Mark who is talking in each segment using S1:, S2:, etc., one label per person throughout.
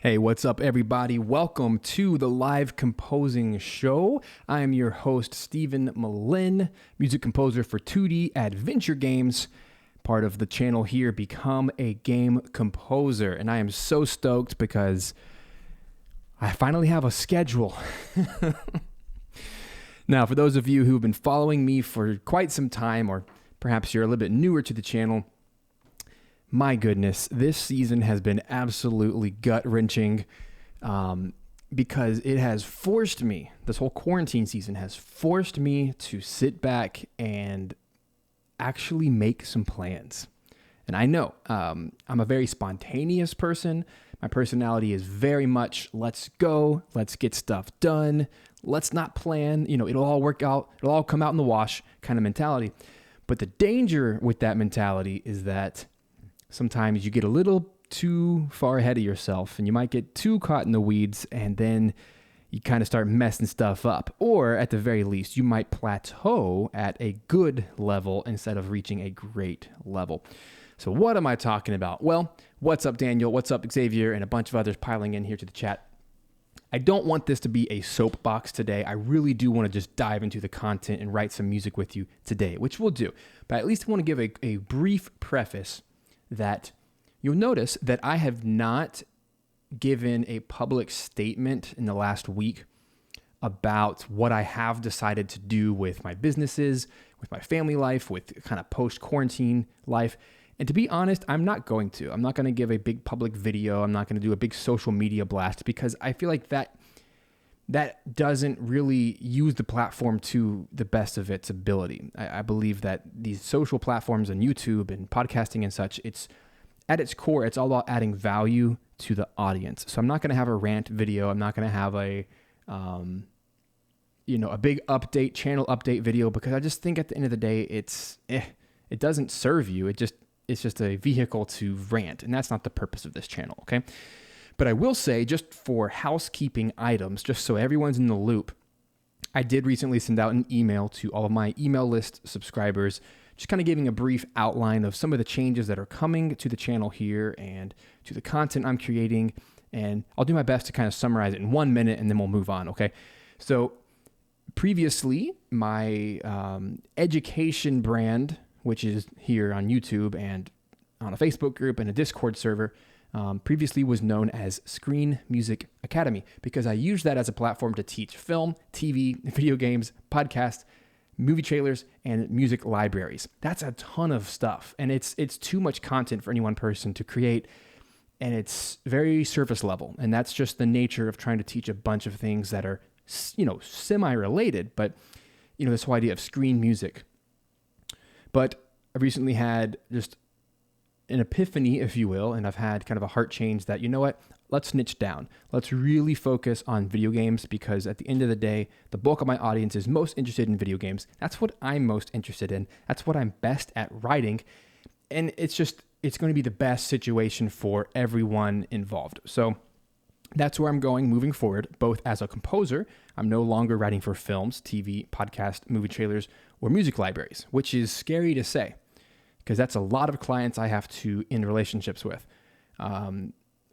S1: Hey, what's up, everybody? Welcome to the Live Composing Show. I am your host, Stephen Malin, music composer for 2D adventure games, part of the channel here, Become a Game Composer. And I am so stoked because I finally have a schedule. Now, for those of you who have been following me for quite some time, or perhaps you're a little bit newer to the channel, my goodness, this season has been absolutely gut-wrenching because it has forced me, this whole quarantine season has forced me to sit back and actually make some plans. And I know I'm a very spontaneous person. My personality is very much, let's go, let's get stuff done, let's not plan, it'll all work out, it'll all come out in the wash kind of mentality. But the danger with that mentality is that sometimes you get a little too far ahead of yourself and you might get too caught in the weeds and then you kind of start messing stuff up. Or at the very least, you might plateau at a good level instead of reaching a great level. So what am I talking about? Well, what's up, Daniel? What's up, Xavier? And a bunch of others piling in here to the chat. I don't want this to be a soapbox today. I really do want to just dive into the content and write some music with you today, which we'll do. But at least I want to give a brief preface that you'll notice that I have not given a public statement in the last week about what I have decided to do with my businesses, with my family life, with kind of post-quarantine life. And to be honest, I'm not going to. I'm not going to give a big public video. I'm not going to do a big social media blast because I feel like that doesn't really use the platform to the best of its ability. I believe that these social platforms and YouTube and podcasting and such, it's at its core, it's all about adding value to the audience. So I'm not going to have a rant video. I'm not going to have a big channel update video because I just think at the end of the day, it doesn't serve you. It's just a vehicle to rant, and that's not the purpose of this channel, okay? But I will say, just for housekeeping items, just so everyone's in the loop, I did recently send out an email to all of my email list subscribers, just kind of giving a brief outline of some of the changes that are coming to the channel here and to the content I'm creating. And I'll do my best to kind of summarize it in 1 minute, and then we'll move on, okay? So previously, my education brand, which is here on YouTube and on a Facebook group and a Discord server, previously was known as Screen Music Academy because I used that as a platform to teach film, TV, video games, podcasts, movie trailers, and music libraries. That's a ton of stuff, and it's too much content for any one person to create, and it's very surface level, and that's just the nature of trying to teach a bunch of things that are, semi-related, but, this whole idea of screen music. But I recently had just an epiphany, if you will, and I've had kind of a heart change that, you know what, let's niche down. Let's really focus on video games because at the end of the day, the bulk of my audience is most interested in video games. That's what I'm most interested in. That's what I'm best at writing. And it's going to be the best situation for everyone involved. So that's where I'm going moving forward, both as a composer. I'm no longer writing for films, TV, podcast, movie trailers, or music libraries, which is scary to say, because that's a lot of clients I have to end relationships with.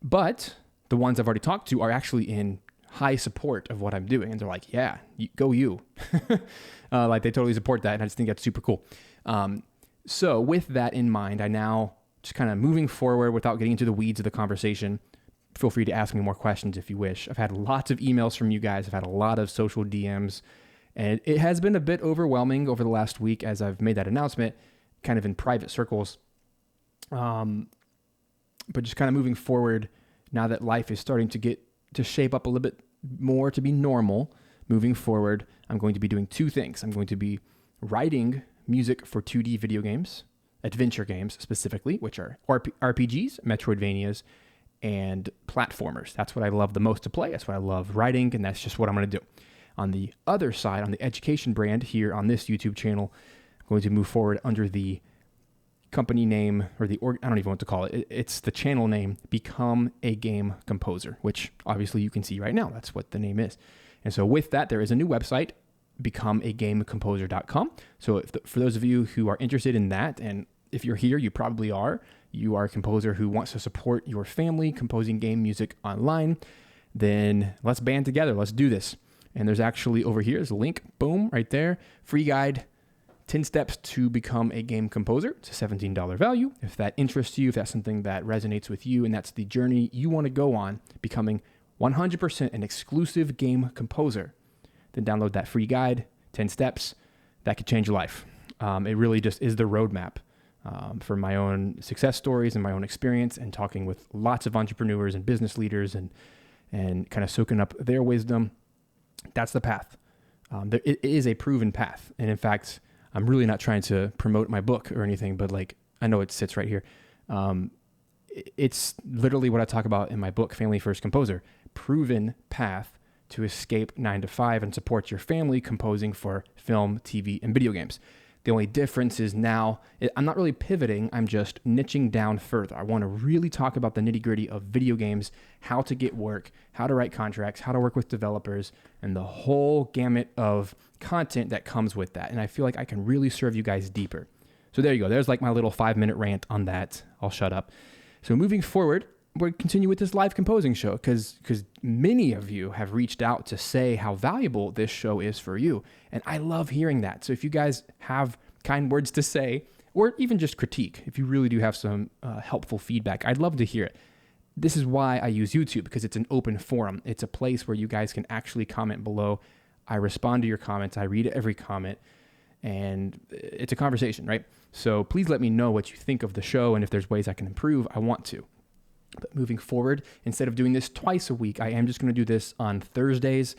S1: But the ones I've already talked to are actually in high support of what I'm doing. And they're like, yeah, go you. Like they totally support that. And I just think that's super cool. So with that in mind, I now just kind of moving forward without getting into the weeds of the conversation. Feel free to ask me more questions if you wish. I've had lots of emails from you guys. I've had a lot of social DMs. And it has been a bit overwhelming over the last week as I've made that announcement, kind of in private circles. But just kind of moving forward now that life is starting to shape up a little bit more to be normal. Moving forward, I'm going to be doing two things. I'm going to be writing music for 2D video games, adventure games specifically, which are RPGs, Metroidvanias, and platformers. That's what I love the most to play. That's what I love writing, and that's just what I'm going to do. On the other side, on the education brand here on this YouTube channel, I'm going to move forward under the company name, or I don't even know what to call it. It's the channel name, Become a Game Composer, which obviously you can see right now. That's what the name is. And so with that, there is a new website, becomeagameComposer.com. So for those of you who are interested in that and If you're here, you probably are. You are a composer who wants to support your family composing game music online. Then let's band together. Let's do this. And there's actually over here is a link. Boom, right there. Free guide. 10 steps to become a game composer. It's a $17 value. If that interests you, if that's something that resonates with you, and that's the journey you want to go on, becoming 100% an exclusive game composer, then download that free guide, 10 steps. That could change your life. It really just is the roadmap for my own success stories and my own experience, and talking with lots of entrepreneurs and business leaders and kind of soaking up their wisdom. That's the path. It is a proven path. And in fact, I'm really not trying to promote my book or anything, but like, I know it sits right here. It's literally what I talk about in my book, Family First Composer, proven path to escape 9 to 5 and support your family composing for film, TV, and video games. The only difference is now I'm not really pivoting. I'm just niching down further. I want to really talk about the nitty gritty of video games, how to get work, how to write contracts, how to work with developers, and the whole gamut of content that comes with that. And I feel like I can really serve you guys deeper. So there you go. There's like my little 5-minute rant on that. I'll shut up. So moving forward, we'll continue with this live composing show because many of you have reached out to say how valuable this show is for you. And I love hearing that. So if you guys have kind words to say, or even just critique, if you really do have some helpful feedback, I'd love to hear it. This is why I use YouTube, because it's an open forum. It's a place where you guys can actually comment below. I respond to your comments. I read every comment, and it's a conversation, right? So please let me know what you think of the show, and if there's ways I can improve, I want to. But moving forward, instead of doing this twice a week, I am just going to do this on Thursdays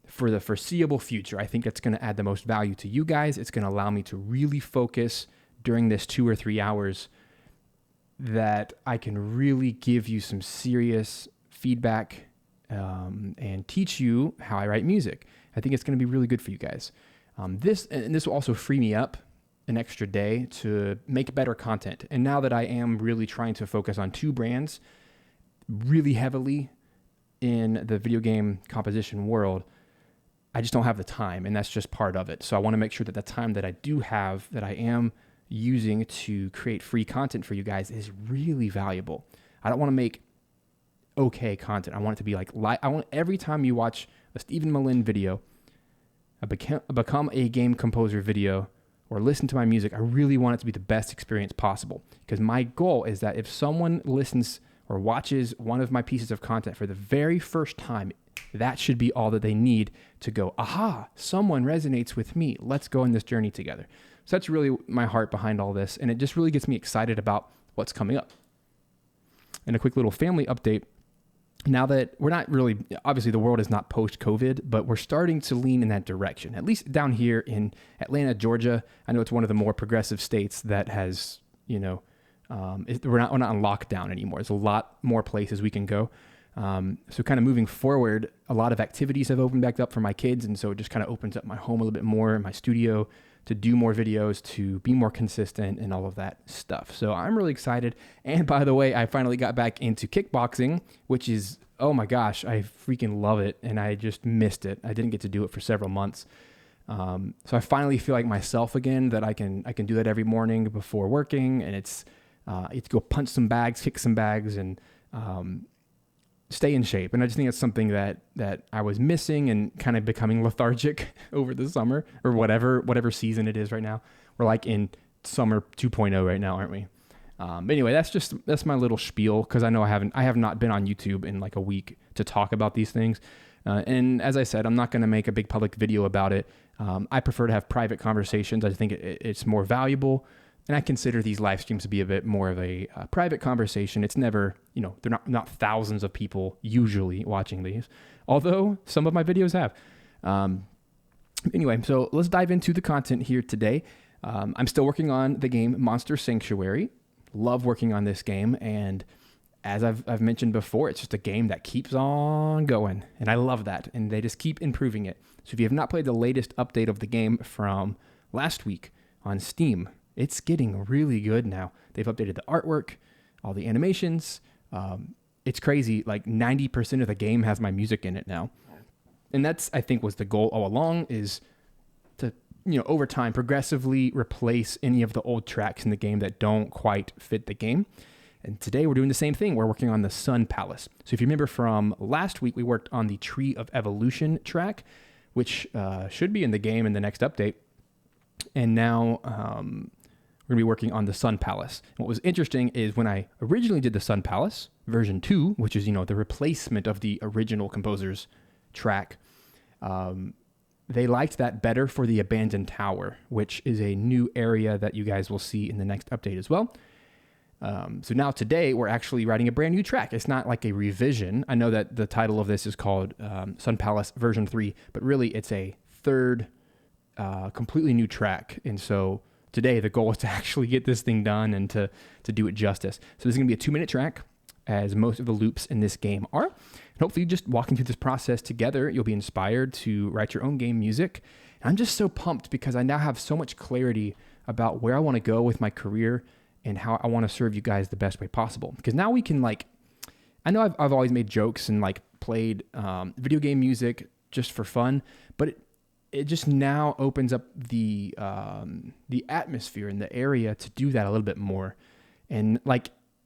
S1: for the foreseeable future. I think that's going to add the most value to you guys. It's going to allow me to really focus during this 2 or 3 hours, that I can really give you some serious feedback and teach you how I write music. I think it's going to be really good for you guys. This will also free me up an extra day to make better content. And now that I am really trying to focus on 2 brands really heavily in the video game composition world, I just don't have the time, and that's just part of it. So I want to make sure that the time that I do have, that I am using to create free content for you guys, is really valuable. I don't want to make okay content. I want it to be like, I want every time you watch a Stephen Malin video, a become a game composer video, or listen to my music, I really want it to be the best experience possible. Because my goal is that if someone listens or watches one of my pieces of content for the very first time, that should be all that they need to go, aha, someone resonates with me. Let's go on this journey together. So that's really my heart behind all this. And it just really gets me excited about what's coming up. And a quick little family update. Now that we're not really, obviously the world is not post-COVID, but we're starting to lean in that direction. At least down here in Atlanta, Georgia, I know it's one of the more progressive states that has, we're not on lockdown anymore. There's a lot more places we can go. So kind of moving forward, a lot of activities have opened back up for my kids. And so it just kind of opens up my home a little bit more, my studio, to do more videos, to be more consistent, and all of that stuff. So I'm really excited. And by the way, I finally got back into kickboxing, which is, oh my gosh, I freaking love it. And I just missed it. I didn't get to do it for several months. So I finally feel like myself again, that I can do that every morning before working. And it's go punch some bags, kick some bags, and stay in shape. And I just think it's something that I was missing and kind of becoming lethargic over the summer, or whatever season it is right now. We're like in summer 2.0 right now, aren't we? Anyway, that's my little spiel, because I know I have not been on YouTube in like a week to talk about these things. And as I said, I'm not going to make a big public video about it. I prefer to have private conversations. I think it's more valuable. And I consider these live streams to be a bit more of a private conversation. It's never, they're not thousands of people usually watching these, although some of my videos have. Anyway, so let's dive into the content here today. I'm still working on the game Monster Sanctuary. Love working on this game. And as I've mentioned before, it's just a game that keeps on going. And I love that. And they just keep improving it. So if you have not played the latest update of the game from last week on Steam, it's getting really good now. They've updated the artwork, all the animations. It's crazy. Like 90% of the game has my music in it now. And that's, I think, was the goal all along, is to over time, progressively replace any of the old tracks in the game that don't quite fit the game. And today we're doing the same thing. We're working on the Sun Palace. So if you remember from last week, we worked on the Tree of Evolution track, which should be in the game in the next update. And now we're going to be working on the Sun Palace. And what was interesting is when I originally did the Sun Palace, version 2, which is, the replacement of the original composer's track, they liked that better for the Abandoned Tower, which is a new area that you guys will see in the next update as well. So now today we're actually writing a brand new track. It's not like a revision. I know that the title of this is called Sun Palace version 3, but really it's a third completely new track. And so today the goal is to actually get this thing done and to do it justice. So this is going to be a 2-minute track, as most of the loops in this game are. And hopefully just walking through this process together, you'll be inspired to write your own game music. And I'm just so pumped because I now have so much clarity about where I want to go with my career and how I want to serve you guys the best way possible. Because now we can I know I've always made jokes and played video game music just for fun, but it just now opens up the atmosphere and the area to do that a little bit more. And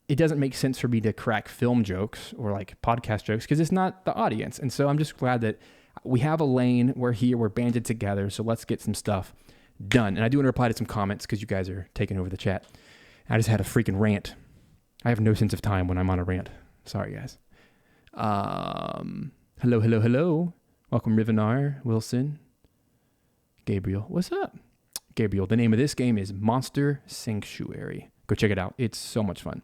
S1: it doesn't make sense for me to crack film jokes or podcast jokes because it's not the audience. And so I'm just glad that we have a lane. We're banded together. So let's get some stuff done. And I do want to reply to some comments because you guys are taking over the chat. I just had a freaking rant. I have no sense of time when I'm on a rant. Sorry, guys. Hello. Welcome, Rivenar, Wilson, Gabriel. What's up? Gabriel, the name of this game is Monster Sanctuary. Go check it out. It's so much fun.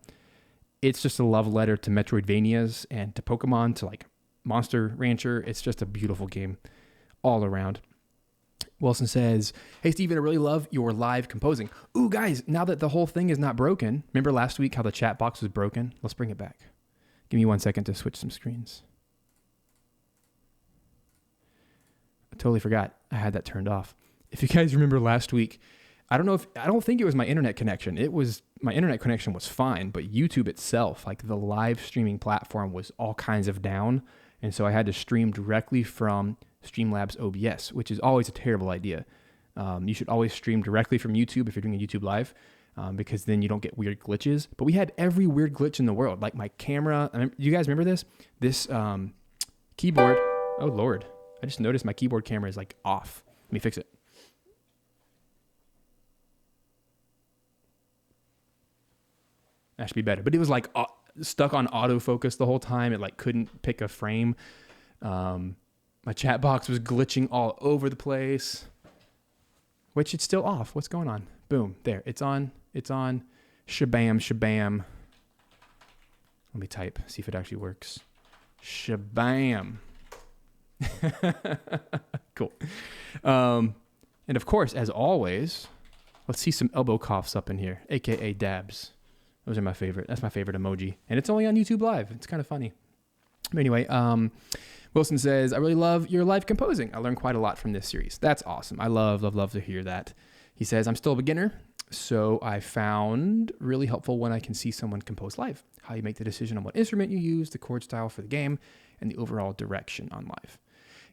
S1: It's just a love letter to Metroidvanias and to Pokemon, to Monster Rancher. It's just a beautiful game all around. Wilson says, hey, Steven, I really love your live composing. Ooh, guys, now that the whole thing is not broken, remember last week how the chat box was broken? Let's bring it back. Give me 1 second to switch some screens. I totally forgot I had that turned off. If you guys remember last week, I don't think it was my internet connection. My internet connection was fine, but YouTube itself, the live streaming platform, was all kinds of down. And so I had to stream directly from Streamlabs OBS, which is always a terrible idea. You should always stream directly from YouTube if you're doing a YouTube live, because then you don't get weird glitches. But we had every weird glitch in the world, like my camera. You guys remember this? This keyboard. Oh, Lord. I just noticed my keyboard camera is off. Let me fix it. That should be better. But it was stuck on autofocus the whole time. It couldn't pick a frame. My chat box was glitching all over the place, which it's still off. What's going on? Boom. There. It's on. Shabam. Let me type, see if it actually works. Shabam. Cool. And of course, as always, let's see some elbow coughs up in here, aka dabs. Those are my favorite. That's my favorite emoji. And it's only on YouTube Live. It's kind of funny. But anyway, Wilson says, I really love your live composing. I learned quite a lot from this series. That's awesome. I love to hear that. He says, I'm still a beginner, so I found really helpful when I can see someone compose live, how you make the decision on what instrument you use, the chord style for the game, and the overall direction on live.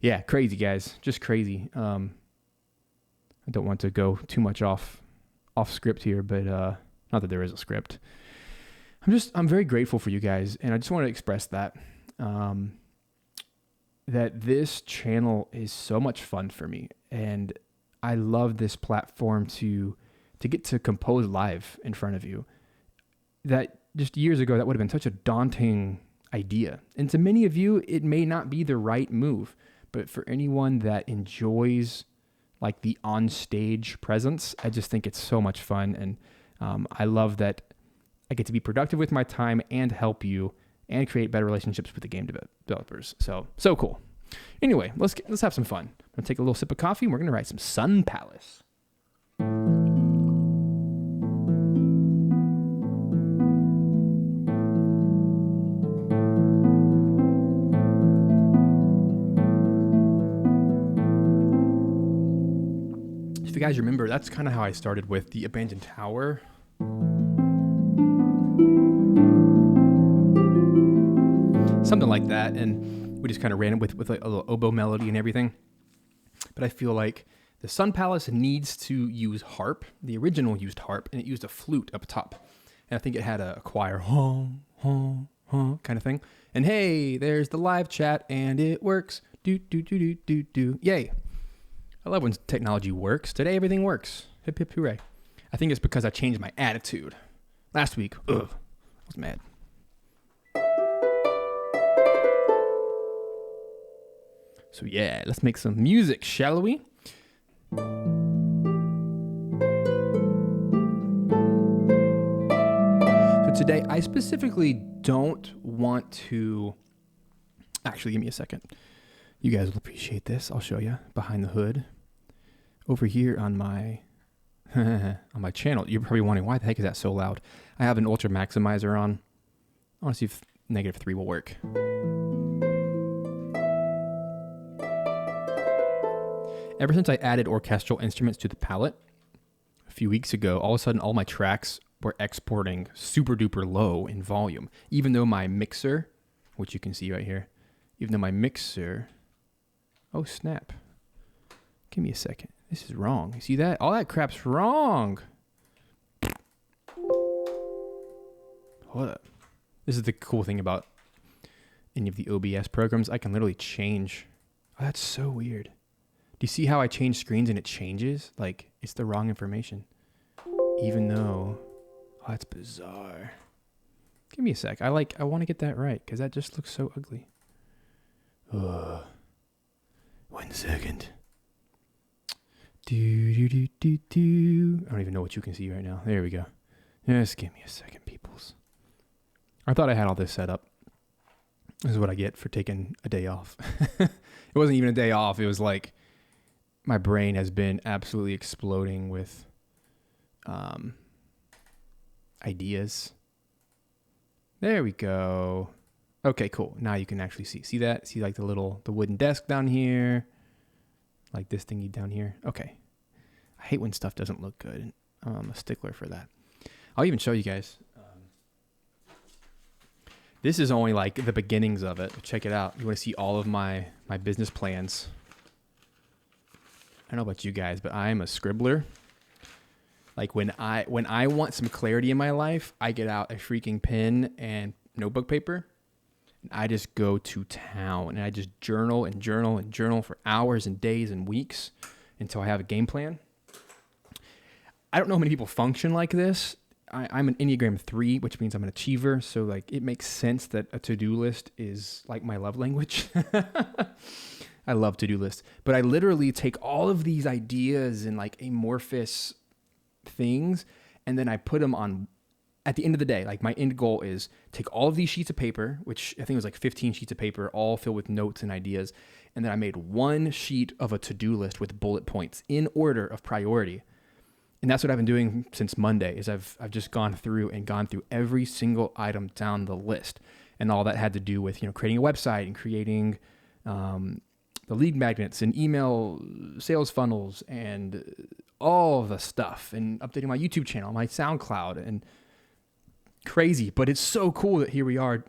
S1: Yeah, crazy, guys. Just crazy. I don't want to go too much off script here, but not that there is a script. I'm very grateful for you guys, and I just want to express that that this channel is so much fun for me, and I love this platform to get to compose live in front of you. That just years ago, that would have been such a daunting idea, and to many of you, it may not be the right move, but for anyone that enjoys the on-stage presence, I just think it's so much fun, and I love that I get to be productive with my time and help you and create better relationships with the game developers. So cool. Anyway, let's have some fun. I'm gonna take a little sip of coffee and we're gonna write some Sun Palace. If you guys remember, that's kind of how I started with the Abandoned Tower. Something like that, and we just kind of ran it with a little oboe melody and everything. But I feel like The Sun Palace needs to use harp. The original used harp, and it used a flute up top. And I think it had a choir, hum, hum, hum, kind of thing. And hey, there's the live chat, and it works. Do, do, do, do, do, do. Yay. I love when technology works. Today, everything works. Hip, hip, hooray. I think it's because I changed my attitude. Last week, I was mad. So yeah, let's make some music, shall we? So today, I specifically don't want to... Actually, give me a second. You guys will appreciate this. I'll show you behind the hood. Over here on my on my channel, you're probably wondering, why the heck is that so loud? I have an ultra maximizer on. I want to see if -3 will work. Ever since I added orchestral instruments to the palette a few weeks ago, all of a sudden all my tracks were exporting super duper low in volume, even though my mixer, which you can see right here, even though my mixer, oh snap, give me a second. This is wrong. You see that? All that crap's wrong. Hold up. This is the cool thing about any of the OBS programs. I can literally change. Oh, that's so weird. Do you see how I change screens and it changes? Like, it's the wrong information. Even though, oh, that's bizarre. Give me a sec. I want to get that right because that just looks so ugly. 1 second. I don't even know what you can see right now. There we go. Just give me a second, peoples. I thought I had all this set up. This is what I get for taking a day off. It wasn't even a day off. It was like my brain has been absolutely exploding with ideas. There we go. Okay, cool. Now you can actually see. See that? See like the wooden desk down here? Like this thingy down here. Okay. I hate when stuff doesn't look good. I'm a stickler for that. I'll even show you guys. This is only like the beginnings of it. Check it out. You want to see all of my business plans. I don't know about you guys, but I am a scribbler. Like when I want some clarity in my life, I get out a freaking pen and notebook paper. I just go to town and I just journal and journal and journal for hours and days and weeks until I have a game plan. I don't know how many people function like this. I'm an Enneagram 3, which means I'm an achiever. So like it makes sense that a to-do list is like my love language. I love to-do lists, but I literally take all of these ideas and like amorphous things and then I put them on. At the end of the day, like my end goal is take all of these sheets of paper, which I think was like 15 sheets of paper, all filled with notes and ideas. And then I made one sheet of a to-do list with bullet points in order of priority. And that's what I've been doing since Monday is I've just gone through every single item down the list. And all that had to do with, creating a website and creating the lead magnets and email sales funnels and all the stuff and updating my YouTube channel, my SoundCloud and crazy, but it's so cool that here we are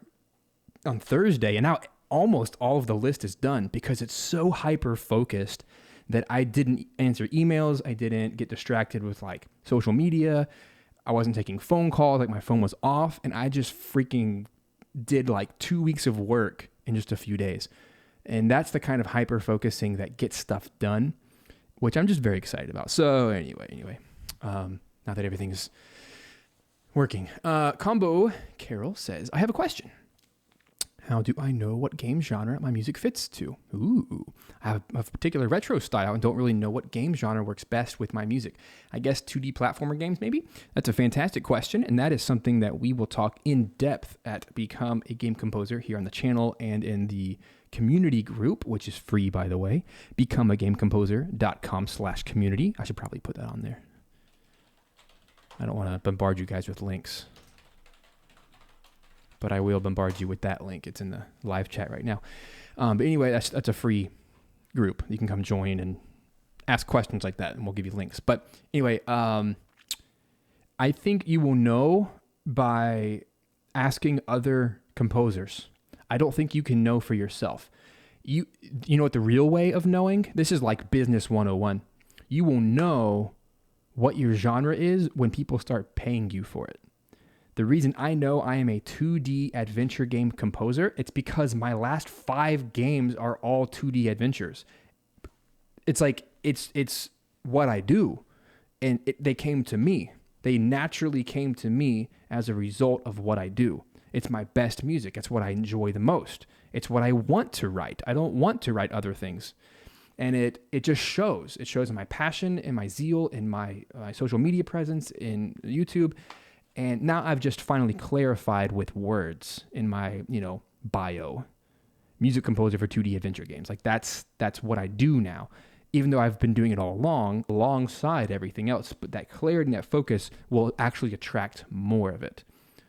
S1: on Thursday and now almost all of the list is done because it's so hyper focused that I didn't answer emails. I didn't get distracted with like social media. I wasn't taking phone calls. Like my phone was off and I just freaking did like 2 weeks of work in just a few days. And that's the kind of hyper focusing that gets stuff done, which I'm just very excited about. So anyway, now that everything's working. Combo Carol says, I have a question. How do I know what game genre my music fits to? Ooh, I have a particular retro style and don't really know what game genre works best with my music. I guess 2D platformer games, maybe? That's a fantastic question, and that is something that we will talk in depth at Become a Game Composer here on the channel and in the community group, which is free, by the way, becomeagamecomposer.com/community. I should probably put that on there. I don't want to bombard you guys with links, but I will bombard you with that link. It's in the live chat right now. But anyway, that's a free group. You can come join and ask questions like that, and we'll give you links. But anyway, I think you will know by asking other composers. I don't think you can know for yourself. You know what the real way of knowing? This is like business 101. You will know what your genre is when people start paying you for it. The reason I know I am a 2D adventure game composer, it's because my last 5 games are all 2D adventures. It's like, it's what I do. And they came to me. They naturally came to me as a result of what I do. It's my best music. It's what I enjoy the most. It's what I want to write. I don't want to write other things. And it just shows. It shows in my passion, in my zeal, in my social media presence, in YouTube. And now I've just finally clarified with words in my, bio. Music composer for 2D adventure games. Like that's what I do now. Even though I've been doing it all along, alongside everything else. But that clarity and that focus will actually attract more of it,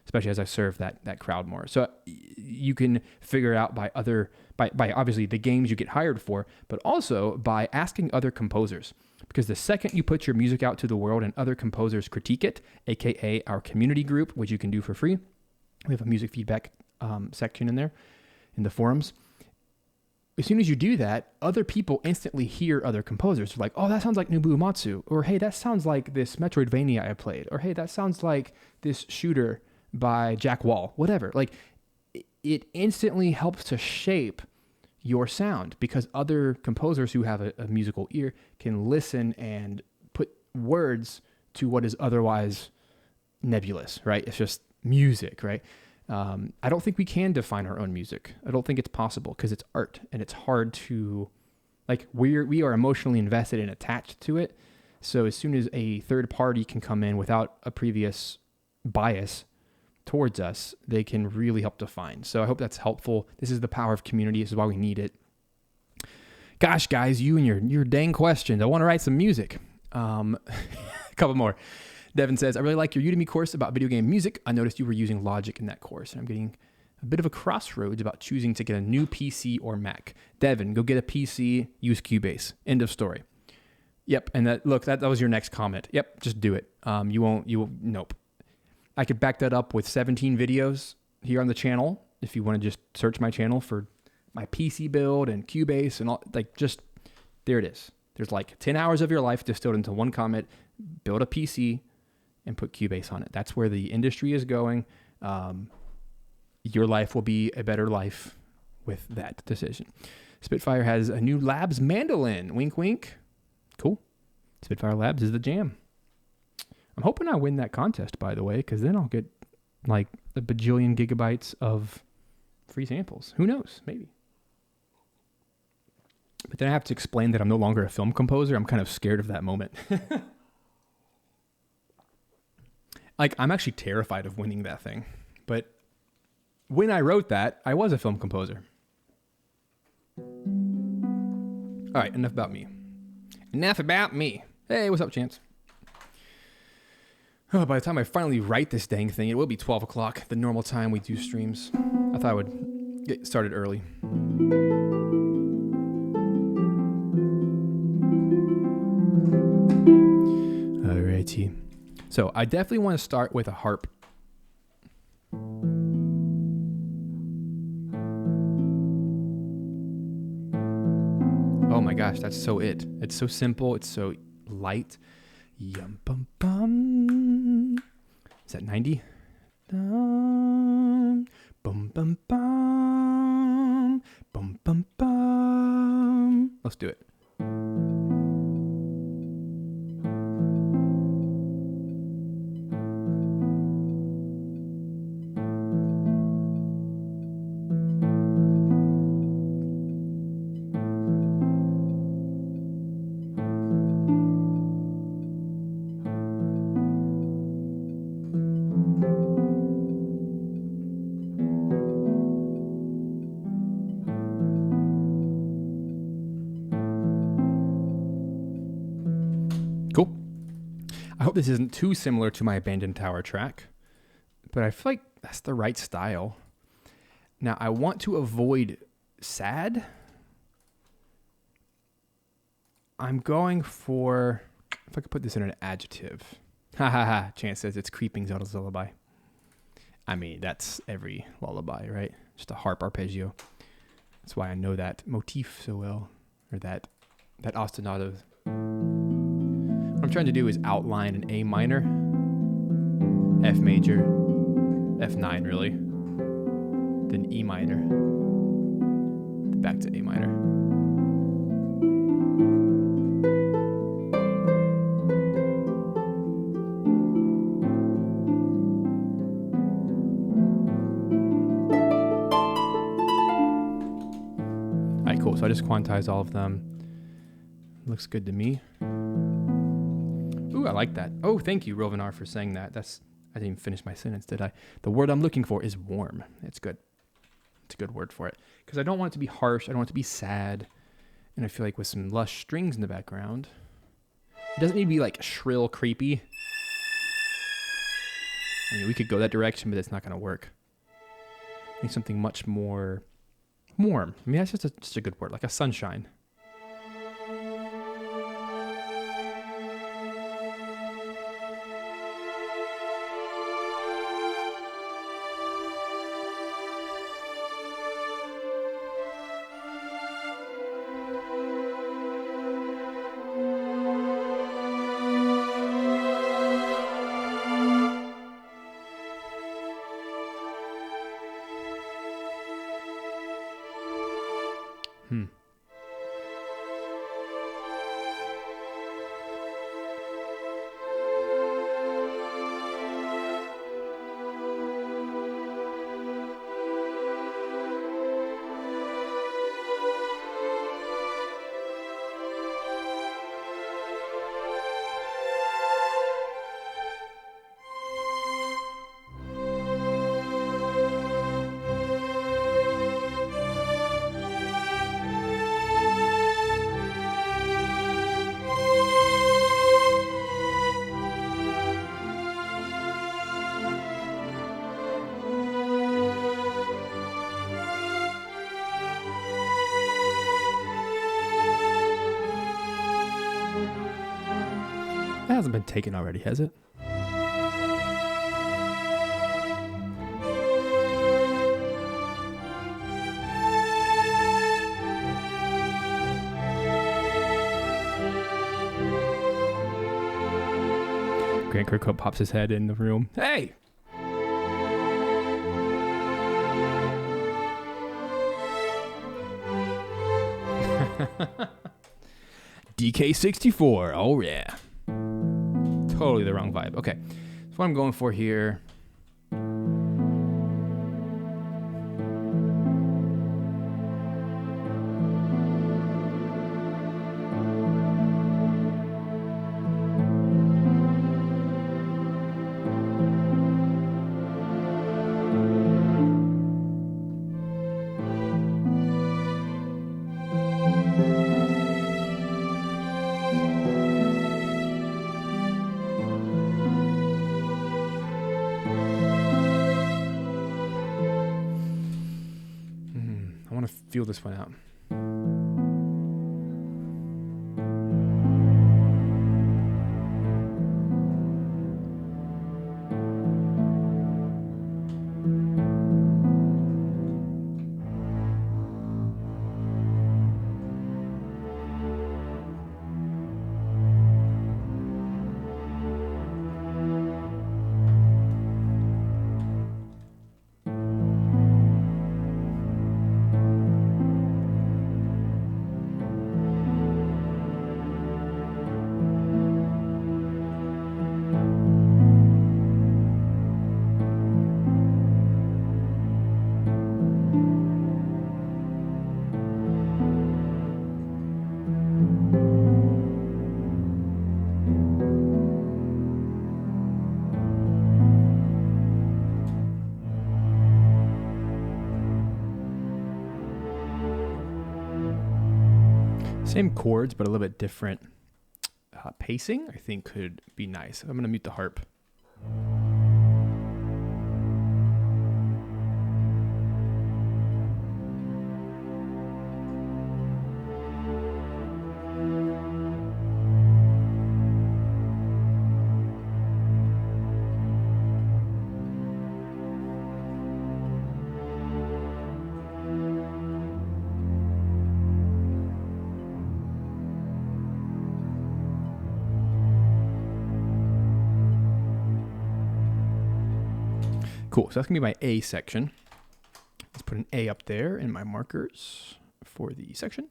S1: especially as I serve that crowd more. So you can figure it out by obviously the games you get hired for, but also by asking other composers. Because the second you put your music out to the world and other composers critique it, aka our community group, which you can do for free, we have a music feedback section in there in the forums. As soon as you do that, other people instantly hear other composers. They're like, oh, that sounds like Nobuo Uematsu. Or, hey, that sounds like this Metroidvania I played. Or, hey, that sounds like this shooter by Jack Wall. Whatever. Like, it instantly helps to shape your sound because other composers who have a musical ear can listen and put words to what is otherwise nebulous, right? It's just music, right? I don't think we can define our own music. I don't think it's possible because it's art and it's hard to, like, we are emotionally invested and attached to it. So as soon as a third party can come in without a previous bias towards us, they can really help define. So I hope that's helpful. This is the power of community. This is why we need it. Gosh, guys, you and your dang questions. I want to write some music. A couple more. Devin says, I really like your Udemy course about video game music. I noticed you were using Logic in that course, and I'm getting a bit of a crossroads about choosing to get a new PC or Mac. Devin, go get a PC, use Cubase. End of story. Yep, and that was your next comment. Yep, just do it. Nope. I could back that up with 17 videos here on the channel. If you want to just search my channel for my PC build and Cubase and all, there it is. There's like 10 hours of your life distilled into one comment. Build a PC and put Cubase on it. That's where the industry is going. Your life will be a better life with that decision. Spitfire has a new Labs mandolin. Wink, wink. Cool. Spitfire Labs is the jam. I'm hoping I win that contest, by the way, because then I'll get like a bajillion gigabytes of free samples. Who knows? Maybe. But then I have to explain that I'm no longer a film composer. I'm kind of scared of that moment. Like, I'm actually terrified of winning that thing. But when I wrote that, I was a film composer. All right, enough about me. Enough about me. Hey, what's up, Chance? Oh, by the time I finally write this dang thing, it will be 12 o'clock, the normal time we do streams. I thought I would get started early. Alrighty. So I definitely want to start with a harp. Oh my gosh, that's so it. It's so simple. It's so light. Yum bum bum. Is that 90? Bum bum bum bum bum bum. Let's do it. Cool. I hope this isn't too similar to my Abandoned Tower track, but I feel like that's the right style. Now, I want to avoid sad. I'm going for, if I could put this in an adjective. Ha ha ha. Chance says it's Creeping Zelda's Lullaby. I mean, that's every lullaby, right? Just a harp arpeggio. That's why I know that motif so well, or that ostinato. trying to do is outline an A minor, F major, F9 really, then E minor, then back to A minor. All right, cool. So I just quantized all of them. Looks good to me. Ooh, I like that. Oh, thank you, Rovinar, for saying that. I didn't even finish my sentence, did I? The word I'm looking for is warm. It's good. It's a good word for it. Because I don't want it to be harsh. I don't want it to be sad. And I feel like with some lush strings in the background, it doesn't need to be like shrill, creepy. I mean, we could go that direction, but it's not going to work. I need something much more warm. I mean, that's just a good word, like a sunshine. That hasn't been taken already, has it? Grant Kirkhope pops his head in the room. Hey! DK64, oh yeah. Totally the wrong vibe. Okay, so what I'm going for here. I want to feel this one out. Same chords, but a little bit different pacing, I think could be nice. I'm going to mute the harp. Cool. So that's going to be my A section. Let's put an A up there in my markers for the section.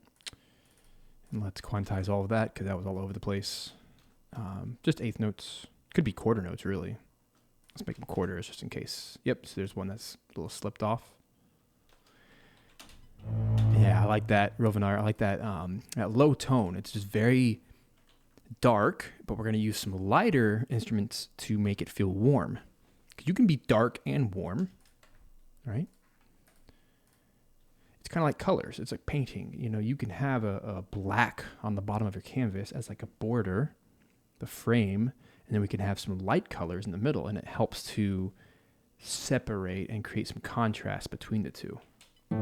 S1: And let's quantize all of that because that was all over the place. Just eighth notes. Could be quarter notes, really. Let's make them quarters just in case. Yep, so there's one that's a little slipped off. Yeah, I like that, Rovinar. I like that, that low tone. It's just very dark, but we're going to use some lighter instruments to make it feel warm. You can be dark and warm, right? It's kind of like colors. It's like painting. You know, you can have a black on the bottom of your canvas as like a border, the frame, and then we can have some light colors in the middle, and it helps to separate and create some contrast between the two. So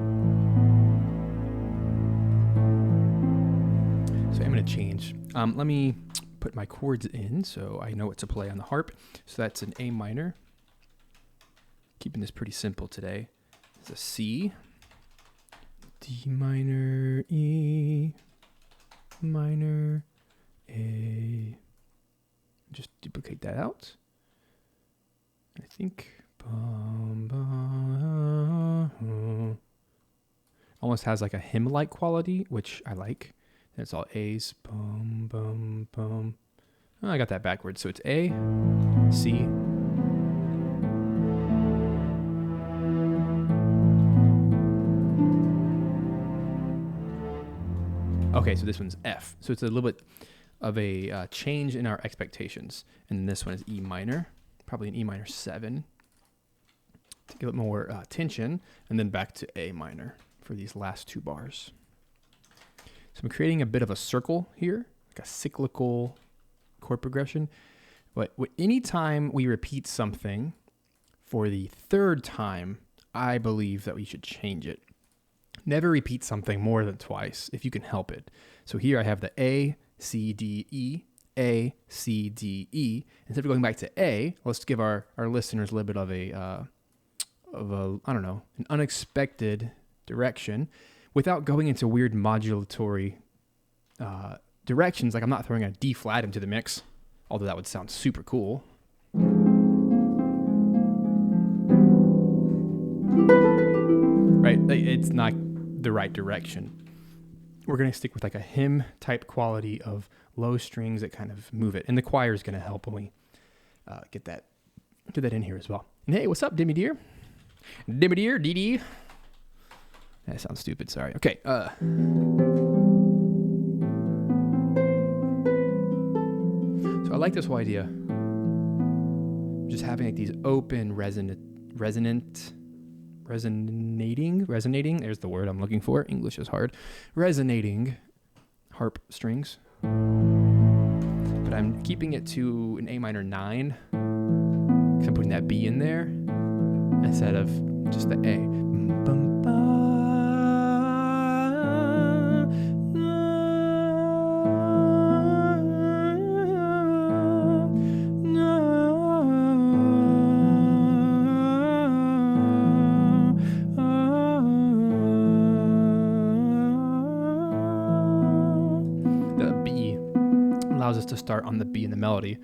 S1: I'm going to change. Let me put my chords in so I know what to play on the harp. So that's an A minor. Keeping this pretty simple today. It's a C, D minor, E minor, A. Just duplicate that out. I think almost has like a hymn-like quality, which I like. And it's all A's. Bum, bum, bum. Oh, I got that backwards. So it's A, C. Okay, so this one's F. So it's a little bit of a change in our expectations. And this one is E minor, probably an E minor 7 to give it more tension, and then back to A minor for these last two bars. So I'm creating a bit of a circle here, like a cyclical chord progression. But anytime we repeat something for the third time, I believe that we should change it. Never repeat something more than twice if you can help it. So here I have the A, C, D, E, A, C, D, E. Instead of going back to A, let's give our listeners a little bit of a I don't know, an unexpected direction without going into weird modulatory directions. Like I'm not throwing a D flat into the mix, although that would sound super cool. Right? It's not the right direction. We're going to stick with like a hymn type quality of low strings that kind of move it. And the choir is going to help when we get that in here as well. And hey, what's up, Dimmy Deer? Dimmy Deer, DD. That sounds stupid, sorry. Okay. So I like this whole idea. Just having like these open resonating, there's the word I'm looking for. English is hard. Resonating harp strings. But I'm keeping it to an A minor 9. Because I'm putting that B in there instead of just the A. Allows us to start on the B in the melody.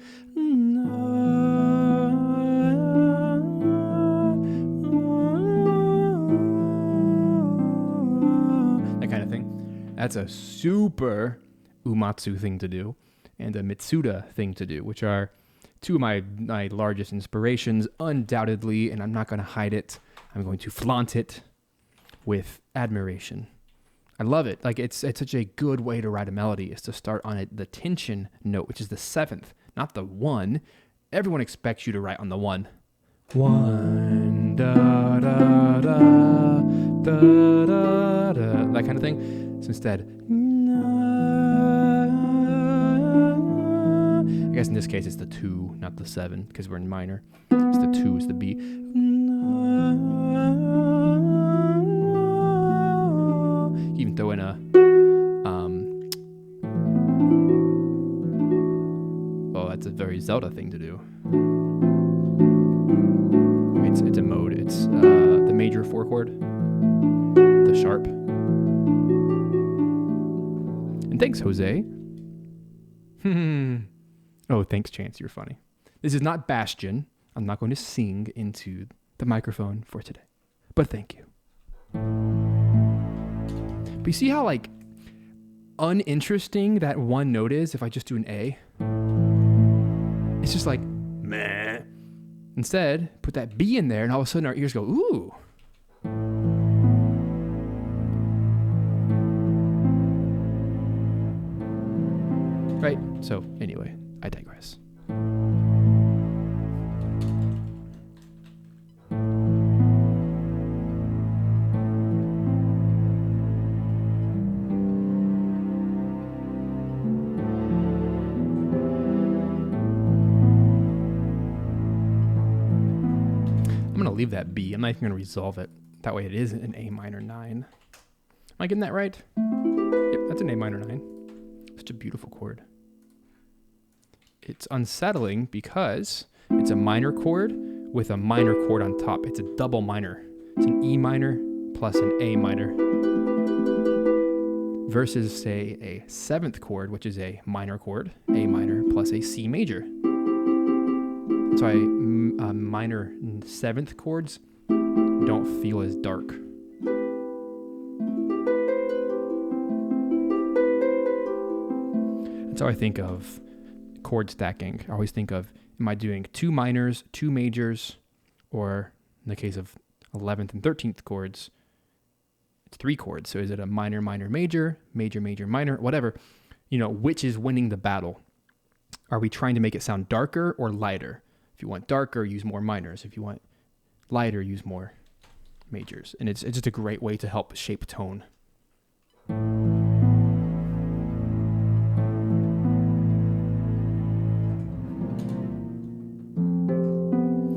S1: That kind of thing. That's a super umatsu thing to do and a mitsuda thing to do, which are two of my largest inspirations, undoubtedly, and I'm not going to hide it. I'm going to flaunt it with admiration. I love it. Like it's such a good way to write a melody is to start on the tension note, which is the 7th, not the 1. Everyone expects you to write on the 1. 1 da da da da da da, that kind of thing. So instead, I guess in this case it's the 2, not the 7, because we're in minor. It's the 2 is the B. Even throw in a that's a very Zelda thing to do. It's a mode. It's the major 4 chord, the sharp. And thanks, Jose. Oh, thanks, Chance. You're funny. This is not Bastion. I'm not going to sing into the microphone for today. But thank you. But you see how like uninteresting that one note is if I just do an A? It's just like, meh. Instead, put that B in there and all of a sudden our ears go, ooh. Right? So anyway, I digress. I'm going to leave that B. I'm not even going to resolve it. That way it is an A minor 9. Am I getting that right? Yep, that's an A minor 9. Such a beautiful chord. It's unsettling because it's a minor chord with a minor chord on top. It's a double minor. It's an E minor plus an A minor. Versus, say, a 7th chord, which is a minor chord, A minor plus a C major. That's why minor 7th chords don't feel as dark. That's how I think of chord stacking. I always think of, am I doing 2 minors, 2 majors, or in the case of 11th and 13th chords, it's 3 chords. So is it a minor, minor, major, major, major, minor, whatever, which is winning the battle? Are we trying to make it sound darker or lighter? If you want darker, use more minors. If you want lighter, use more majors. And it's just a great way to help shape tone.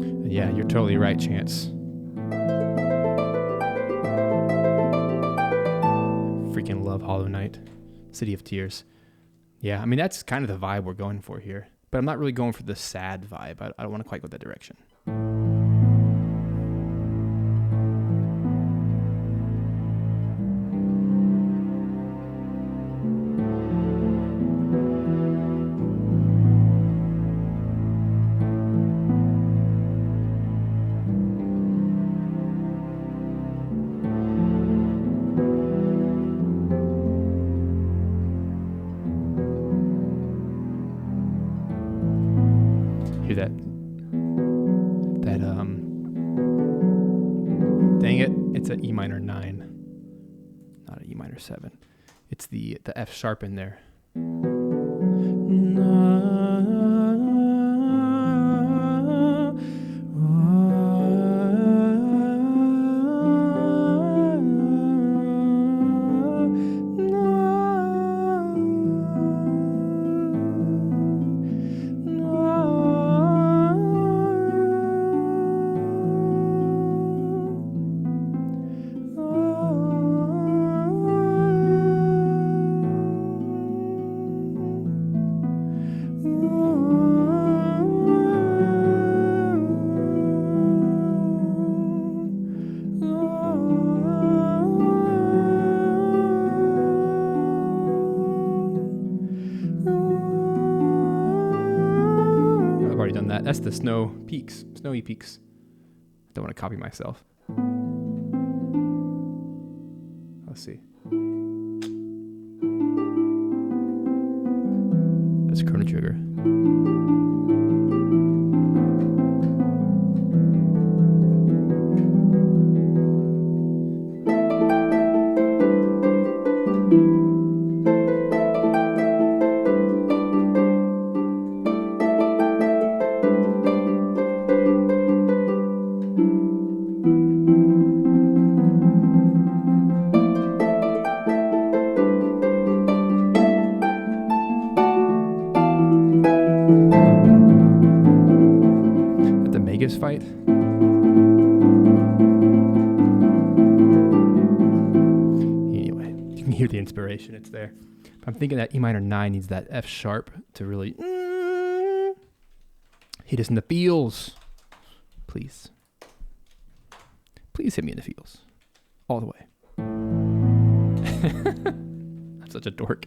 S1: And yeah, you're totally right, Chance. Freaking love Hollow Knight, City of Tears. Yeah, I mean, that's kind of the vibe we're going for here. But I'm not really going for the sad vibe. I don't want to quite go that direction. Hear that dang it, it's an E minor 9, not an E minor 7. It's the F sharp in there. That's the snowy peaks. I don't want to copy myself. Let's see. That's Chrono Trigger. Fight. Anyway, you can hear the inspiration, it's there. But I'm thinking that E minor 9 needs that F sharp to really hit us in the feels. Please hit me in the feels. All the way. I'm such a dork.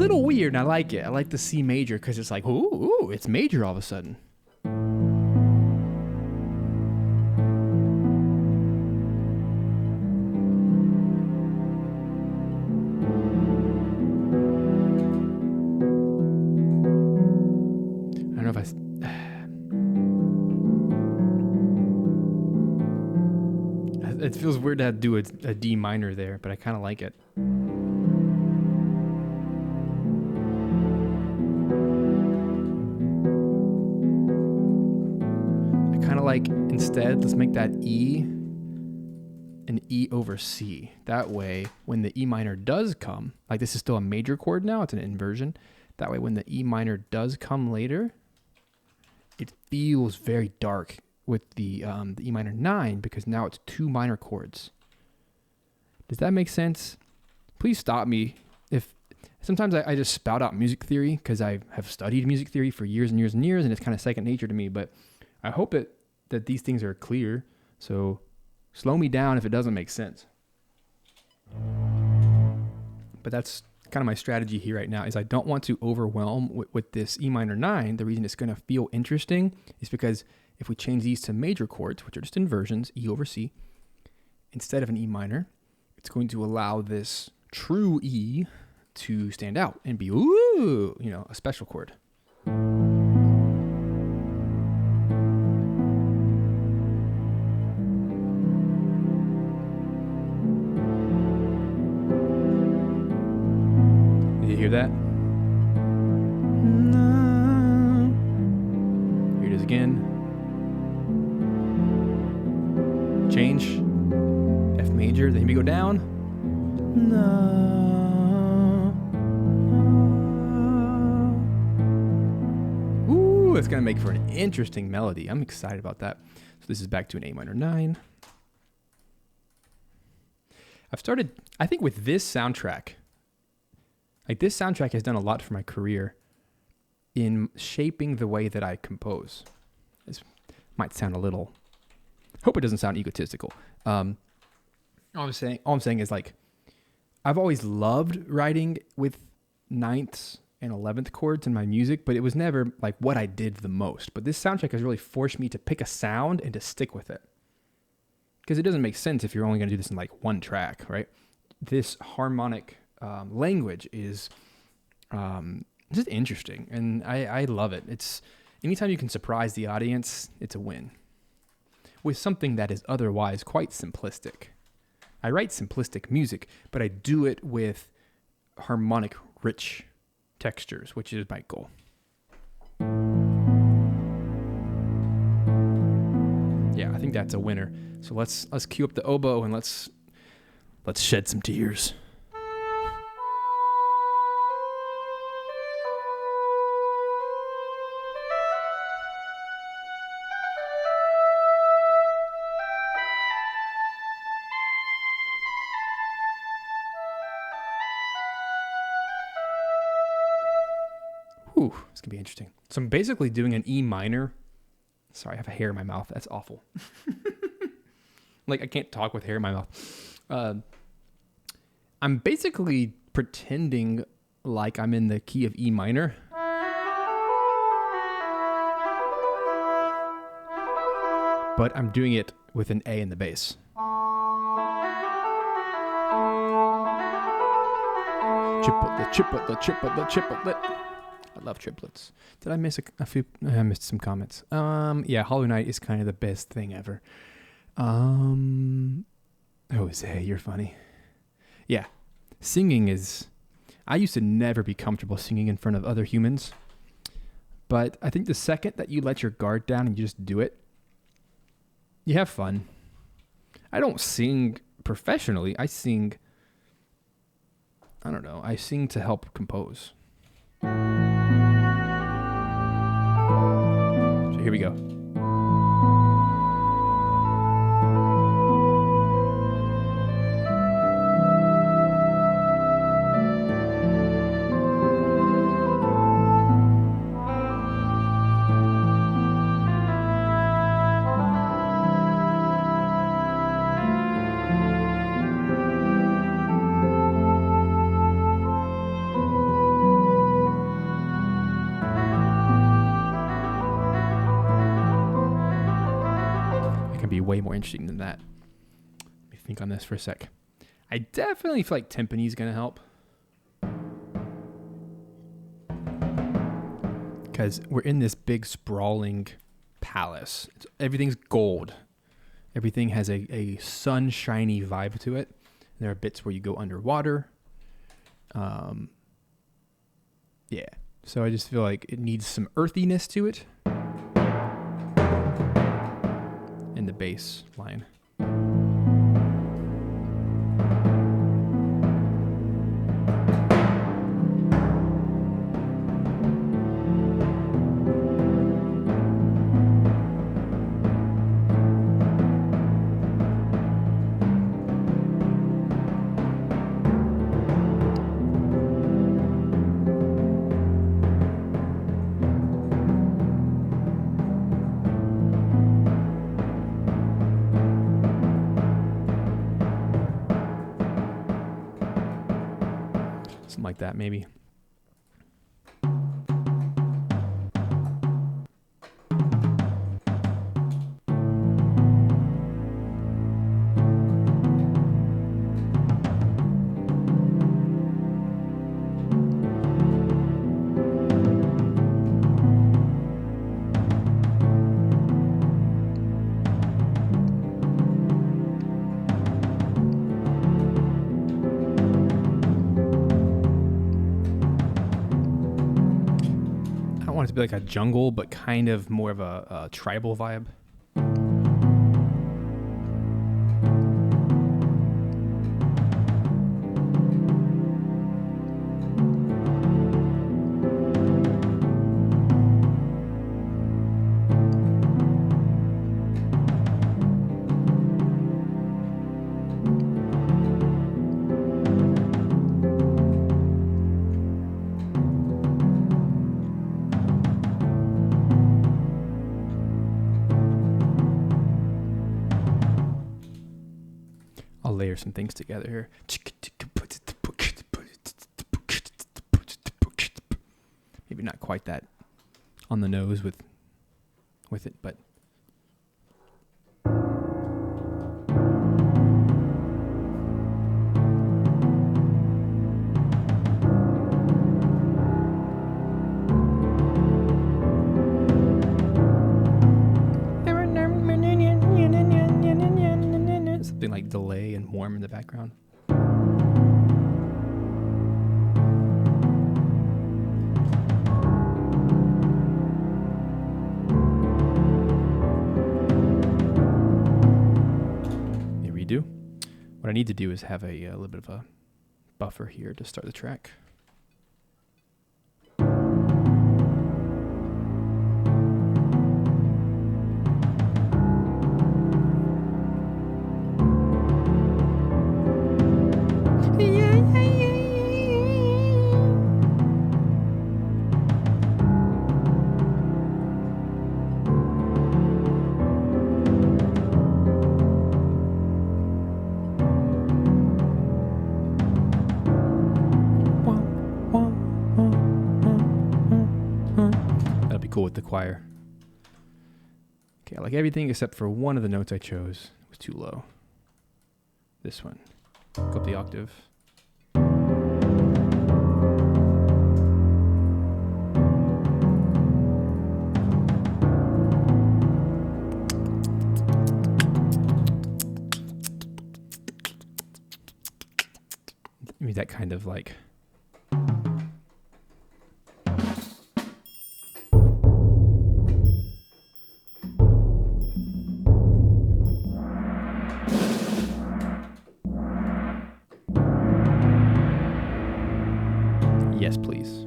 S1: little weird, and I like it. I like the C major because it's like, ooh, it's major all of a sudden. I don't know if it feels weird to do a D minor there, but I kind of like it. Like instead, let's make that E an E over C. That way, when the E minor does come, like this is still a major chord now, it's an inversion. That way, when the E minor does come later, it feels very dark with the E minor 9 because now it's 2 minor chords. Does that make sense? Please stop me if sometimes I just spout out music theory because I have studied music theory for years and years and years, and it's kind of second nature to me. But I hope that these things are clear. So slow me down if it doesn't make sense. But that's kind of my strategy here right now is I don't want to overwhelm with this E minor 9. The reason it's going to feel interesting is because if we change these to major chords, which are just inversions, E over C, instead of an E minor, it's going to allow this true E to stand out and be, ooh, a special chord. Hear that? Here it is again. Change. F major, then we go down. Ooh, it's going to make for an interesting melody. I'm excited about that. So this is back to an A minor 9. I've started, I think with this soundtrack, like this soundtrack has done a lot for my career in shaping the way that I compose. This might sound a little, hope it doesn't sound egotistical. All I'm saying is like, I've always loved writing with 9th and 11th chords in my music, but it was never like what I did the most. But this soundtrack has really forced me to pick a sound and to stick with it. Because it doesn't make sense if you're only going to do this in like one track, right? This harmonic language is just interesting, and I love it. It's anytime you can surprise the audience, it's a win. With something that is otherwise quite simplistic. I write simplistic music, but I do it with harmonic, rich textures, which is my goal. Yeah, I think that's a winner. So let's cue up the oboe and let's shed some tears. Ooh, it's going to be interesting. So I'm basically doing an E minor. Sorry, I have a hair in my mouth. That's awful. Like, I can't talk with hair in my mouth. I'm basically pretending like I'm in the key of E minor. But I'm doing it with an A in the bass. Triplet. I love triplets. Did I miss a few? I missed some comments. Yeah, Hollow Knight is kind of the best thing ever. Jose, you're funny. Yeah, singing is. I used to never be comfortable singing in front of other humans, but I think the second that you let your guard down and you just do it, you have fun. I don't sing professionally. I sing to help compose. So here we go. way more interesting than that. Let me think on this for a sec. I definitely feel like timpani is going to help. Because we're in this big sprawling palace. Everything's gold. Everything has a sunshiny vibe to it. There are bits where you go underwater. Yeah. So I just feel like it needs some earthiness to it. In the bass line. Something like that, maybe. To be like a jungle, but kind of more of a tribal vibe. I'll layer some things together here. Maybe not quite that on the nose with it, but something like delay and warm in the background. Redo. What I need to do is have a little bit of a buffer here to start the track. That'll be cool with the choir. Okay, I like everything except for one of the notes I chose. It was too low. This one. Go up the octave. Maybe that kind of like... Yes, please.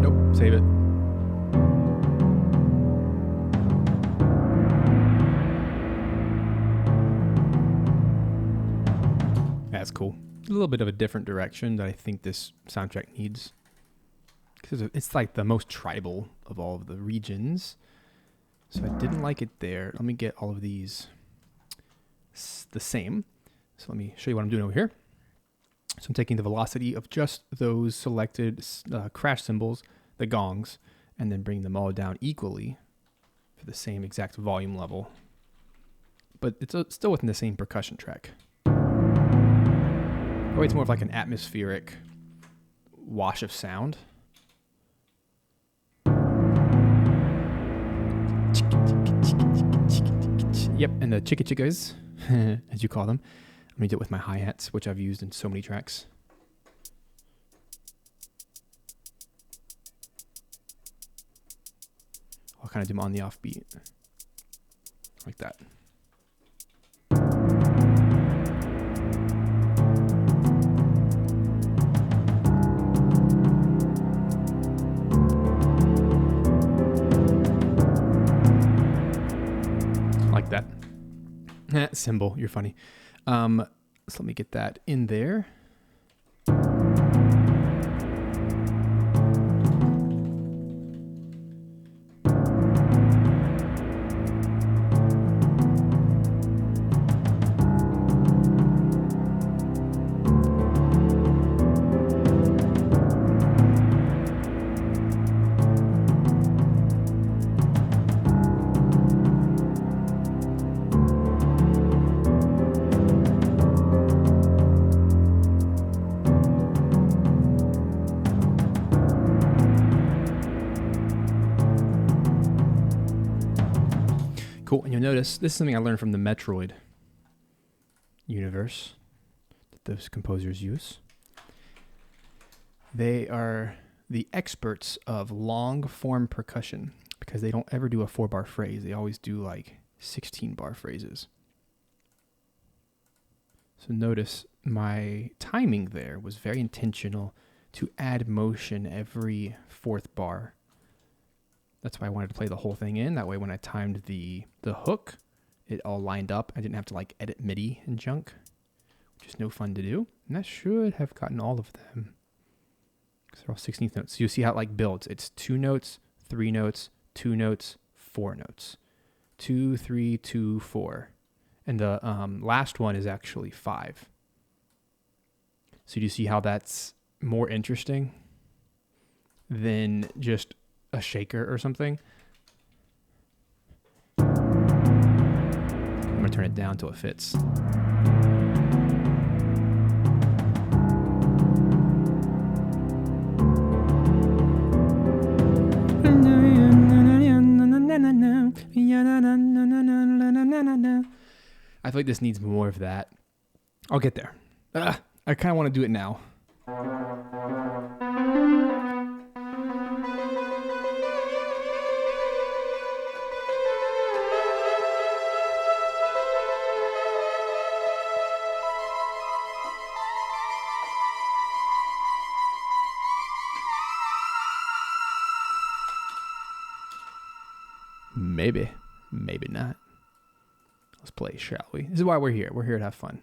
S1: Nope, save it. That's cool. A little bit of a different direction that I think this soundtrack needs. because it's like the most tribal of all of the regions. So I didn't like it there. Let me get all of these the same. So let me show you what I'm doing over here. So I'm taking the velocity of just those selected crash cymbals, the gongs, and then bringing them all down equally for the same exact volume level. But it's still within the same percussion track. Oh, it's more of like an atmospheric wash of sound. Yep, and the chicka chickas, as you call them. I'm going to do it with my hi-hats, which I've used in so many tracks. I'll kind of do them on the offbeat. Like that. Like that. Symbol, you're funny. So let me get that in there. Cool, and you'll notice this is something I learned from the Metroid universe that those composers use. They are the experts of long form percussion because they don't ever do a 4-bar phrase. They always do like 16-bar phrases. So notice my timing there was very intentional to add motion every 4th bar. That's why I wanted to play the whole thing in. That way when I timed the hook, it all lined up. I didn't have to like edit MIDI and junk, which is no fun to do. And that should have gotten all of them, because they're all 16th notes. So you see how it like builds. It's 2 notes, 3 notes, 2 notes, 4 notes. 2, 3, 2, 4. And the last one is actually 5. So do you see how that's more interesting than just a shaker or something? I'm gonna turn it down till it fits. I feel like this needs more of that. I'll get there. I kind of want to do it now. Maybe, maybe not. Let's play, shall we? This is why we're here. We're here to have fun.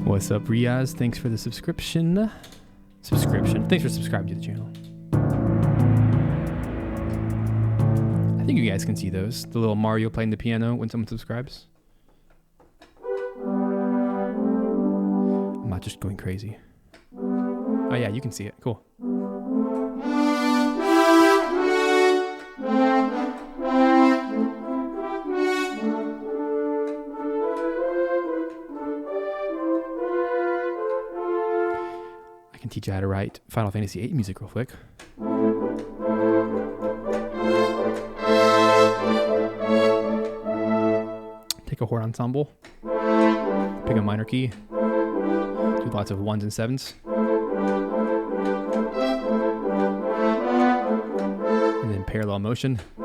S1: What's up, Riaz? Thanks for the subscription. Thanks for subscribing to the channel. I think you guys can see those. The little Mario playing the piano when someone subscribes. I'm not just going crazy. Oh yeah, you can see it. Cool. teach you how to write Final Fantasy VIII music real quick. Take a chord ensemble, pick a minor key, do lots of 1s and 7s, and then parallel motion, do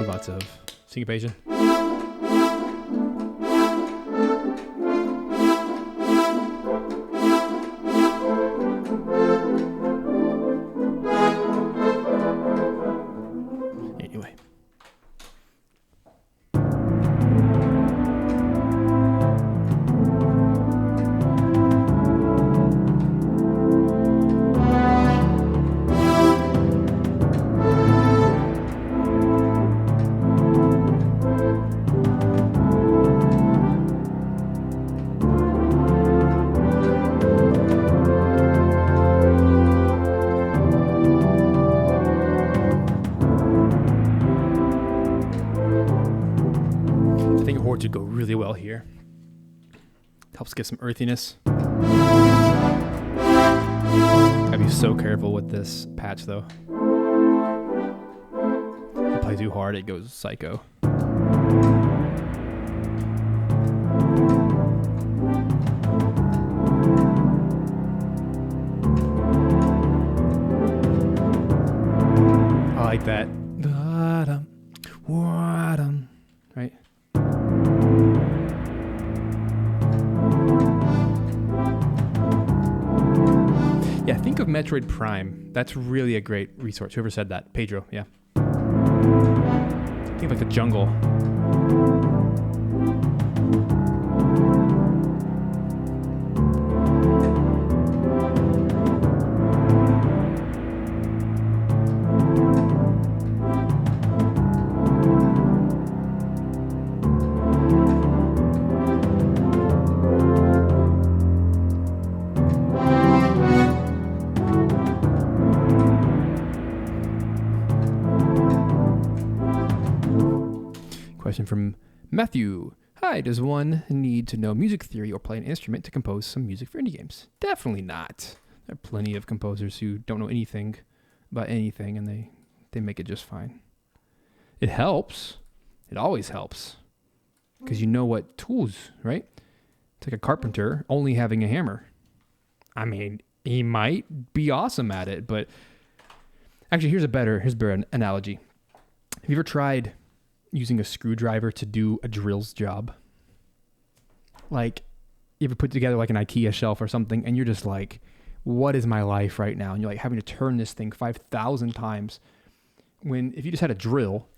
S1: lots of syncopation. Anyway. I think chords would go really well here. Helps get some earthiness. Gotta be so careful with this patch though. If you play too hard, it goes psycho. I like that. Right? Yeah, think of Metroid Prime. That's really a great resource. Whoever said that? Pedro, yeah. Think of like the jungle. Question from Matthew. Hi, does one need to know music theory or play an instrument to compose some music for indie games? Definitely not. There are plenty of composers who don't know anything about anything and they make it just fine. It helps. It always helps. Because you know what tools, right? It's like a carpenter only having a hammer. I mean, he might be awesome at it, but actually here's a better analogy. Have you ever tried using a screwdriver to do a drill's job? Like, you ever put together like an IKEA shelf or something and you're just like, what is my life right now? And you're like having to turn this thing 5,000 times. When if you just had a drill,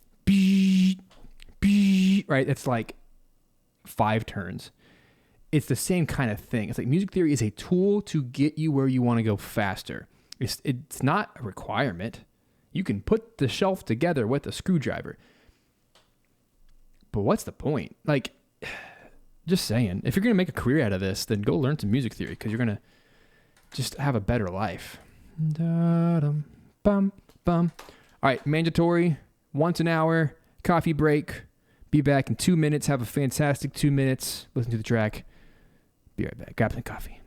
S1: right? It's like 5 turns. It's the same kind of thing. It's like music theory is a tool to get you where you want to go faster. It's not a requirement. You can put the shelf together with a screwdriver. But what's the point? Like, just saying, if you're going to make a career out of this, then go learn some music theory because you're going to just have a better life. All right, mandatory, once an hour, coffee break. Be back in 2 minutes. Have a fantastic 2 minutes. Listen to the track. Be right back. Grab some coffee.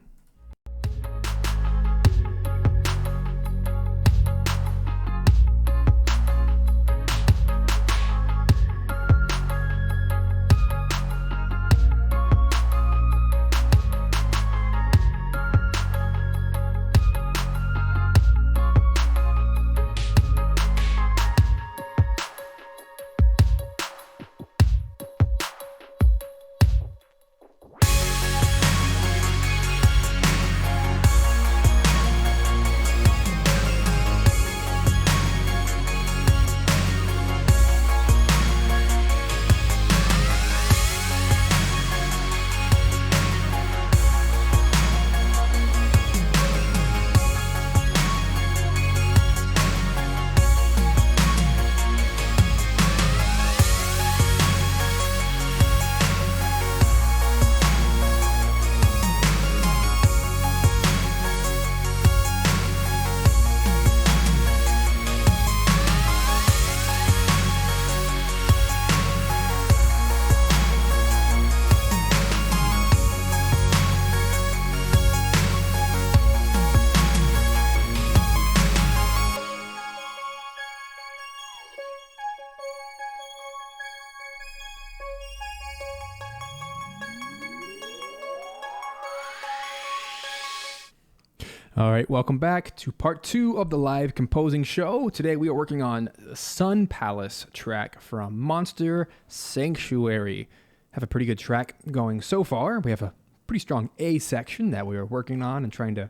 S1: All right, welcome back to part 2 of the live composing show. Today we are working on the Sun Palace track from Monster Sanctuary. Have a pretty good track going so far. We have a pretty strong A section that we are working on and trying to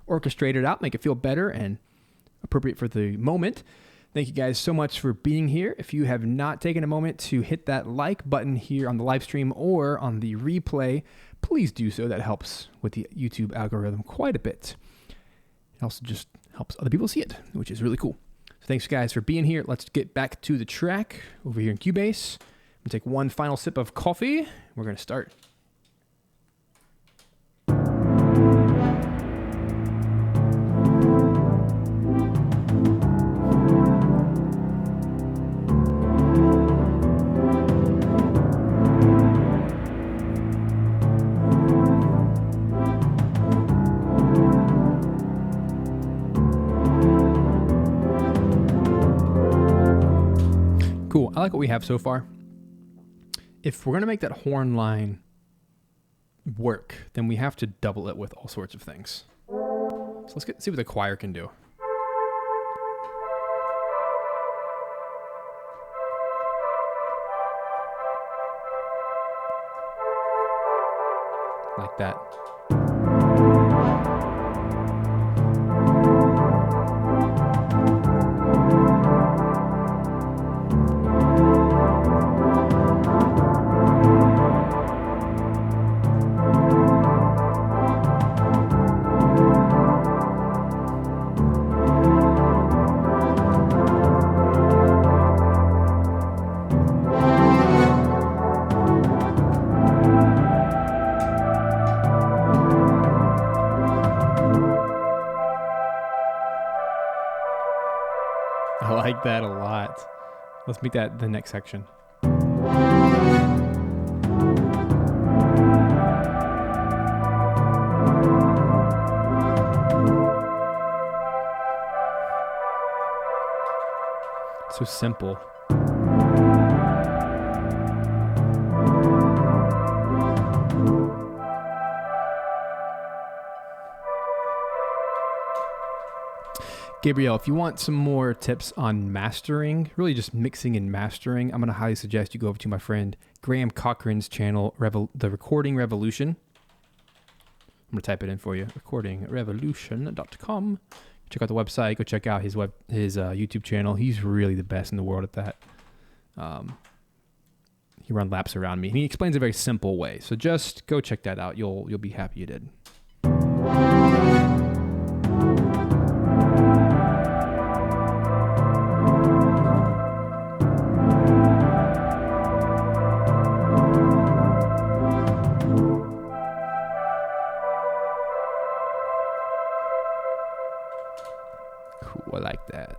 S1: orchestrate it out, make it feel better and appropriate for the moment. Thank you guys so much for being here. If you have not taken a moment to hit that like button here on the live stream or on the replay, please do so. That helps with the YouTube algorithm quite a bit. It also just helps other people see it, which is really cool. So thanks guys for being here. Let's get back to the track over here in Cubase. I'm gonna take one final sip of coffee. We're gonna start. Cool. I like what we have so far. If we're going to make that horn line work, then we have to double it with all sorts of things. So let's see what the choir can do. Like that. I like that a lot. Let's make that the next section. So simple. Gabriel, if you want some more tips on mastering, really just mixing and mastering, I'm going to highly suggest you go over to my friend Graham Cochran's channel, The Recording Revolution. I'm going to type it in for you, recordingrevolution.com. Check out the website. Go check out his YouTube channel. He's really the best in the world at that. He runs laps around me. And he explains a very simple way. So just go check that out. You'll be happy you did. Cool, I like that.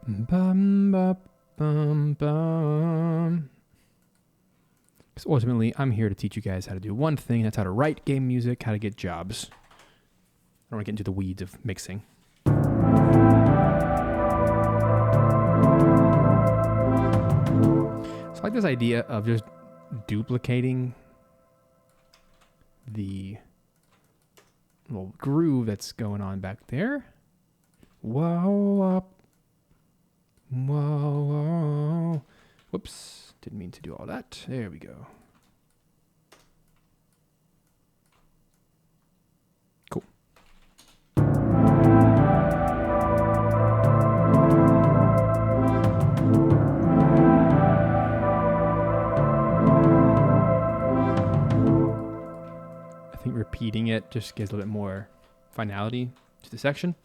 S1: Bum, bum, bum, bum. Because ultimately, I'm here to teach you guys how to do one thing. That's how to write game music, how to get jobs. I don't want to get into the weeds of mixing. So I like this idea of just duplicating the little groove that's going on back there. Whoa, up. Whoa, whoa. Whoops. Didn't mean to do all that. There we go. Cool. I think repeating it just gives a little bit more finality to the section.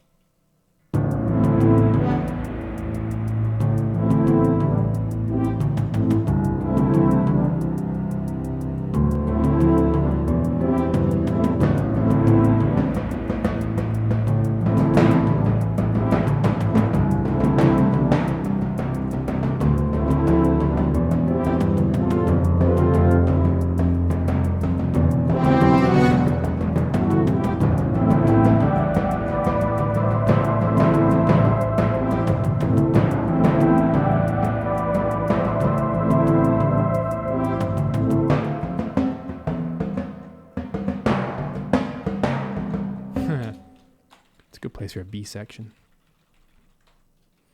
S1: or a B section.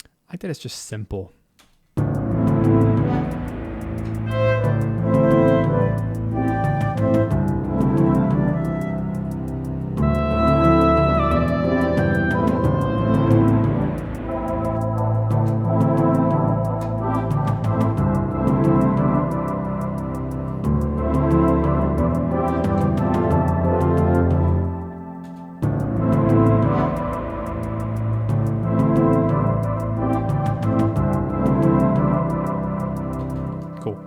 S1: I like that it's just simple. Cool.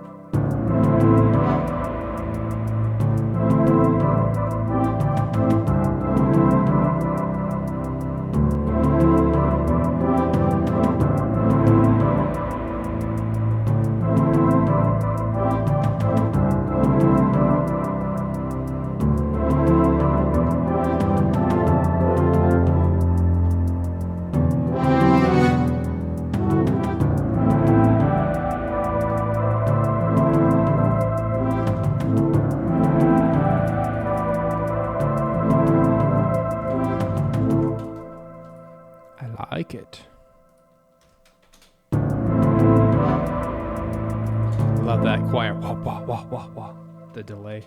S1: Like it. Love that choir. Wah, wah, wah, wah, wah. The delay.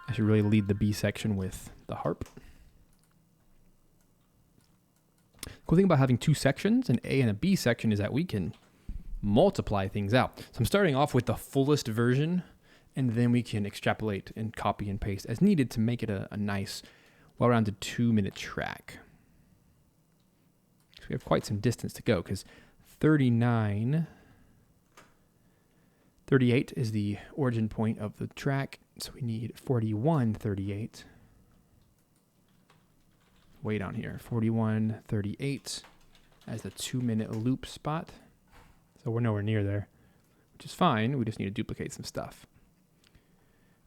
S1: I should really lead the B section with the harp. Cool thing about having two sections, an A and a B section, is that we can multiply things out. So I'm starting off with the fullest version, and then we can extrapolate and copy and paste as needed to make it a nice, well-rounded 2-minute track. So we have quite some distance to go, because 38 is the origin point of the track, so we need 41:38. Way down here, 41:38 as the 2-minute loop spot. So we're nowhere near there, which is fine. We just need to duplicate some stuff.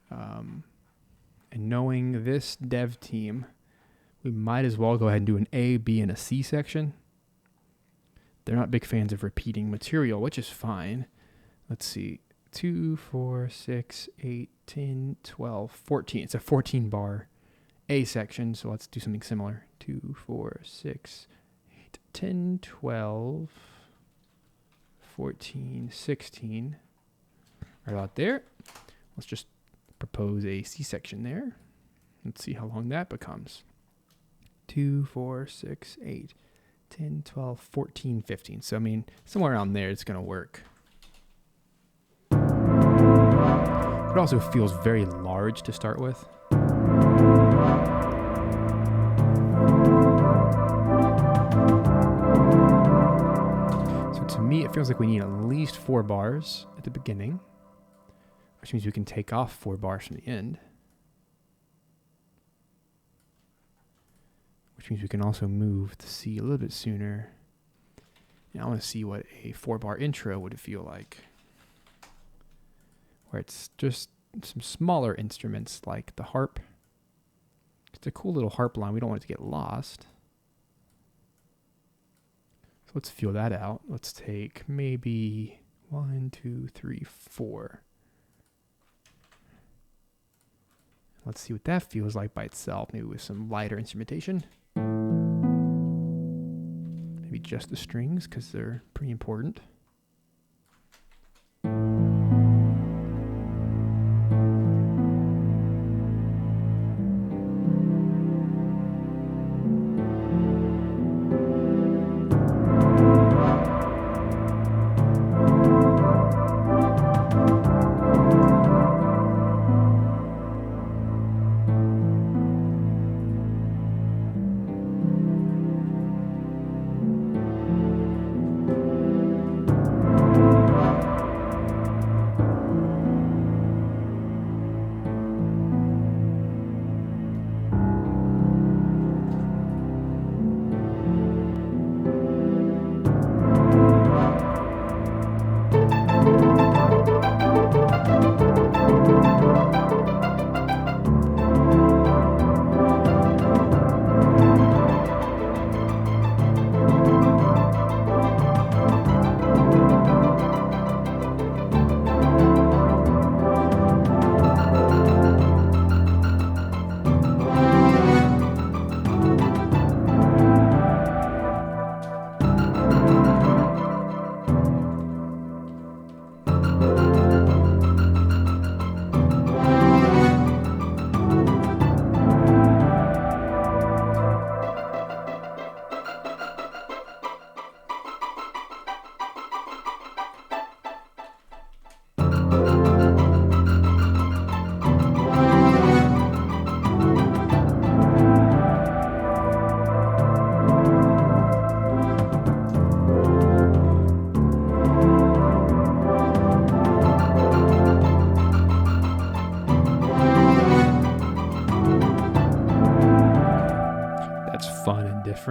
S1: And knowing this dev team, we might as well go ahead and do an A, B, and a C section. They're not big fans of repeating material, which is fine. Let's see. 2, 4, 6, 8, 10, 12, 14. It's a 14 bar A section, so let's do something similar. 2, 4, 6, 8, 10, 12, 14, 16. Right about there. Let's just propose a C section there. Let's see how long that becomes. 2, 4, 6, 8, 10, 12, 14, 15. So, I mean, somewhere around there it's going to work. It also feels very large to start with. So to me, it feels like we need at least 4 bars at the beginning, which means we can take off 4 bars from the end, which means we can also move the C a little bit sooner. And I want to see what a 4-bar intro would feel like, where it's just some smaller instruments like the harp. It's a cool little harp line. We don't want it to get lost. So let's feel that out. Let's take maybe 1, 2, 3, 4. Let's see what that feels like by itself, maybe with some lighter instrumentation. Maybe just the strings, because they're pretty important.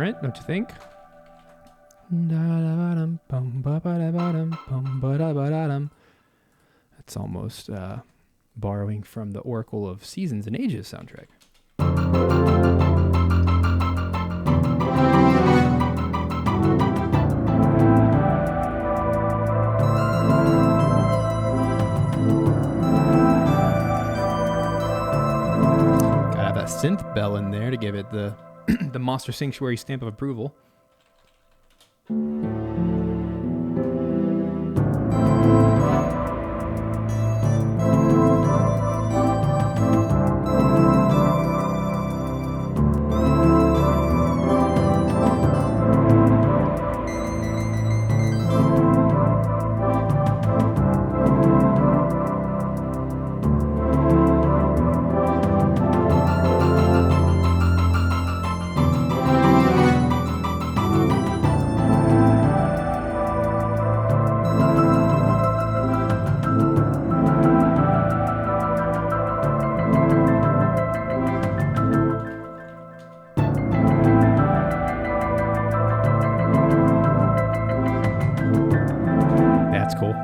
S1: different, don't you think? That's almost borrowing from the Oracle of Seasons and Ages soundtrack. Gotta have that synth bell in there to give it the the Monster Sanctuary stamp of approval. That's cool.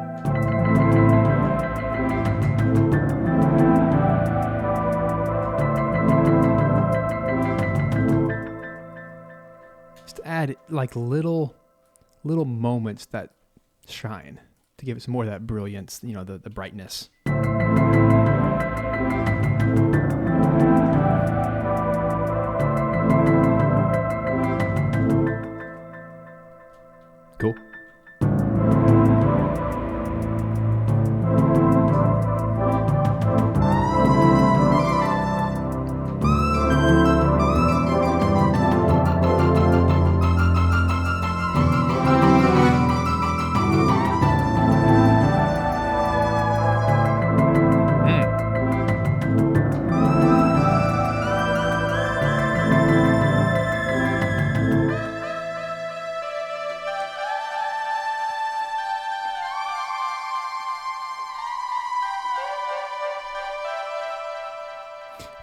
S1: Just add like little moments that shine to give it some more of that brilliance, you know, the brightness. Cool.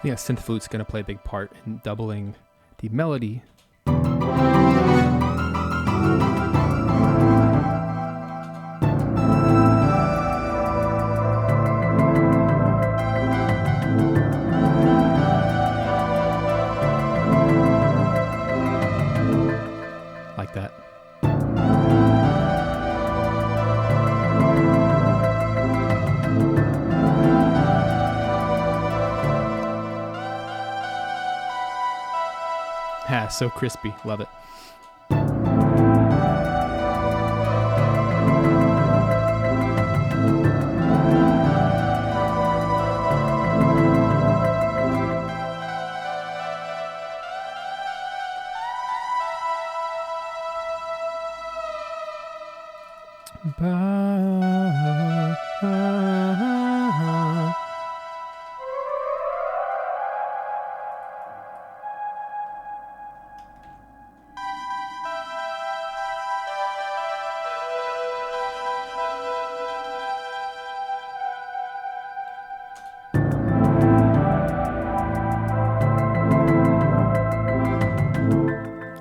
S1: Yeah, synth flute's going to play a big part in doubling the melody. Like that. Yeah, so crispy. Love it.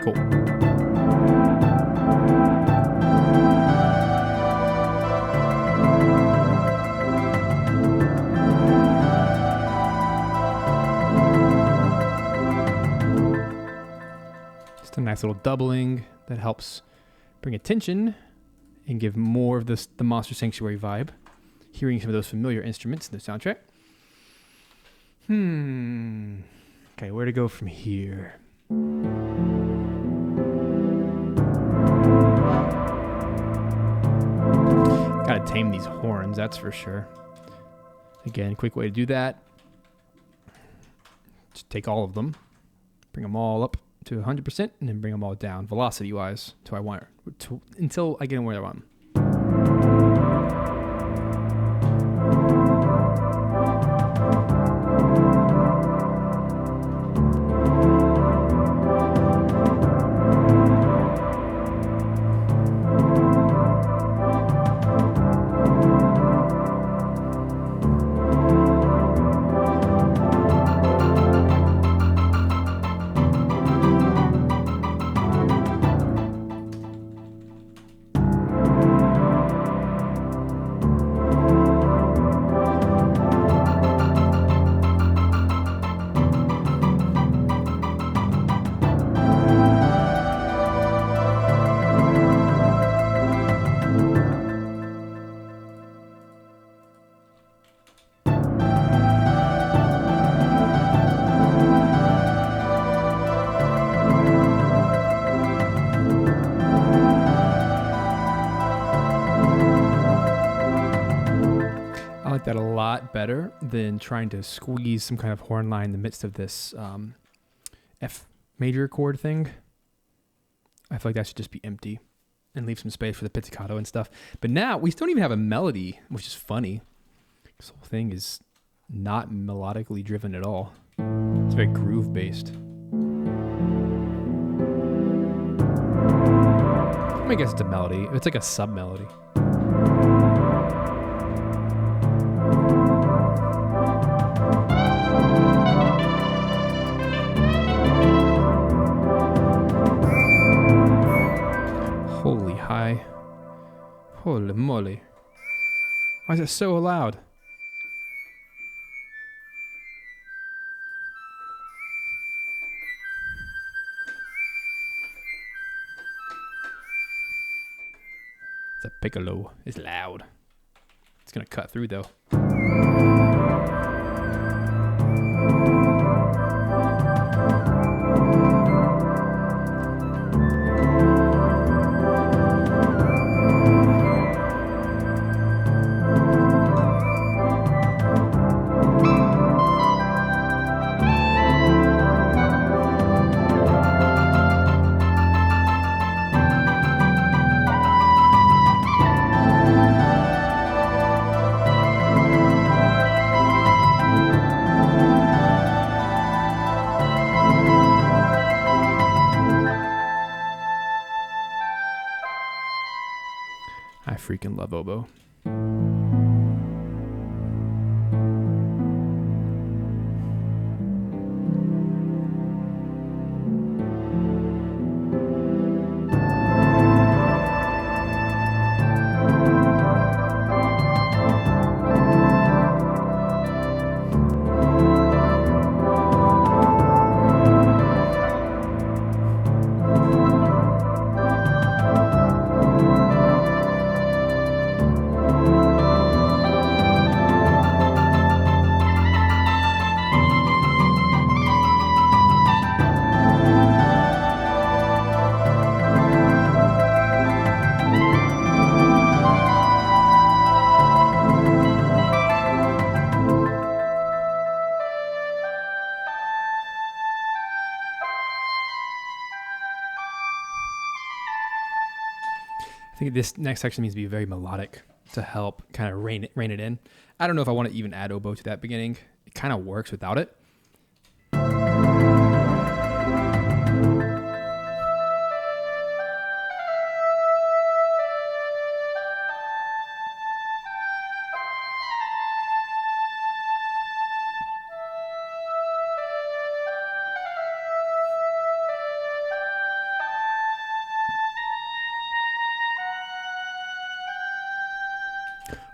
S1: Cool. Just a nice little doubling that helps bring attention and give more of the Monster Sanctuary vibe. Hearing some of those familiar instruments in the soundtrack. Okay, where to go from here? Gotta tame these horns, that's for sure. Again, quick way to do that. Just take all of them, bring them all up to 100%, and then bring them all down velocity-wise until I get them where I want them. lot better than trying to squeeze some kind of horn line in the midst of this F major chord thing. I feel like that should just be empty and leave some space for the pizzicato and stuff. But now we still don't even have a melody, which is funny. This whole thing is not melodically driven at all. It's very groove based. I guess it's a melody. It's like a sub melody. Holy high. Holy moly. Why is it so loud? It's a piccolo. It's loud. It's gonna cut through though. I freaking love oboe. I think this next section needs to be very melodic to help kind of rein it in. I don't know if I want to even add oboe to that beginning. It kind of works without it.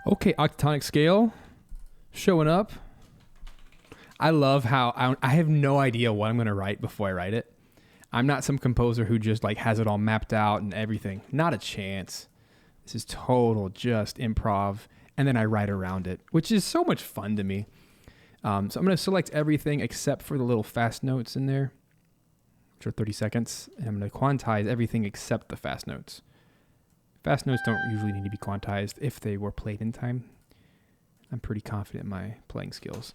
S1: Okay, octatonic scale showing up. I love how I have no idea what I'm going to write before I write it. I'm not some composer who just like has it all mapped out and everything. Not a chance. This is total just improv. And then I write around it, which is so much fun to me. So I'm going to select everything except for the little fast notes in there, which are 30 seconds. And I'm going to quantize everything except the fast notes. Fast notes don't usually need to be quantized if they were played in time. I'm pretty confident in my playing skills.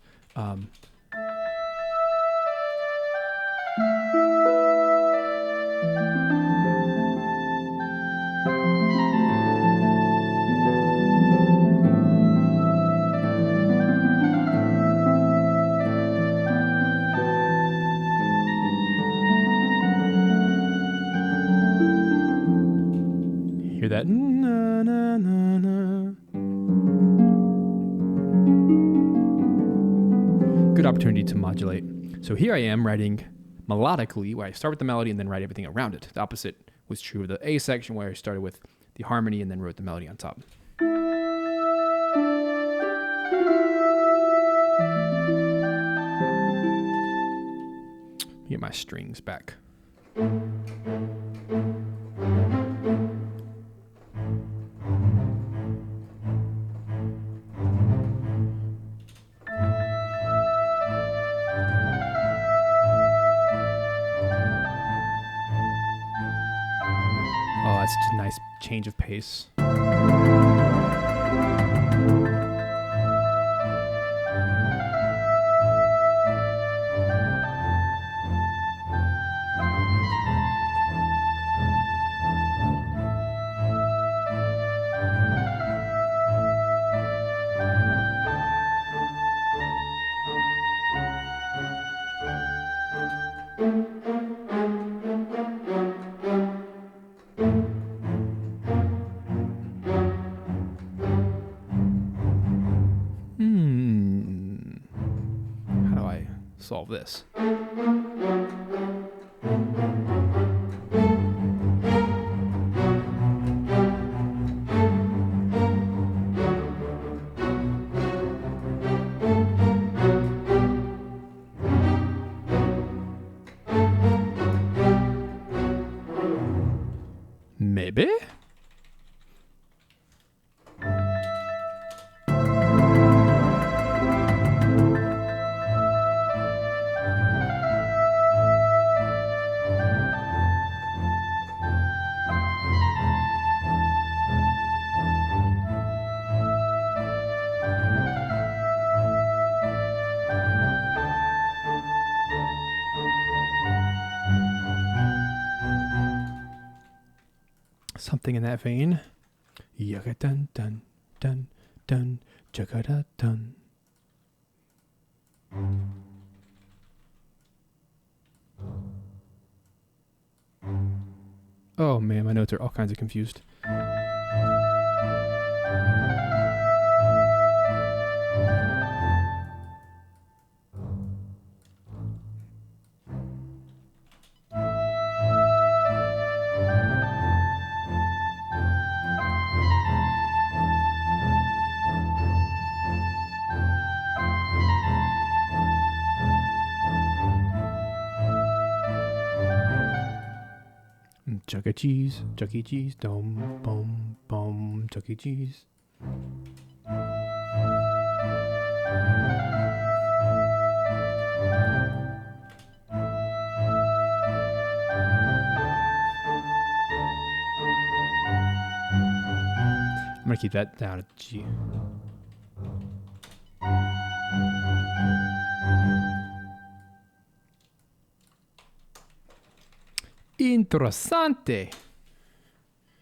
S1: Hear that? Na, na, na, na. Good opportunity to modulate. So here I am writing melodically, where I start with the melody and then write everything around it. The opposite was true of the A section, where I started with the harmony and then wrote the melody on top. Get my strings back. Oh, that's just a nice change of pace. solve this. Maybe? Something in that vein. Yaga dun dun dun dun jaga dun. Oh man, my notes are all kinds of confused. Chuck E. Cheese, Chuck E. Cheese, dum, bum, bum, Chuck E. Cheese. I'm gonna keep that down at G. Interessante.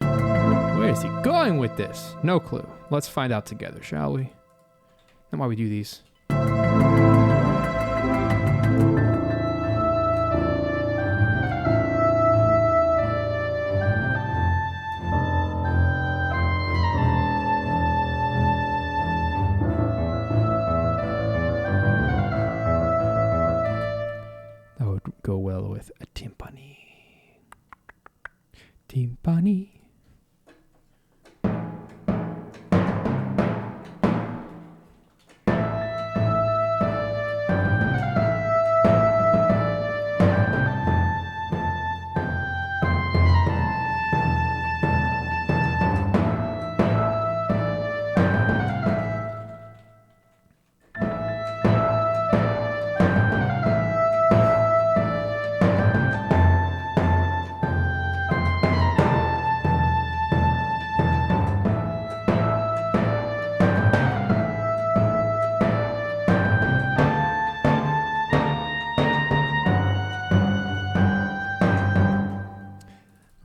S1: Where is he going with this? No clue. Let's find out together, shall we? And why we do these. That would go well with a timpani. Timpani.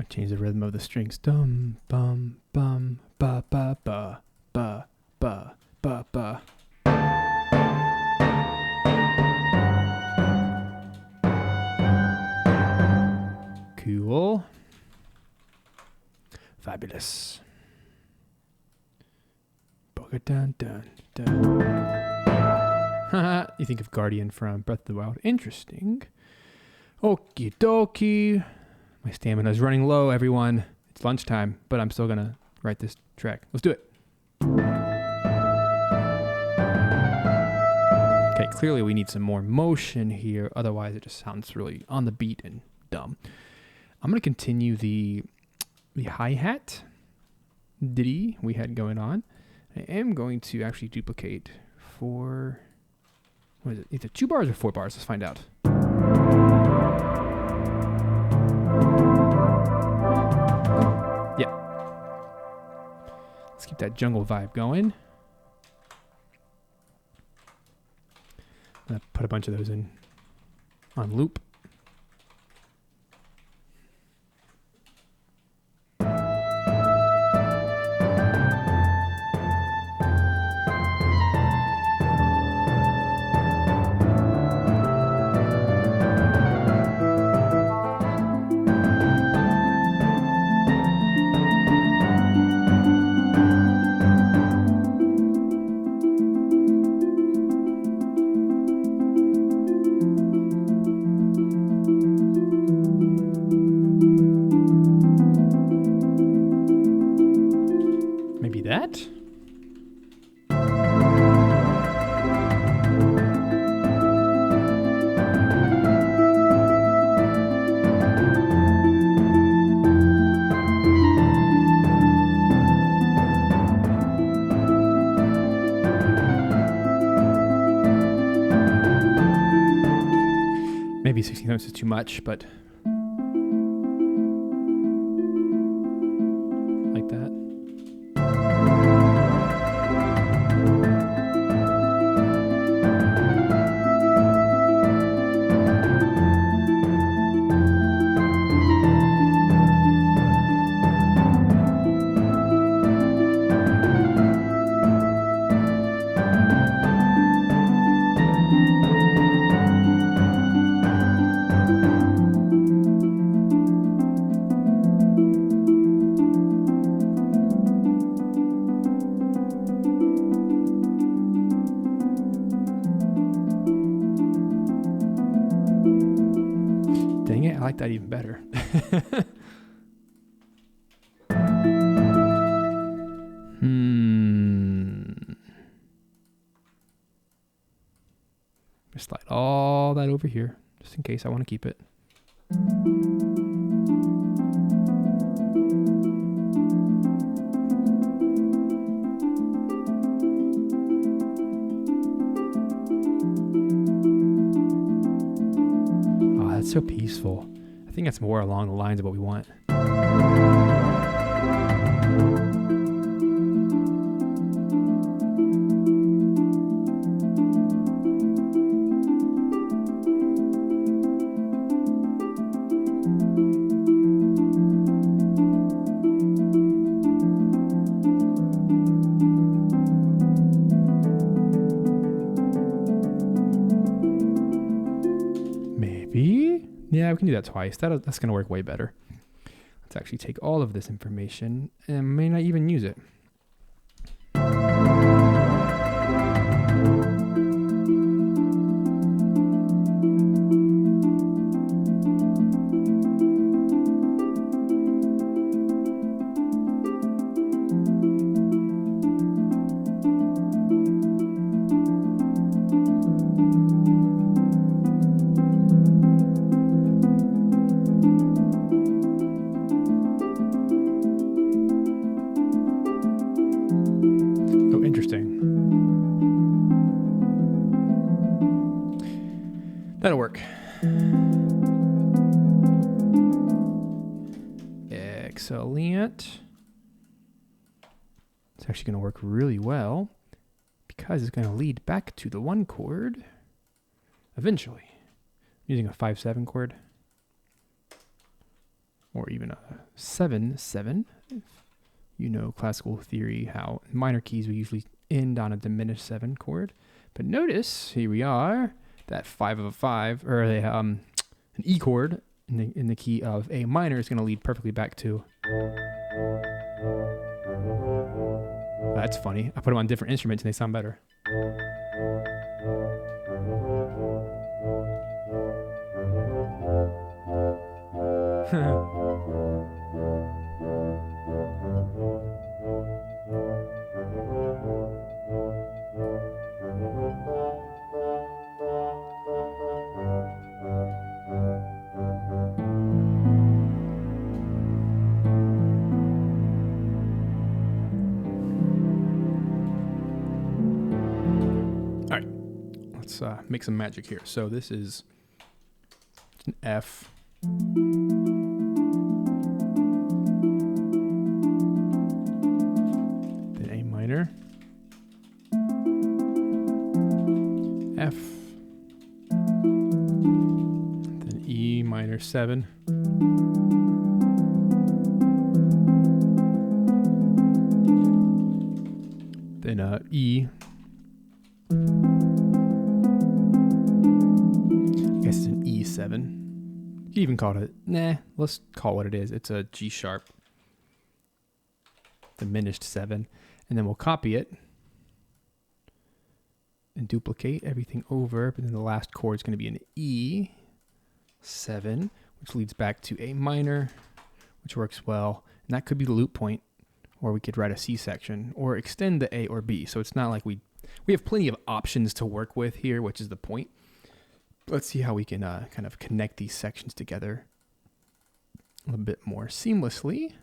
S1: Change the rhythm of the strings. Dum bum bum ba ba ba ba ba ba ba. Cool. Fabulous. Dun dun dun. Haha, you think of Guardian from Breath of the Wild. Interesting. Okie dokie. My stamina is running low, everyone. It's lunchtime, but I'm still gonna write this track. Let's do it. Okay, clearly we need some more motion here. Otherwise, it just sounds really on the beat and dumb. I'm gonna continue the hi-hat ditty we had going on. I am going to actually duplicate for, what is it? Either 2 bars or 4 bars. Let's find out. Let's keep that jungle vibe going. I'm gonna put a bunch of those in on loop. that. Maybe 16 notes is too much, but like that. Dang it, I like that even better. Slide all that over here, just in case I want to keep it. Oh, that's so peaceful. I think that's more along the lines of what we want. Maybe? Yeah, we can do that twice. That's going to work way better. Let's actually take all of this information and may not even use it. Interesting. That'll work. Excellent. It's actually going to work really well because it's going to lead back to the 1 chord eventually. Using a 5/7 chord or even a 7/7. You know classical theory, how minor keys we usually end on a diminished 7 chord. But notice, here we are, that 5 of a 5, or an E chord in the key of A minor is going to lead perfectly back to... That's funny. I put them on different instruments and they sound better. All right, let's make some magic here. So this is an F. Then A minor. F. Then E minor 7. Then E. I guess it's an E7. You can even call it, let's call it what it is. It's a G sharp diminished 7. And then we'll copy it and duplicate everything over. But then the last chord is going to be an E7, which leads back to A minor, which works well. And that could be the loop point or we could write a C section, or extend the A or B. So it's not like we have plenty of options to work with here, which is the point. Let's see how we can kind of connect these sections together a little bit more seamlessly,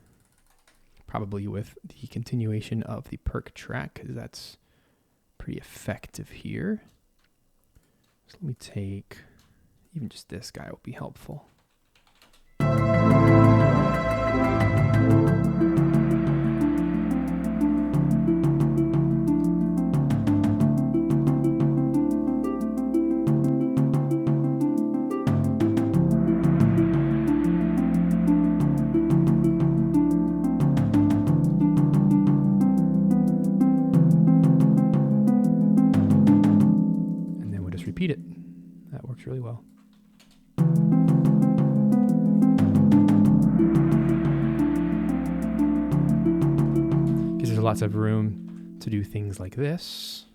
S1: probably with the continuation of the perk track, because that's pretty effective here. So let me take, even just this guy will be helpful. Repeat it. That works really well. Gives us lots of room to do things like this.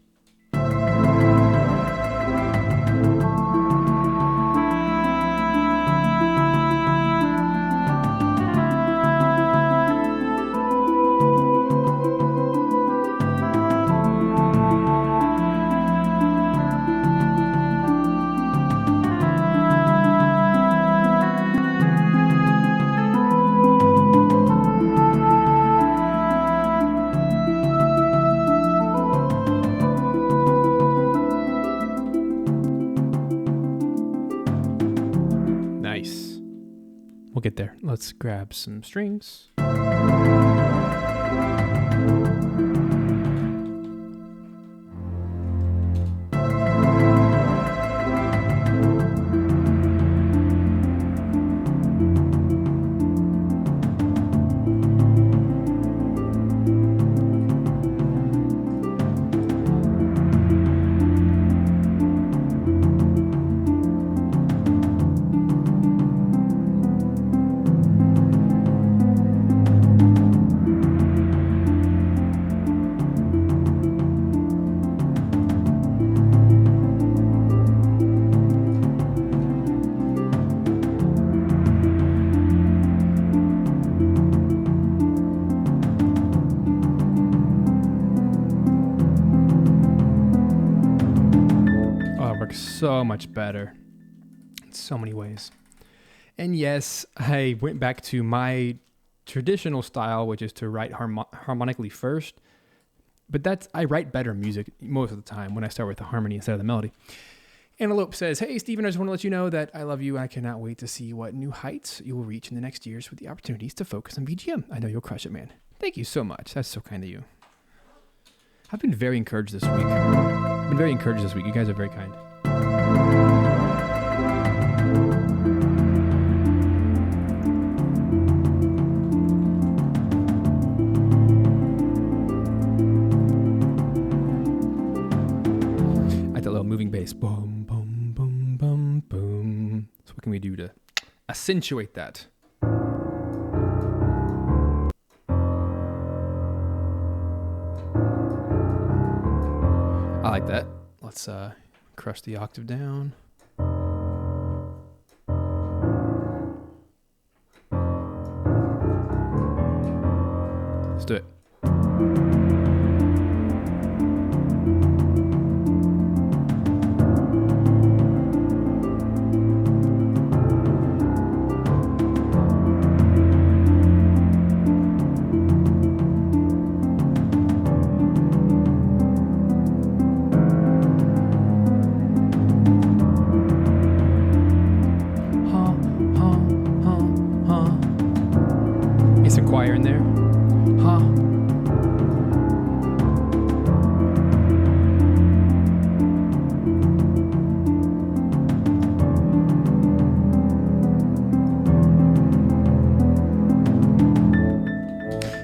S1: Nice. We'll get there. Let's grab some strings. So much better in so many ways. And yes, I went back to my traditional style, which is to write harmonically first. But I write better music most of the time when I start with the harmony instead of the melody. Antelope says, "Hey, Stephen, I just want to let you know that I love you. I cannot wait to see what new heights you will reach in the next years with the opportunities to focus on VGM. I know you'll crush it, man." Thank you so much. That's so kind of you. I've been very encouraged this week. You guys are very kind. Moving bass, boom, boom, boom, boom, boom. So what can we do to accentuate that? I like that. Let's crush the octave down. Let's do it. Choir in there.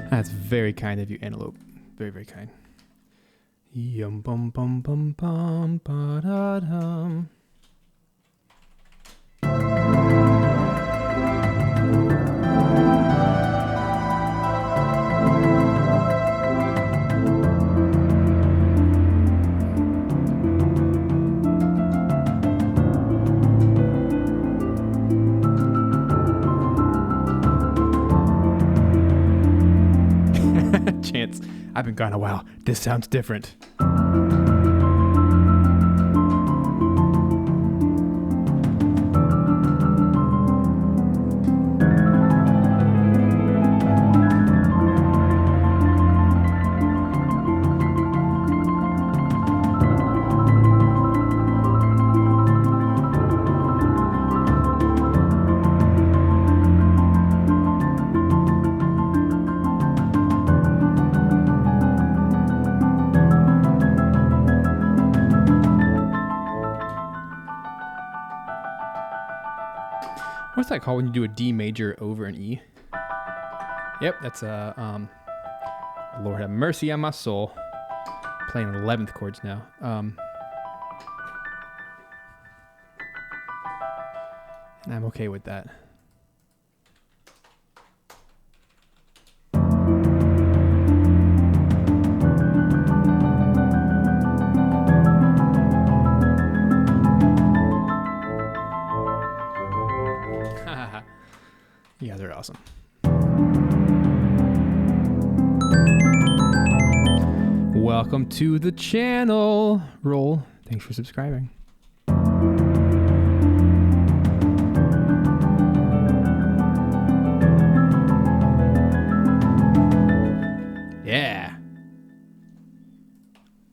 S1: That's very kind of you, Antelope. Very, very kind. Yum bum bum bum bum ba da dum. I've been gone a while. This sounds different. What's that called when you do a D major over an E? Yep, that's Lord have mercy on my soul. Playing 11th chords now. And I'm okay with that. You guys are awesome. Welcome to the channel. Roll. Thanks for subscribing. Yeah.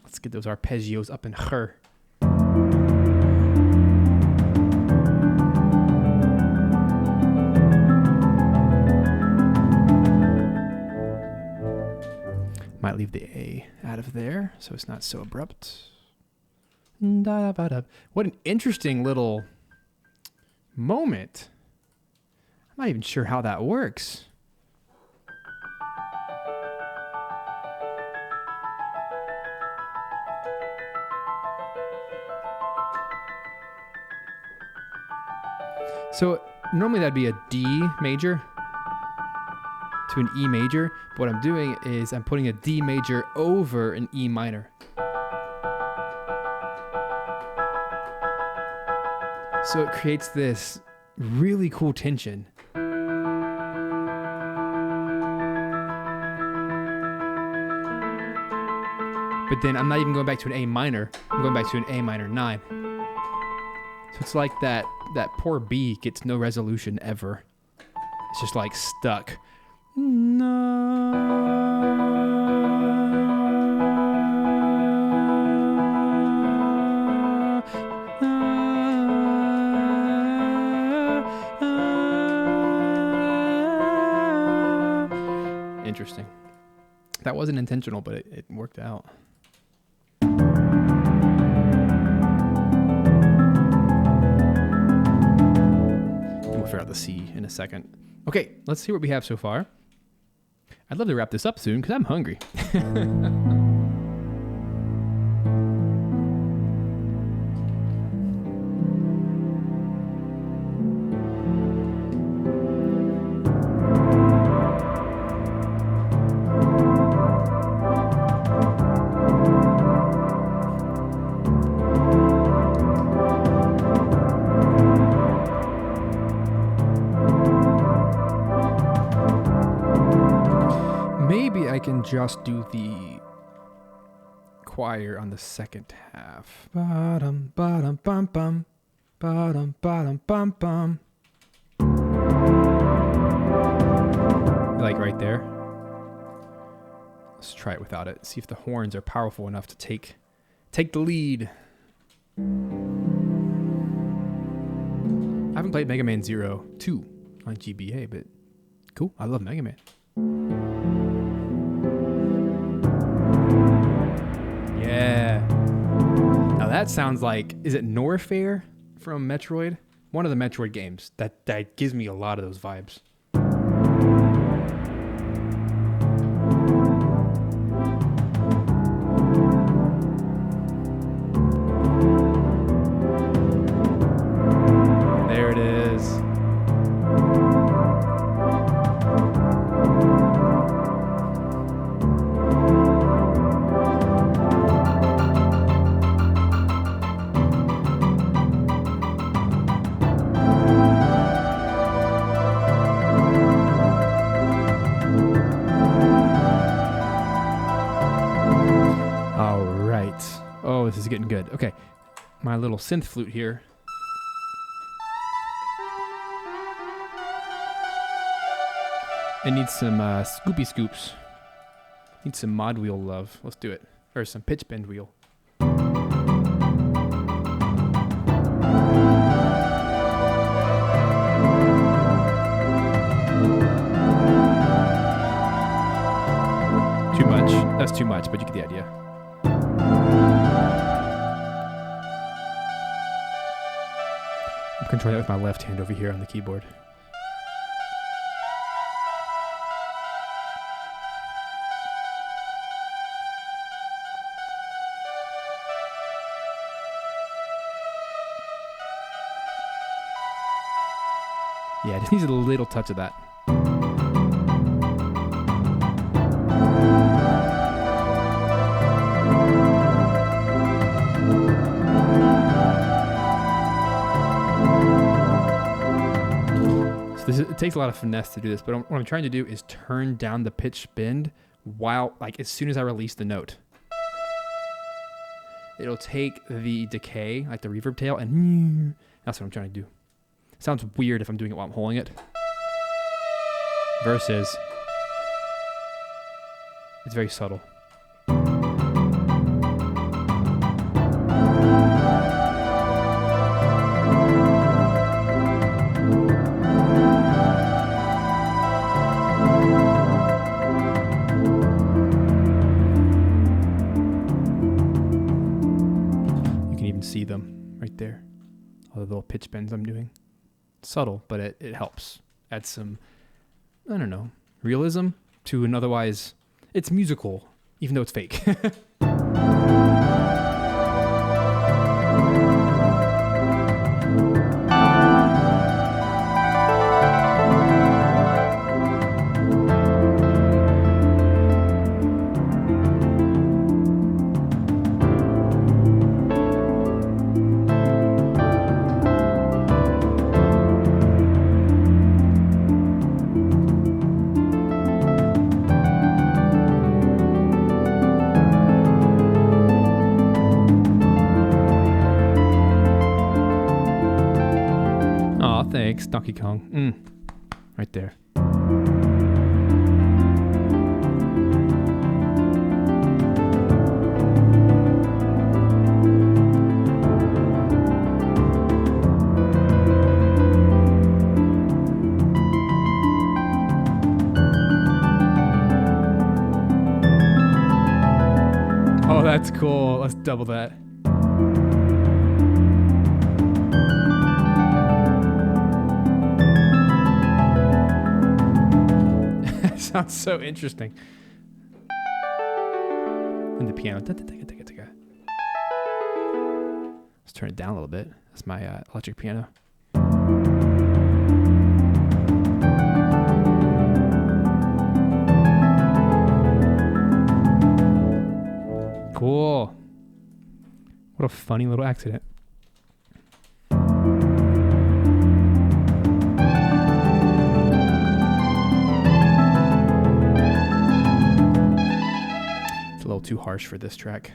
S1: Let's get those arpeggios up in her. Might leave the A out of there so it's not so abrupt. What an interesting little moment. I'm not even sure how that works. So normally that'd be a D major to an E major, but what I'm doing is I'm putting a D major over an E minor. So it creates this really cool tension. But then I'm not even going back to an A minor, I'm going back to an A minor 9. So it's like that poor B gets no resolution ever. It's just like stuck. Interesting. That wasn't intentional, but it worked out. We'll figure out the C in a second. Okay, let's see what we have so far. I'd love to wrap this up soon because I'm hungry. Maybe I can just do the choir on the second half. Ba-dum, ba-dum, bum, bum. Ba-dum, ba-dum, bum, bum. Like right there. Let's try it without it. See if the horns are powerful enough to take the lead. I haven't played Mega Man 2 on GBA, but cool. I love Mega Man. Yeah. Now that sounds like, is it Norfair from Metroid? One of the Metroid games. That gives me a lot of those vibes. There it is. Oh, this is getting good. Okay. My little synth flute here. It needs some scoopy scoops. Needs some mod wheel love. Let's do it. Or some pitch bend wheel. Too much. That's too much, but you get the idea. I'm controlling that with my left hand over here on the keyboard. Yeah, it just needs a little touch of that. It takes a lot of finesse to do this, but what I'm trying to do is turn down the pitch bend while, like, as soon as I release the note. It'll take the decay, like the reverb tail, and that's what I'm trying to do. It sounds weird if I'm doing it while I'm holding it. Versus, it's very subtle. See them right there, all the little pitch bends I'm doing. Subtle, but it helps add some, I don't know, realism to an otherwise, it's musical, even though it's fake. Thanks, Donkey Kong. Right there. Oh, that's cool. Let's double that. Sounds so interesting. And the piano. Let's turn it down a little bit. That's my electric piano. Cool. What a funny little accident. A little too harsh for this track.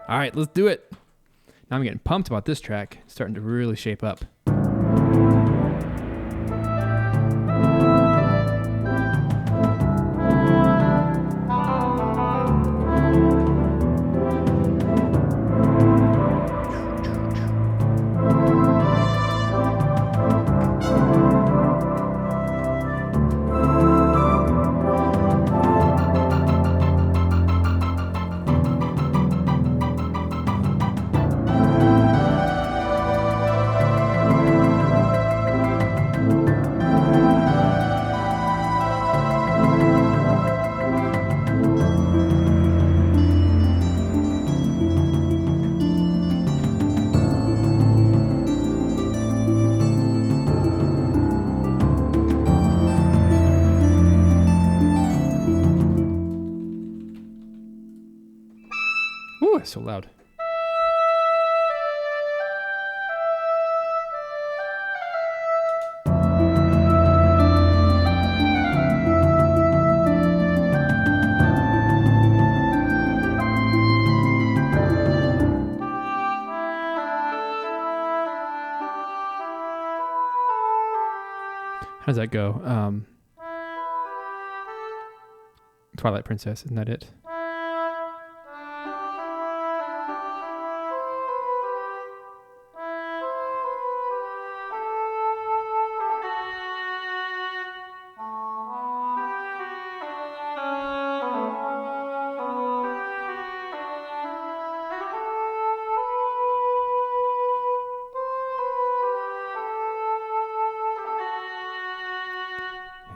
S1: All right, let's do it. Now I'm getting pumped about this track. It's starting to really shape up. Ooh, it's so loud. does that go? Twilight Princess, isn't that it?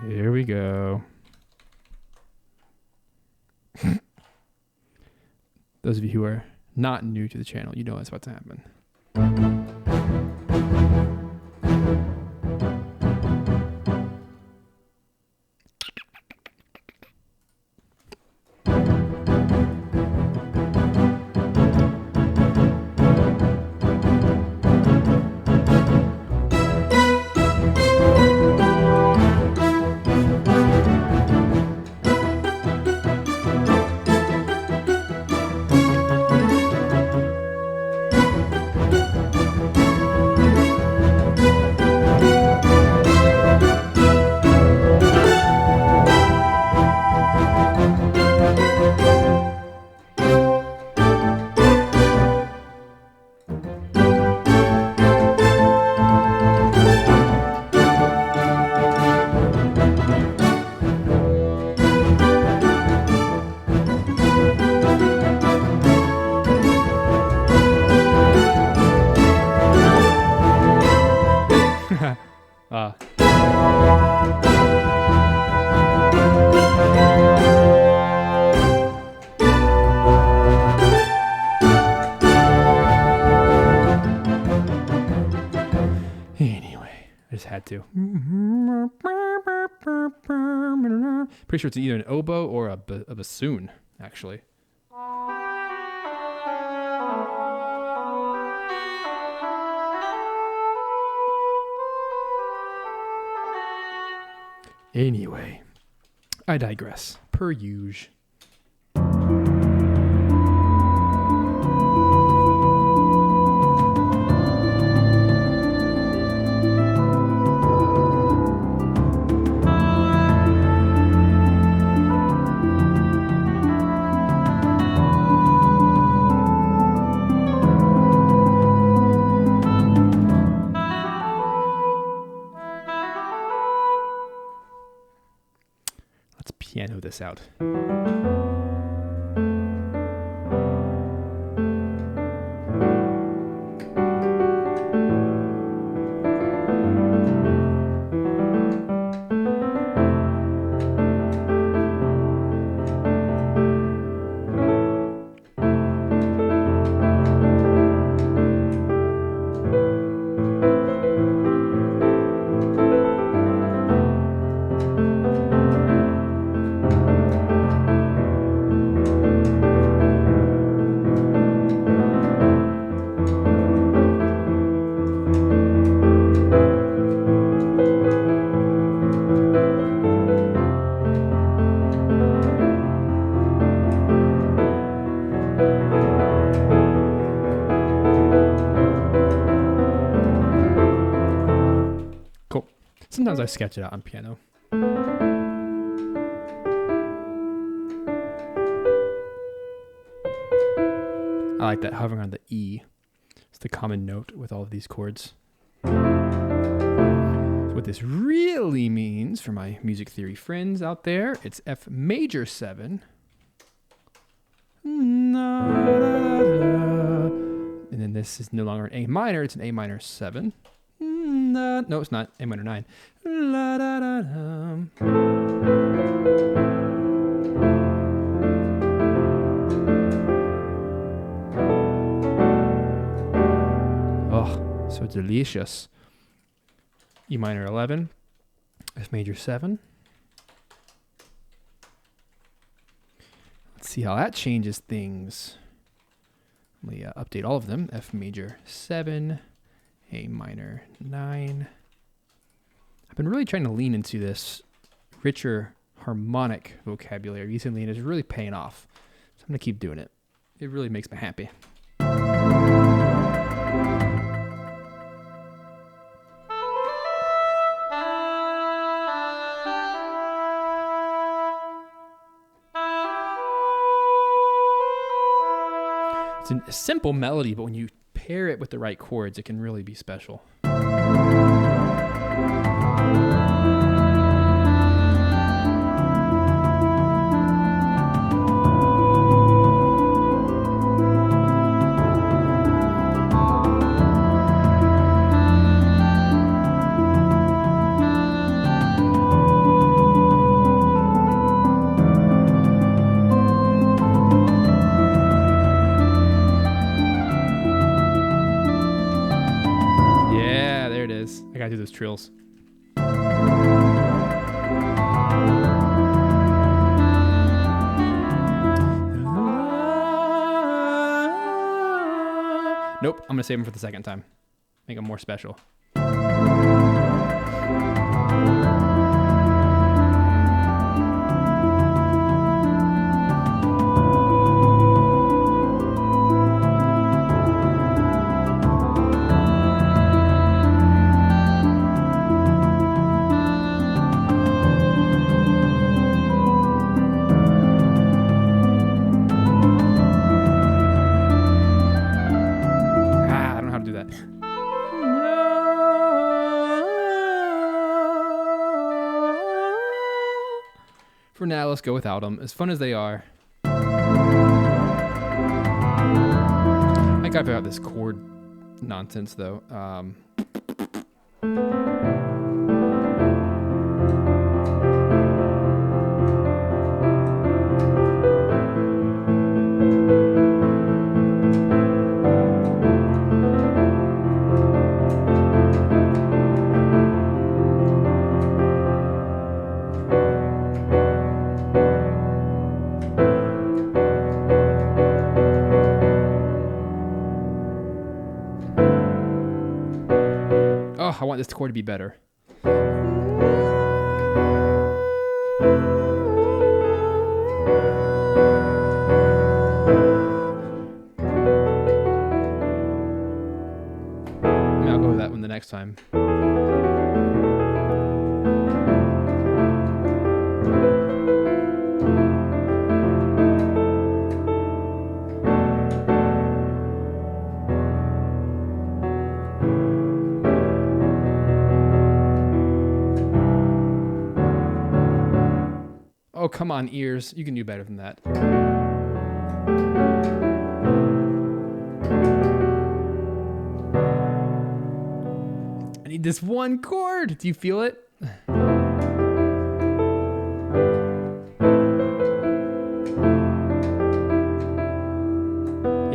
S1: Here we go. Those of you who are not new to the channel, you know what's about to happen. Anyway, I just had to. Pretty sure it's either an oboe or a bassoon, actually. Anyway, I digress, per usual. Piano this out. Sometimes I sketch it out on piano. I like that hovering on the E. It's the common note with all of these chords. So what this really means for my music theory friends out there, it's F major 7. And then this is no longer an A minor, it's an A minor 7. No, it's not. A minor 9. Oh, so delicious. E minor 11. F major 7. Let's see how that changes things. Let me update all of them. F major 7. A minor 9. I've been really trying to lean into this richer harmonic vocabulary recently, and it's really paying off. So I'm going to keep doing it. It really makes me happy. It's a simple melody, but when you pair it with the right chords, it can really be special. I gotta do those trills. Nope, I'm gonna save them for the second time. Make them more special. For now, let's go without them. As fun as they are. I gotta figure out this chord nonsense, though. Oh, I want this chord to be better. Maybe I'll go with that one the next time. Oh, come on, ears. You can do better than that. I need this one chord. Do you feel it? Yeah,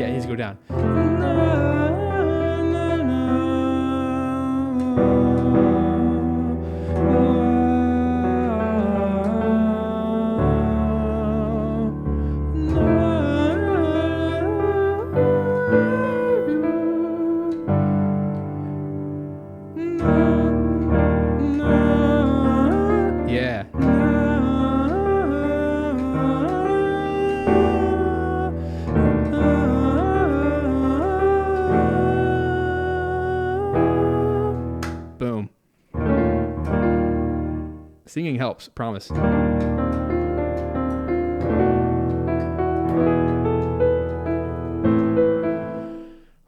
S1: it needs to go down. Boom. Singing helps, promise.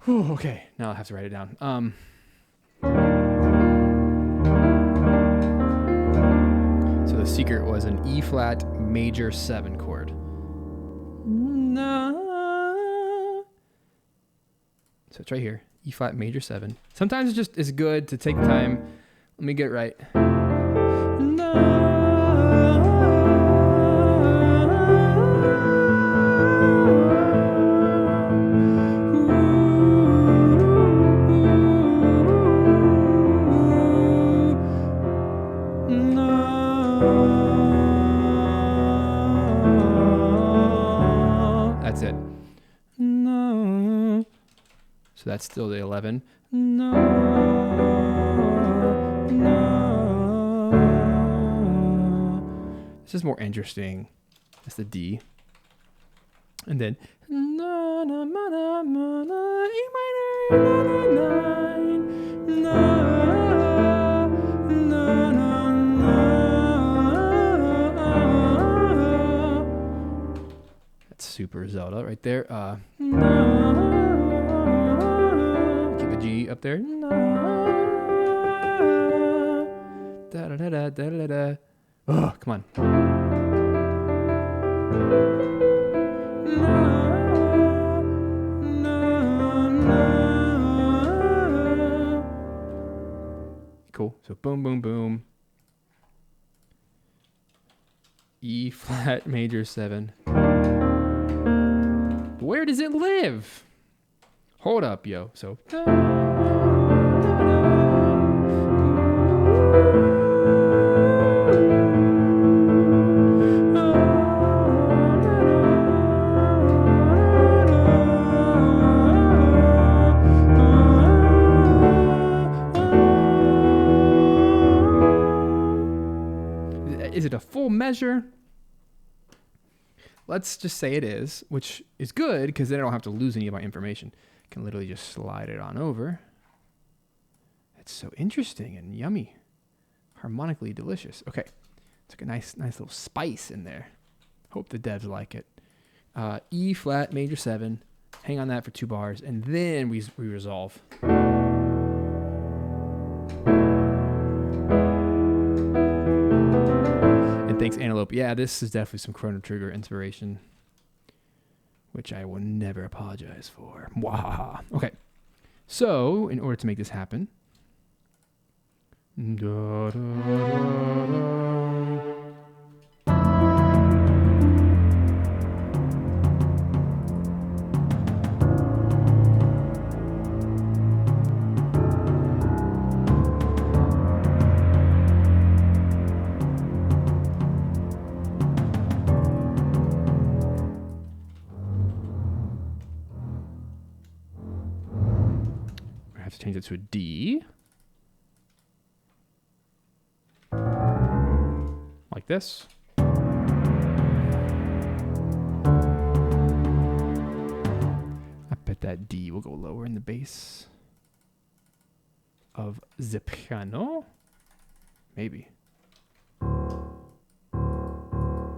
S1: Whew, okay, now I have to write it down. So the secret was an E flat major 7 chord. So it's right here. E flat major 7. Sometimes it's good to take the time. Let me get it right. That's it. So that's still the 11. No, no. This is more interesting. That's the D. And then na na ma na ma na E minor na na na na na. That's super super Zelda right there. Keep the G up there. Da da da da da da da. Oh, come on. Cool. So boom, boom, boom. E flat major 7. Where does it live? Hold up, yo. So. Is it a full measure? Let's just say it is, which is good because then I don't have to lose any of my information. I can literally just slide it on over. It's so interesting and yummy. Harmonically delicious. Okay. It's like a nice little spice in there. Hope the devs like it. E flat major 7. Hang on that for 2 bars. And then we resolve. Thanks, Antelope. Yeah, this is definitely some Chrono Trigger inspiration, which I will never apologize for. Wahaha. Okay, so in order to make this happen, da, da, da, da. To change it to a D. Like this. I bet that D will go lower in the bass of the piano. Maybe.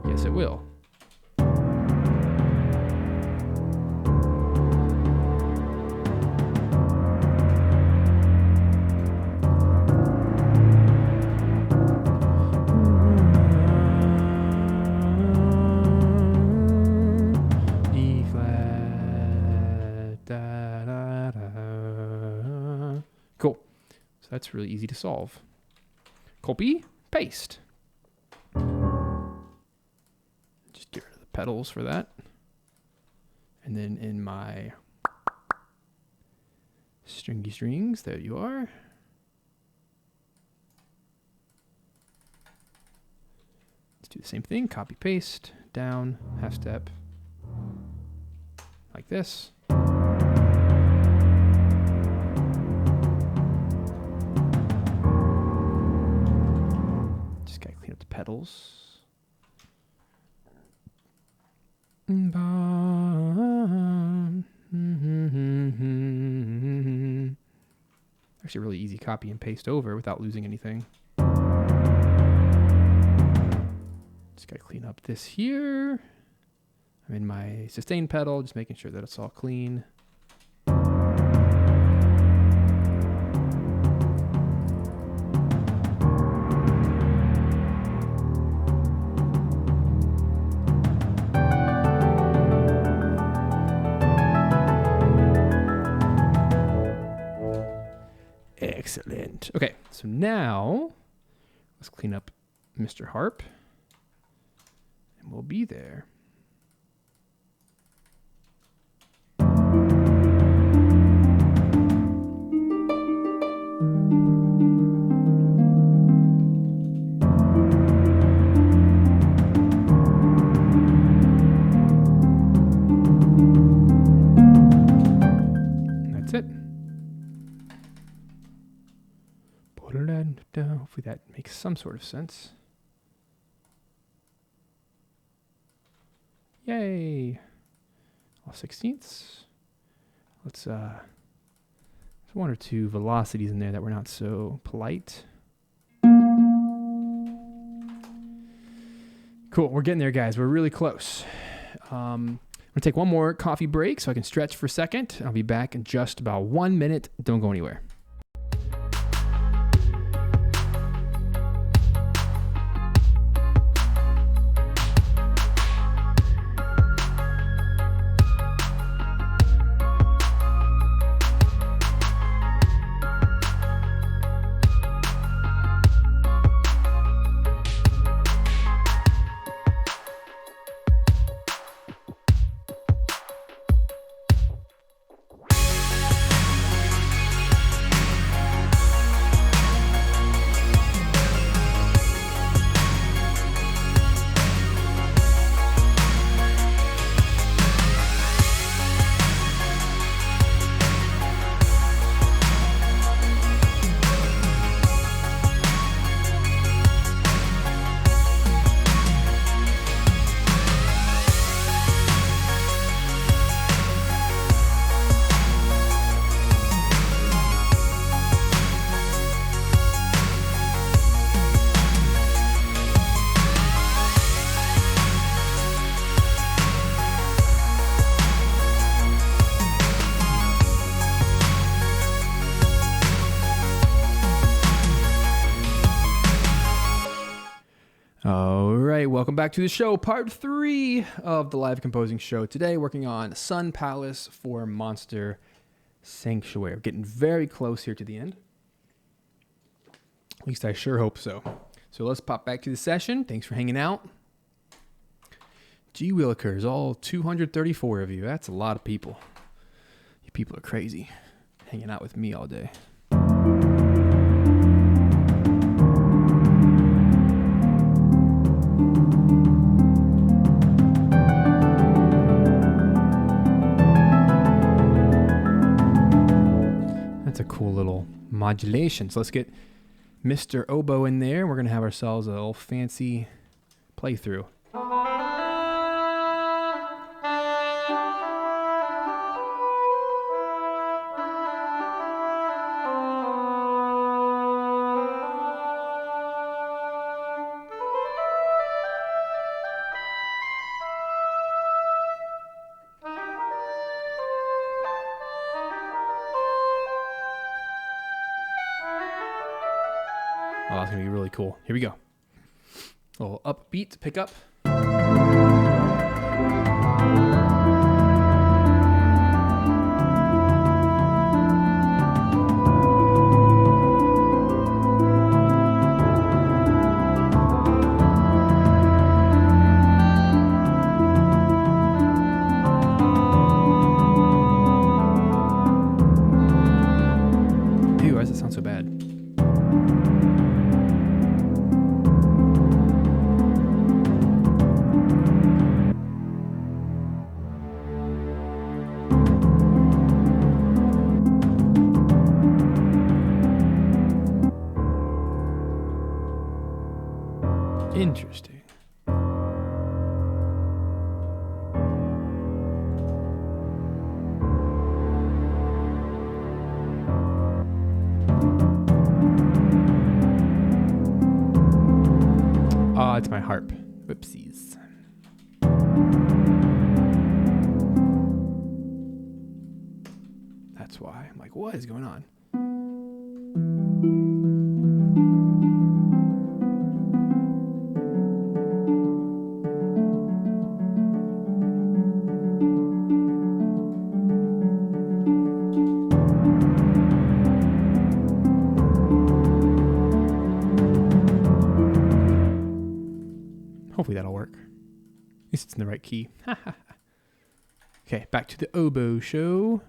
S1: Yes, it will. Cool. So that's really easy to solve. Copy, paste. Just get rid of the pedals for that. And then in my stringy strings, there you are. Let's do the same thing. Copy, paste, down, half step. Like this. Just gotta clean up the pedals. Actually, really easy copy and paste over without losing anything. Just gotta clean up this here. I'm in my sustain pedal, just making sure that it's all clean. Excellent. Okay, so now let's clean up Mr. Harp, and we'll be there. That's it. Hopefully that makes some sort of sense. Yay! All 16ths. Let's there's 1 or 2 velocities in there that were not so polite. Cool, we're getting there, guys. We're really close. going to take one more coffee break so I can stretch for a second. I'll be back in just about 1 minute. Don't go anywhere. All right, welcome back to the show, part 3 of the live composing show. Today, working on Sun Palace for Monster Sanctuary. We're getting very close here to the end. At least I sure hope so. So let's pop back to the session. Thanks for hanging out. Gee Willikers, all 234 of you. That's a lot of people. You people are crazy, hanging out with me all day. That's a cool little modulation. So let's get Mr. Oboe in there. We're going to have ourselves a little fancy playthrough. Oh, that's going to be really cool. Here we go. A little upbeat pickup. Ew, why does it sound so bad? Interesting. Oh, it's my harp. Whoopsies. That's why. I'm like, what is going on? Hopefully that'll work. At least it's in the right key. Okay, back to the oboe show.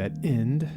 S1: that end.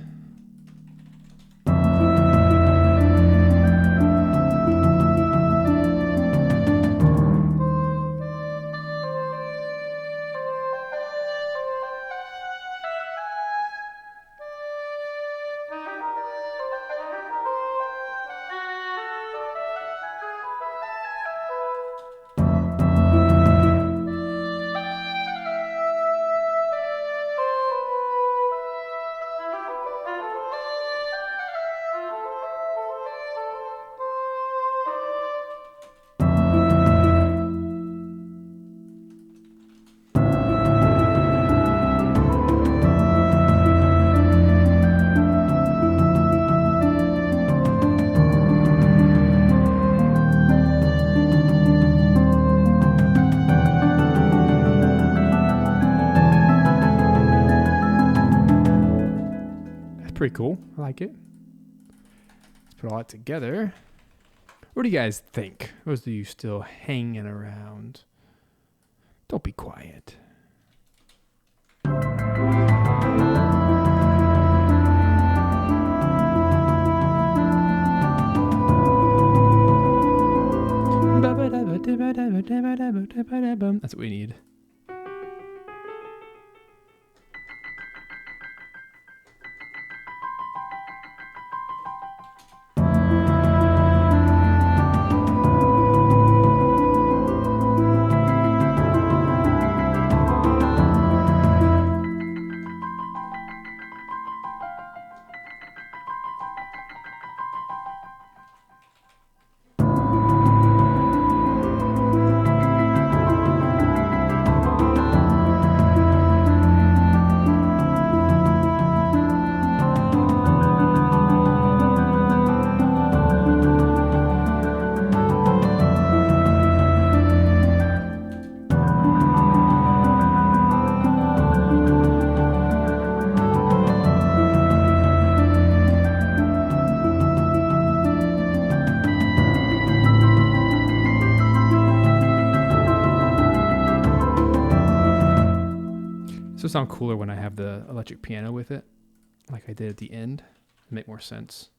S1: Pretty cool. I like it. Let's put all that together. What do you guys think? Those of you still hanging around, don't be quiet. That's what we need. This will sound cooler when I have the electric piano with it, like I did at the end. It'll make more sense.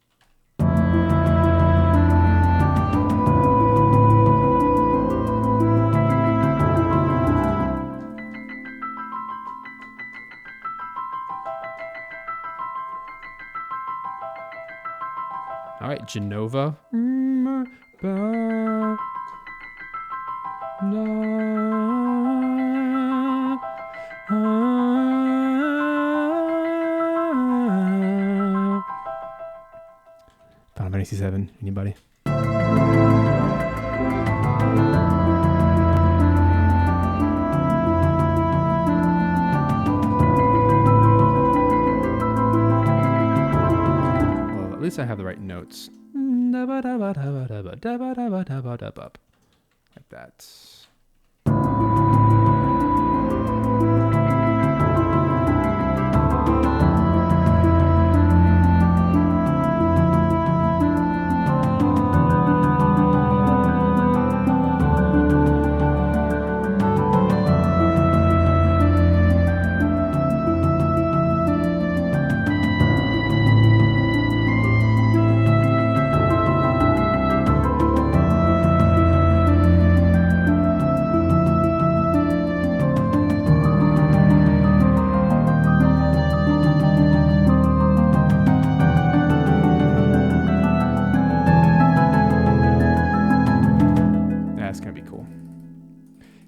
S1: All right, Genova. Final Fantasy 7. Anybody? Well, at least I have the right notes. Like that.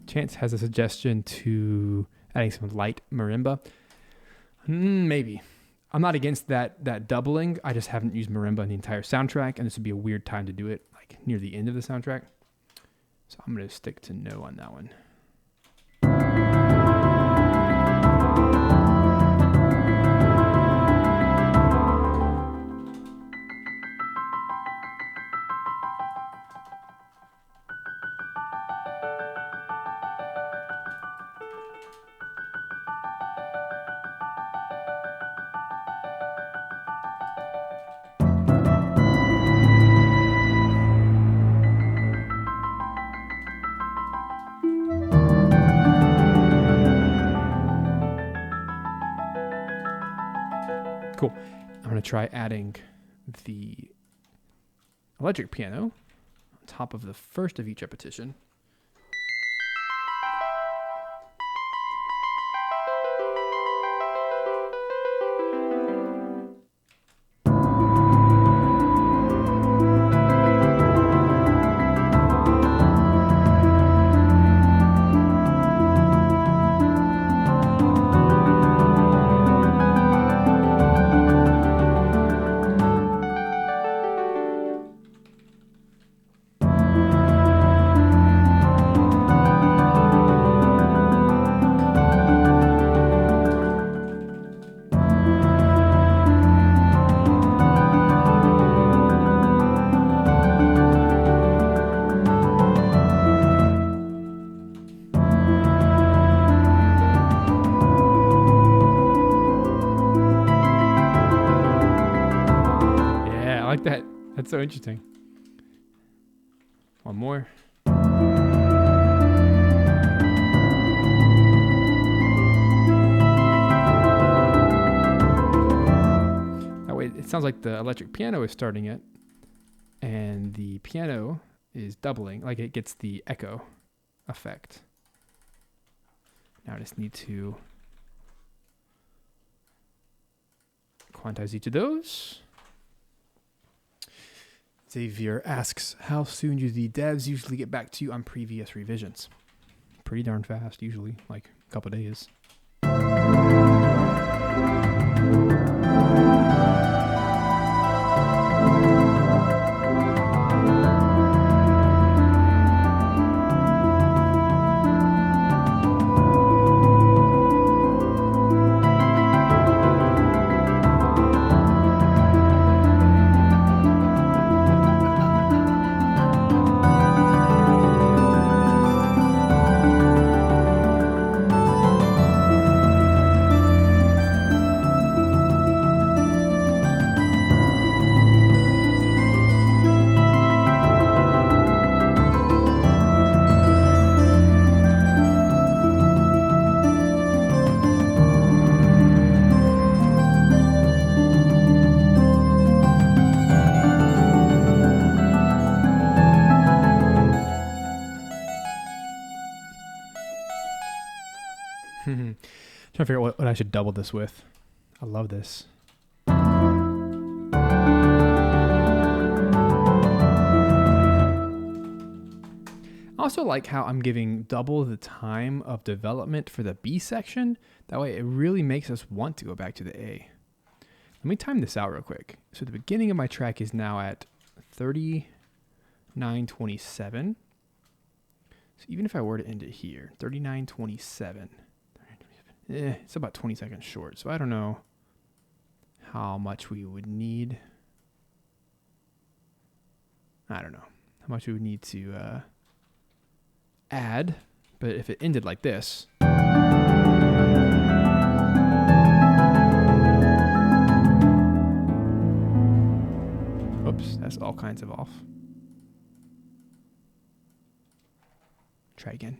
S1: Chance has a suggestion to adding some light marimba. Maybe. I'm not against that doubling. I just haven't used marimba in the entire soundtrack, and this would be a weird time to do it, like near the end of the soundtrack. So I'm going to stick to no on that one. Cool. I'm going to try adding the electric piano on top of the first of each repetition. Like that. That's so interesting. One more. That way it sounds like the electric piano is starting it and the piano is doubling, like it gets the echo effect. Now I just need to quantize each of those. Xavier asks, how soon do the devs usually get back to you on previous revisions? Pretty darn fast, usually, like a couple of days. Trying to figure out what I should double this with. I love this. I also like how I'm giving double the time of development for the B section. That way it really makes us want to go back to the A. Let me time this out real quick. So the beginning of my track is now at 39:27. So even if I were to end it here, 39:27. It's about 20 seconds short. So I don't know how much we would need. I don't know how much we would need to add. But if it ended like this. Oops, that's all kinds of off. Try again.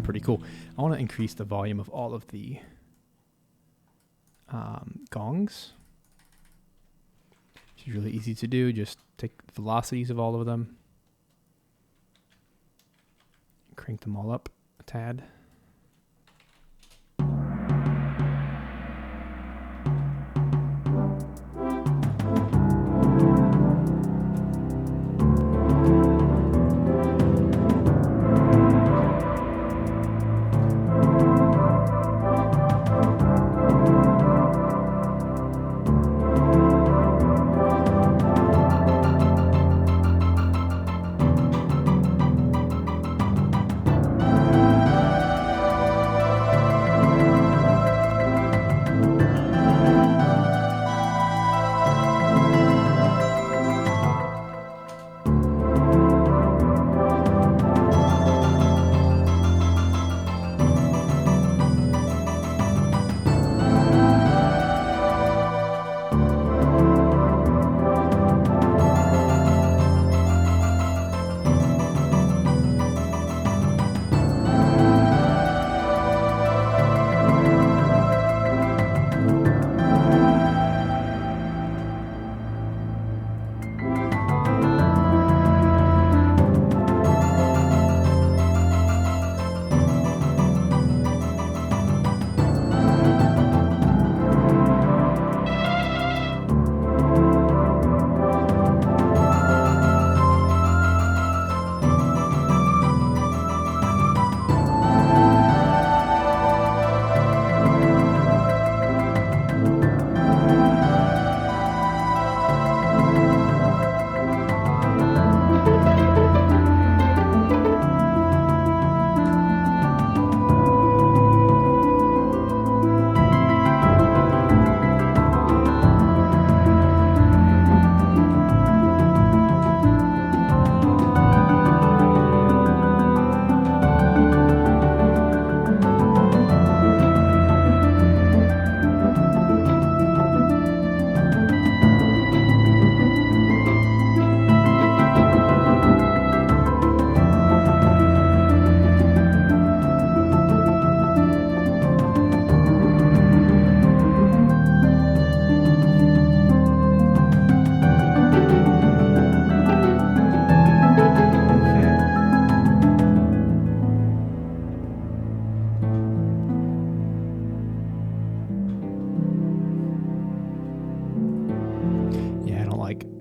S1: pretty cool. I want to increase the volume of all of the gongs. It's really easy to do. Just take velocities of all of them. Crank them all up a tad.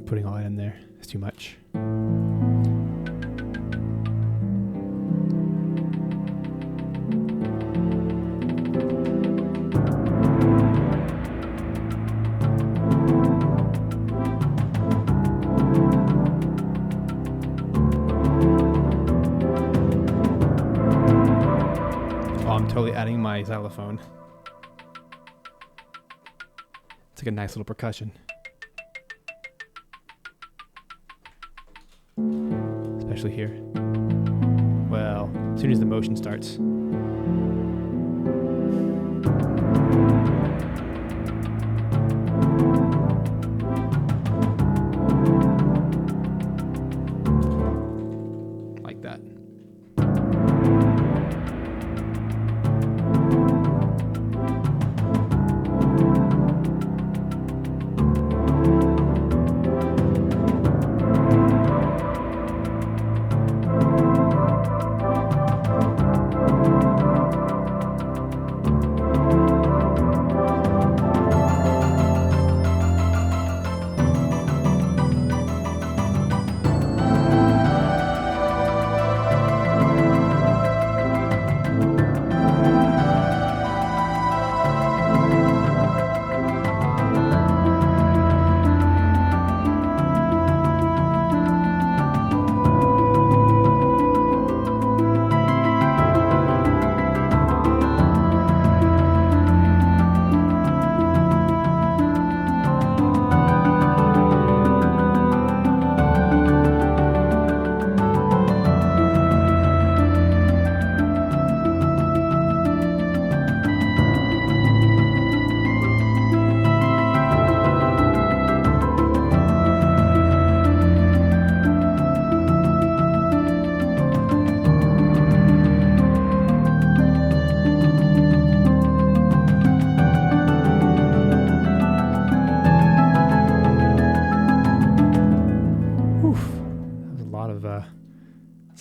S1: Putting all that in there. It's too much. Oh, I'm totally adding my xylophone. It's like a nice little percussion. Especially here. Well, as soon as the motion starts. Like that.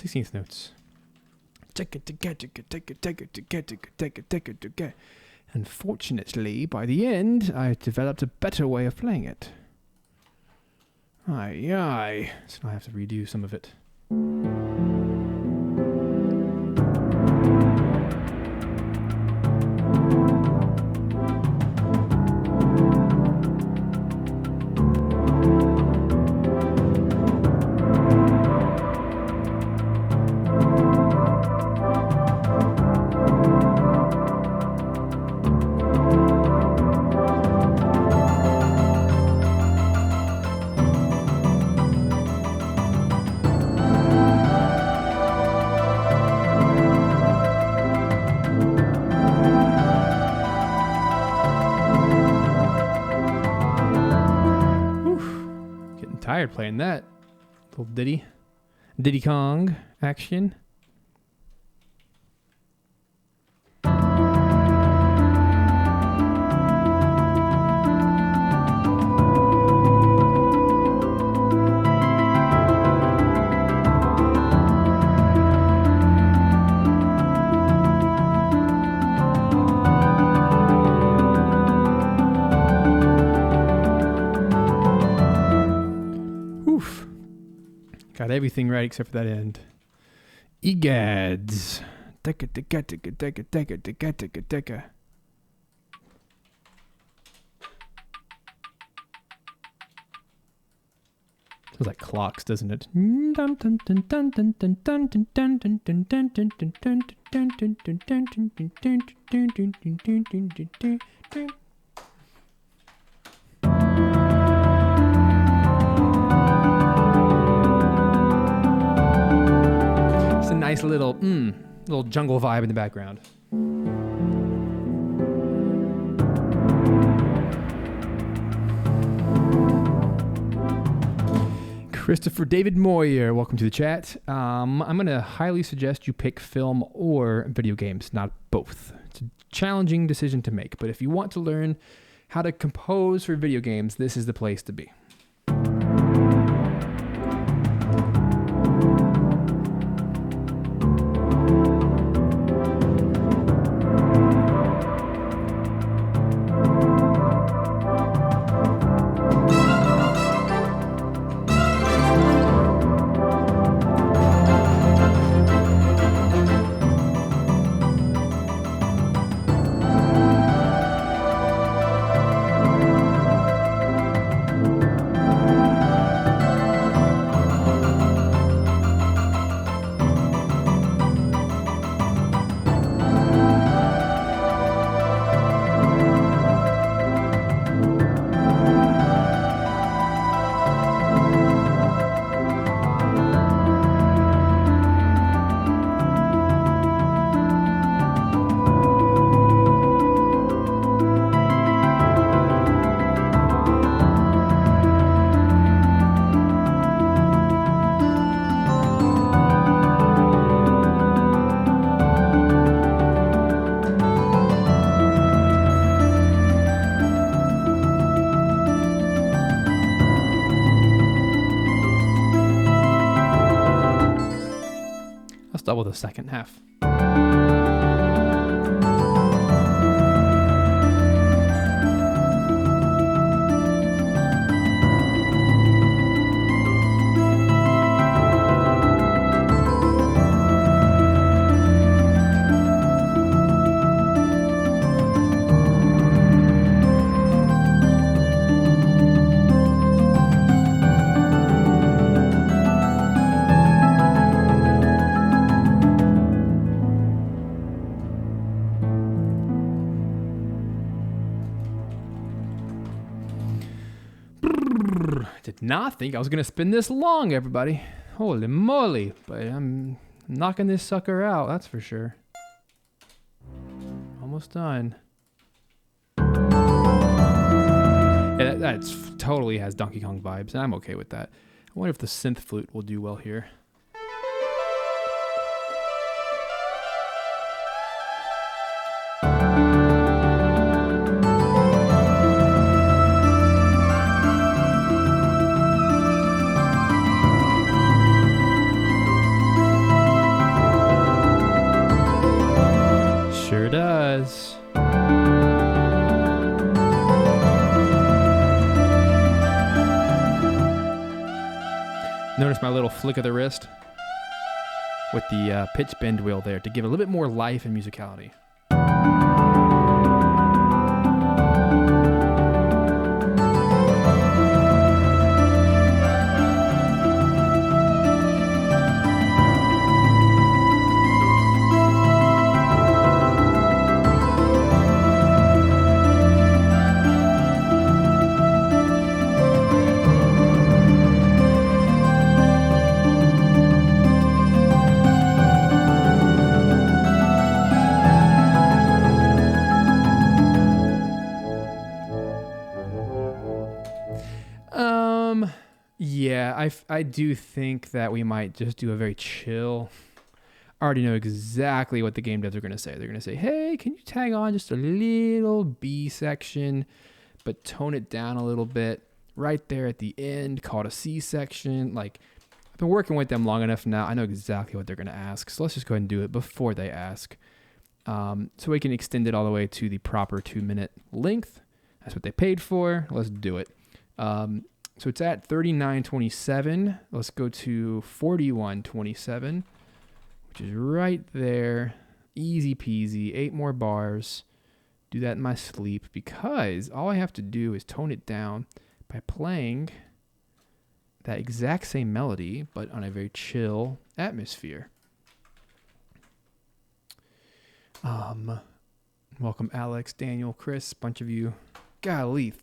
S1: 16th notes. Unfortunately, by the end, I developed a better way of playing it. Aye. So now I have to redo some of it. Tired playing that little Diddy Kong action. Got everything right except for that end. Egads. Deca. Sounds like clocks, doesn't it? It's a nice little jungle vibe in the background. Christopher David Moyer, welcome to the chat. I'm going to highly suggest you pick film or video games, not both. It's a challenging decision to make, but if you want to learn how to compose for video games, this is the place to be. Double the second half. Did not think I was going to spin this long, everybody. Holy moly. But I'm knocking this sucker out, that's for sure. Almost done. Yeah, that's totally has Donkey Kong vibes, and I'm okay with that. I wonder if the synth flute will do well here. Notice my little flick of the wrist with the pitch bend wheel there to give it a little bit more life and musicality. Yeah, I do think that we might just do a very chill. I already know exactly what the game devs are going to say. They're going to say, hey, can you tag on just a little B section, but tone it down a little bit right there at the end, call it a C section. Like, I've been working with them long enough now. I know exactly what they're going to ask. So let's just go ahead and do it before they ask. So we can extend it all the way to the proper 2-minute length. That's what they paid for. Let's do it. So it's at 39:27. Let's go to 41:27, which is right there. Easy peasy. 8 more bars. Do that in my sleep because all I have to do is tone it down by playing that exact same melody, but on a very chill atmosphere. Welcome Alex, Daniel, Chris, bunch of you. Golly,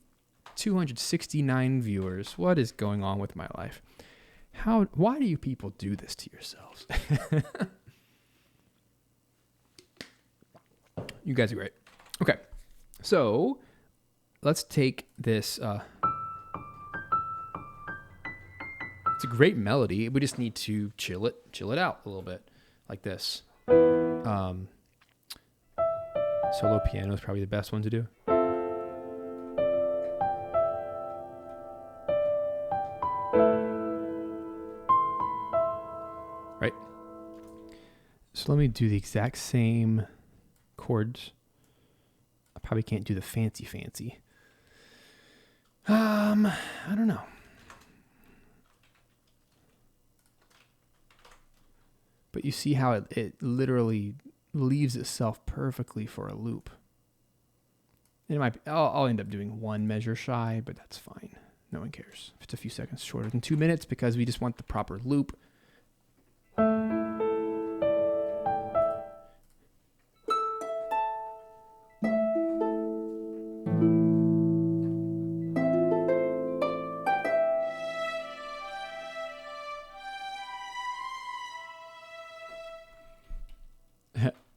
S1: 269 viewers. What is going on with my life? Why do you people do this to yourselves? You guys are great. Okay. So let's take this. It's a great melody. We just need to chill it out a little bit like this. Solo piano is probably the best one to do. Right. So let me do the exact same chords. I probably can't do the fancy. I don't know. But you see how it literally leaves itself perfectly for a loop. And it might be, I'll end up doing one measure shy, but that's fine. No one cares. If it's a few seconds shorter than 2 minutes because we just want the proper loop.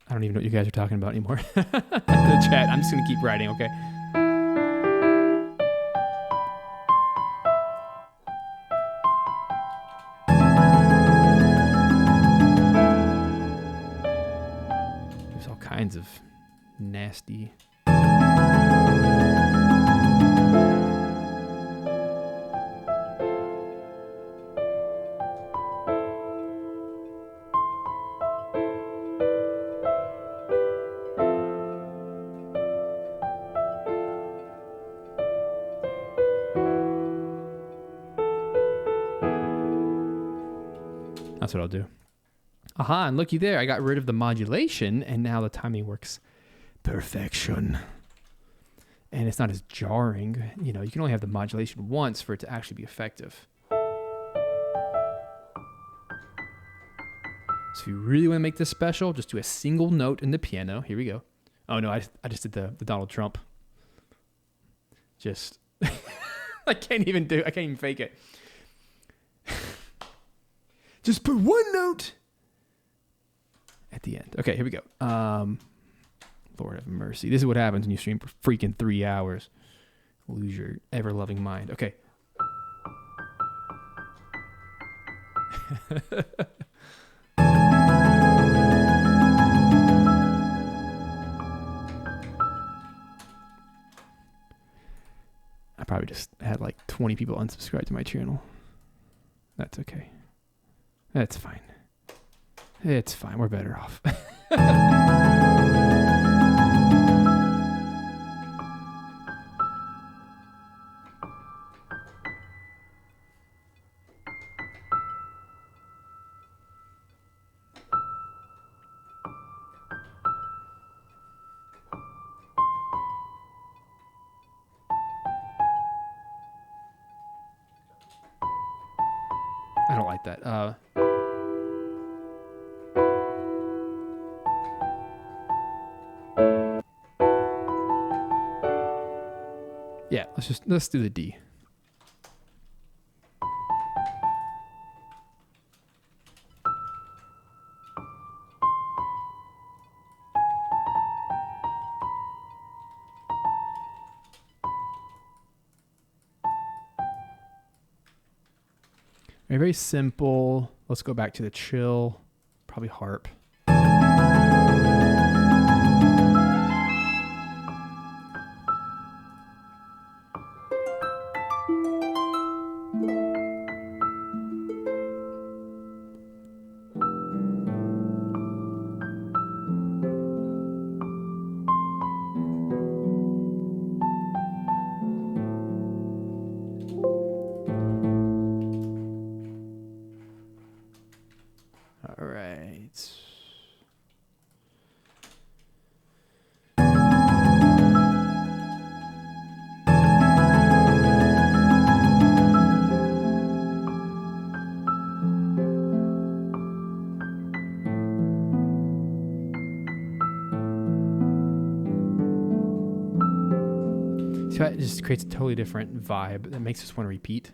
S1: I don't even know what you guys are talking about anymore. The chat. I'm just going to keep writing, okay? There's all kinds of nasty... That's what I'll do. Aha, and looky there. I got rid of the modulation, and now the timing works perfection. And it's not as jarring. You know, you can only have the modulation once for it to actually be effective. So if you really want to make this special, just do a single note in the piano. Here we go. Oh, no, I just did the Donald Trump. Just, I can't even fake it. Just put one note at the end. Okay, here we go. Lord have mercy. This is what happens when you stream for freaking 3 hours. Lose your ever-loving mind. Okay. I probably just had like 20 people unsubscribe to my channel. That's okay. That's fine. It's fine. We're better off. that. Yeah, let's do the D. Very simple. Let's go back to the chill. Probably harp. All right. So it just creates a totally different vibe that makes us want to repeat.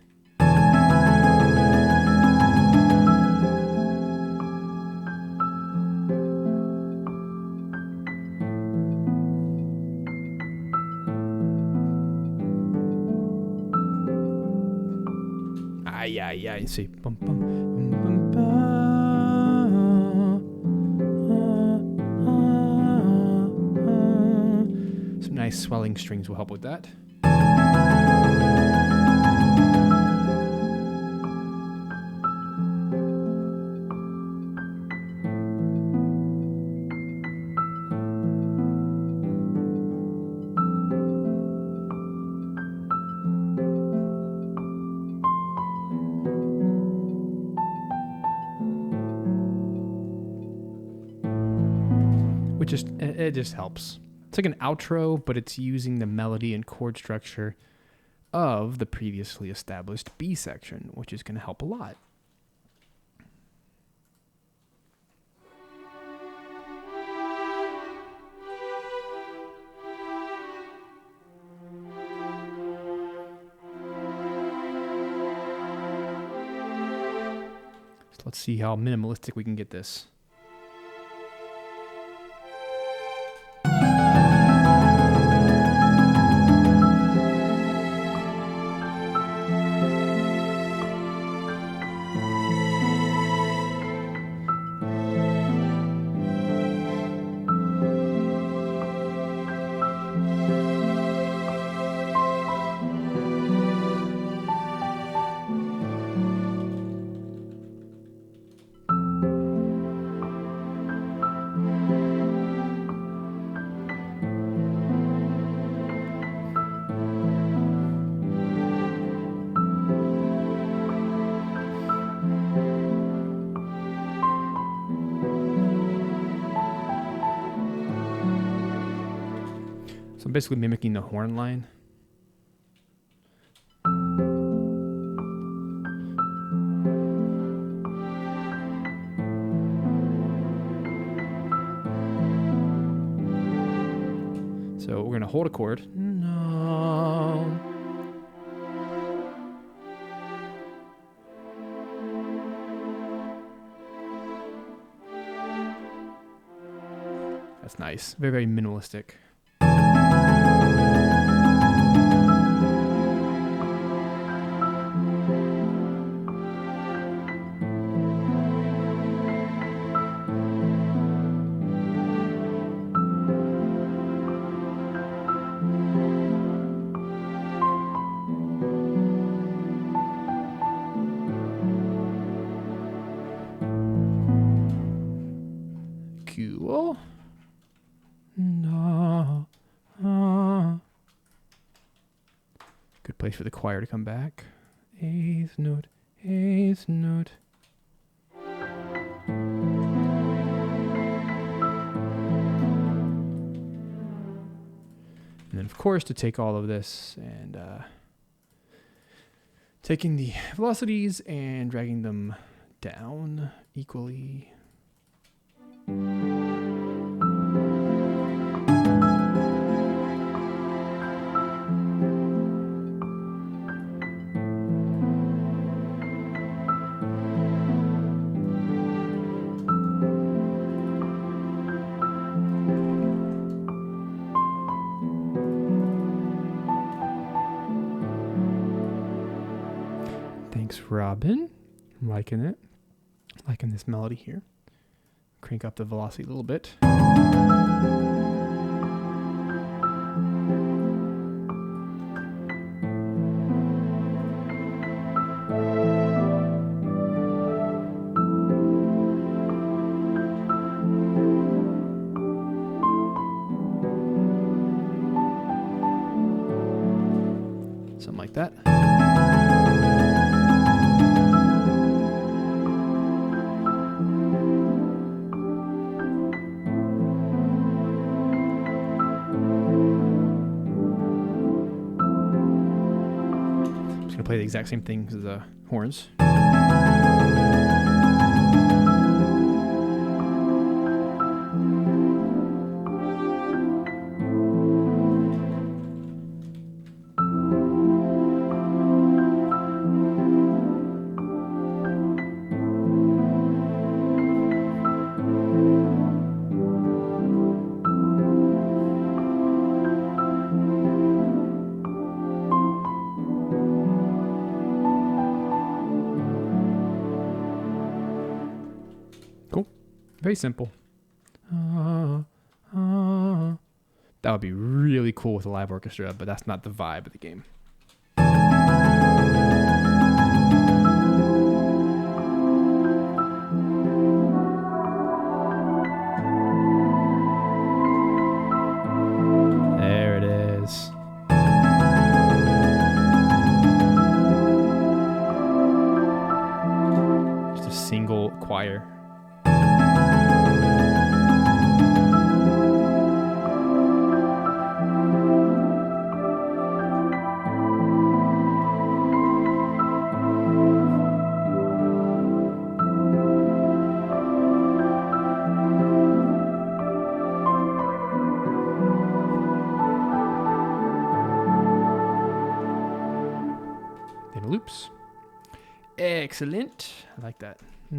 S1: Yeah, you see. Bum, bum, bum, bum, some nice swelling strings will help with that. It just helps. It's like an outro, but it's using the melody and chord structure of the previously established B section, which is going to help a lot. So let's see how minimalistic we can get this. So I'm basically mimicking the horn line. So we're going to hold a chord. No. That's nice. Very, very minimalistic. Cool. No. Good place for the choir to come back. Eighth note, eighth note. And then, of course, to take all of this and taking the velocities and dragging them down equally. Thanks, Robin. I'm liking it. Liking this melody here. Crank up the velocity a little bit. Something like that. Play the exact same thing as the horns. Cool. Very simple. That would be really cool with a live orchestra, but that's not the vibe of the game. There it is. Just a single choir. Then loops. Excellent. I like that. I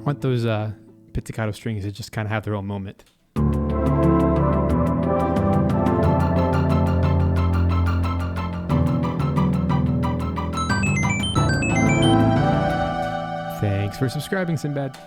S1: want those pizzicato strings to just kind of have their own moment. Thanks for subscribing, Sinbad.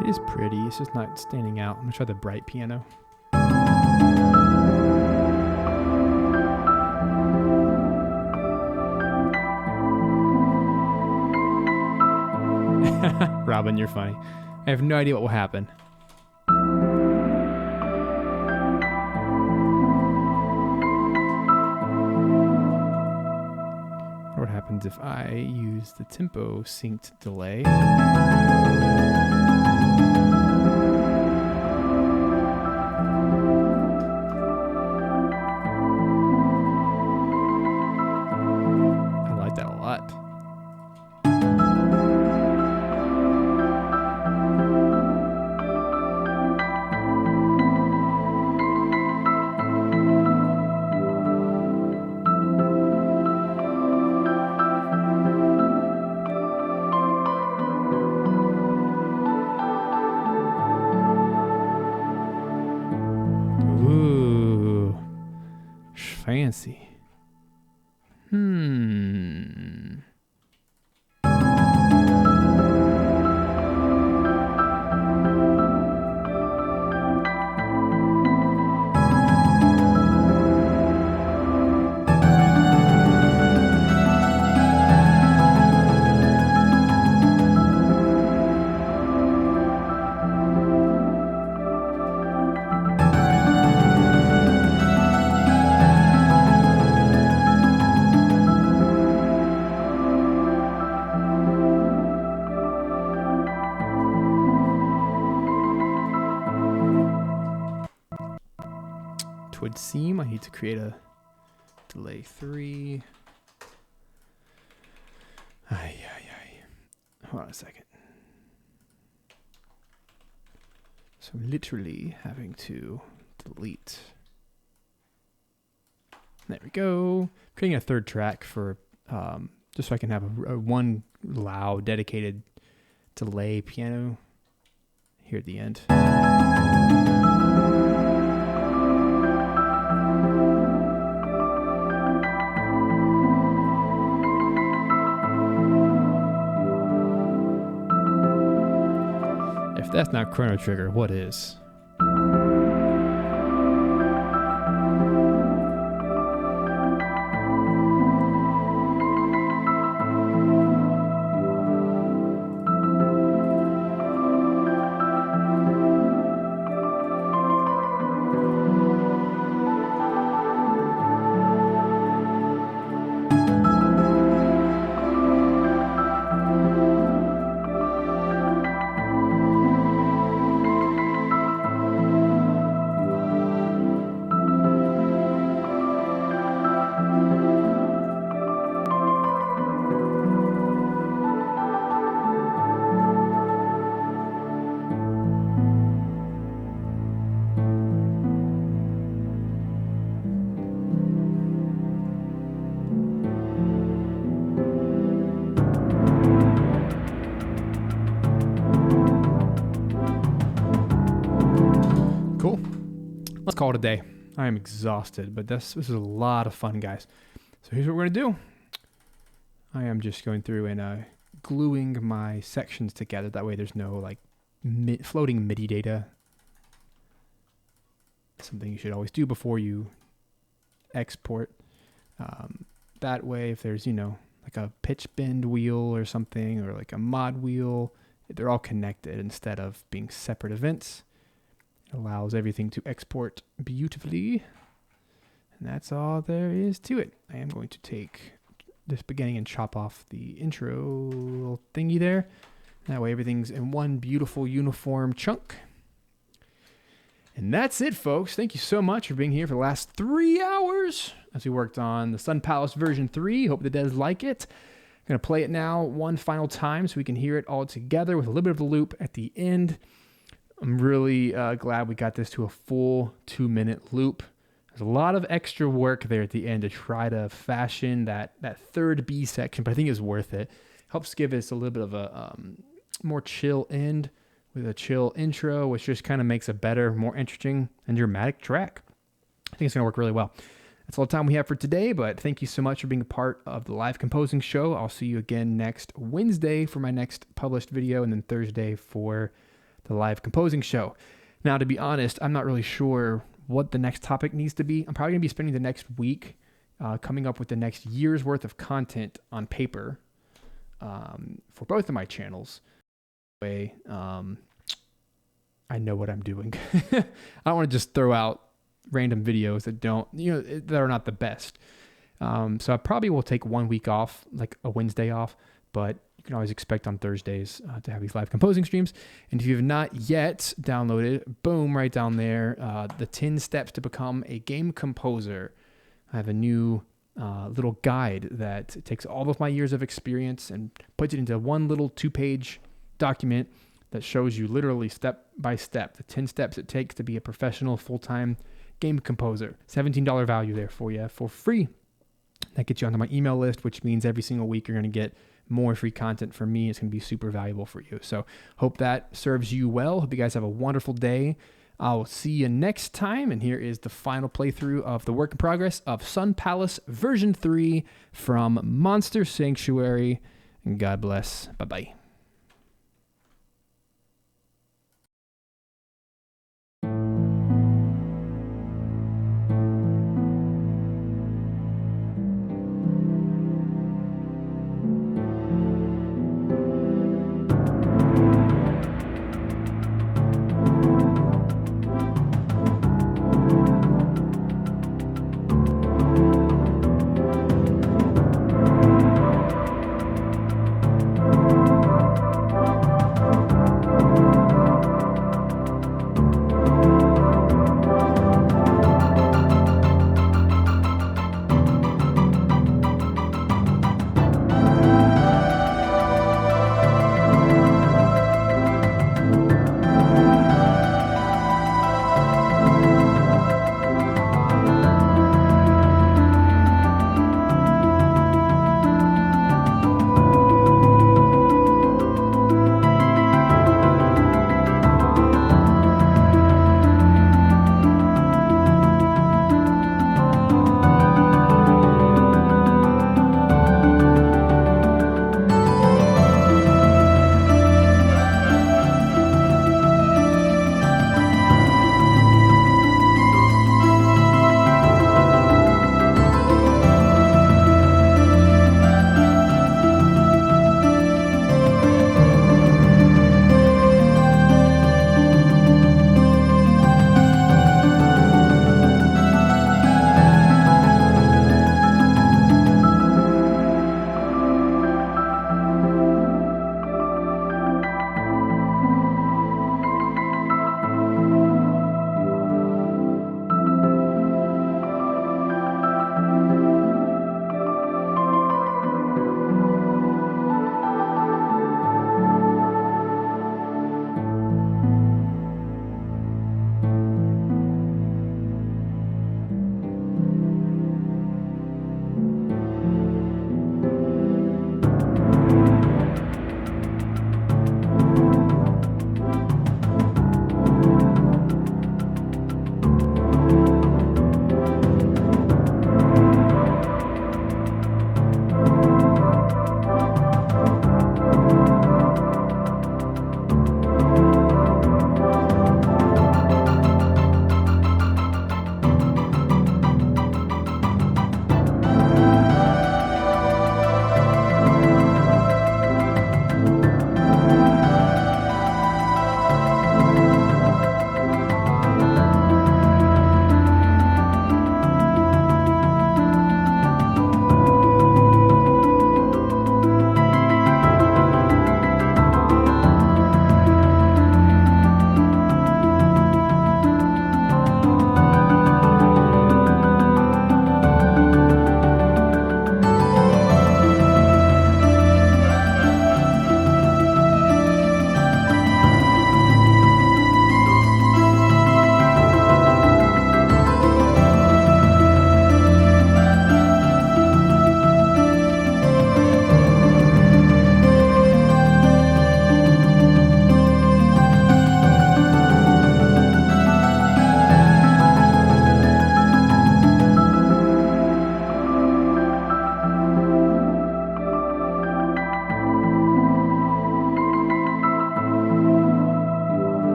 S1: It is pretty. It's just not standing out. I'm going to try the bright piano. Robin, you're funny. I have no idea what will happen. What happens if I use the tempo synced delay? I like that a lot. Ooh, fancy. Would seem I need to create a delay 3. Hold on a second. So I'm literally having to delete. There we go. Creating a third track for just so I can have a one loud dedicated delay piano here at the end. If that's not Chrono Trigger, what is? Let's call it a day. I am exhausted, but this is a lot of fun, guys. So here's what we're going to do. I am just going through and gluing my sections together. That way there's no like floating MIDI data. Something you should always do before you export. That way, if there's, like a pitch bend wheel or something, or like a mod wheel, they're all connected instead of being separate events. It allows everything to export beautifully. And that's all there is to it. I am going to take this beginning and chop off the intro thingy there. That way everything's in one beautiful uniform chunk. And that's it, folks. Thank you so much for being here for the last 3 hours as we worked on the Sun Palace version 3. Hope the devs like it. I'm going to play it now one final time so we can hear it all together with a little bit of a loop at the end. I'm really glad we got this to a full 2-minute loop. There's a lot of extra work there at the end to try to fashion that third B section, but I think it's worth it. Helps give us a little bit of a more chill end with a chill intro, which just kind of makes a better, more interesting and dramatic track. I think it's going to work really well. That's all the time we have for today, but thank you so much for being a part of the live composing show. I'll see you again next Wednesday for my next published video, and then Thursday for the live composing show. Now, to be honest, I'm not really sure what the next topic needs to be. I'm probably going to be spending the next week coming up with the next year's worth of content on paper for both of my channels. Way, I know what I'm doing. I don't want to just throw out random videos that don't, that are not the best. So I probably will take 1 week off, like a Wednesday off, but you can always expect on Thursdays to have these live composing streams. And if you have not yet downloaded, boom, right down there, the 10 steps to become a game composer. I have a new little guide that takes all of my years of experience and puts it into one little 2-page document that shows you literally step by step the 10 steps it takes to be a professional full-time game composer. $17 value there for you for free. That gets you onto my email list, which means every single week you're going to get more free content from me. It's going to be super valuable for you. So hope that serves you well. Hope you guys have a wonderful day. I'll see you next time. And here is the final playthrough of the work in progress of Sun Palace version 3 from Monster Sanctuary. And God bless. Bye-bye.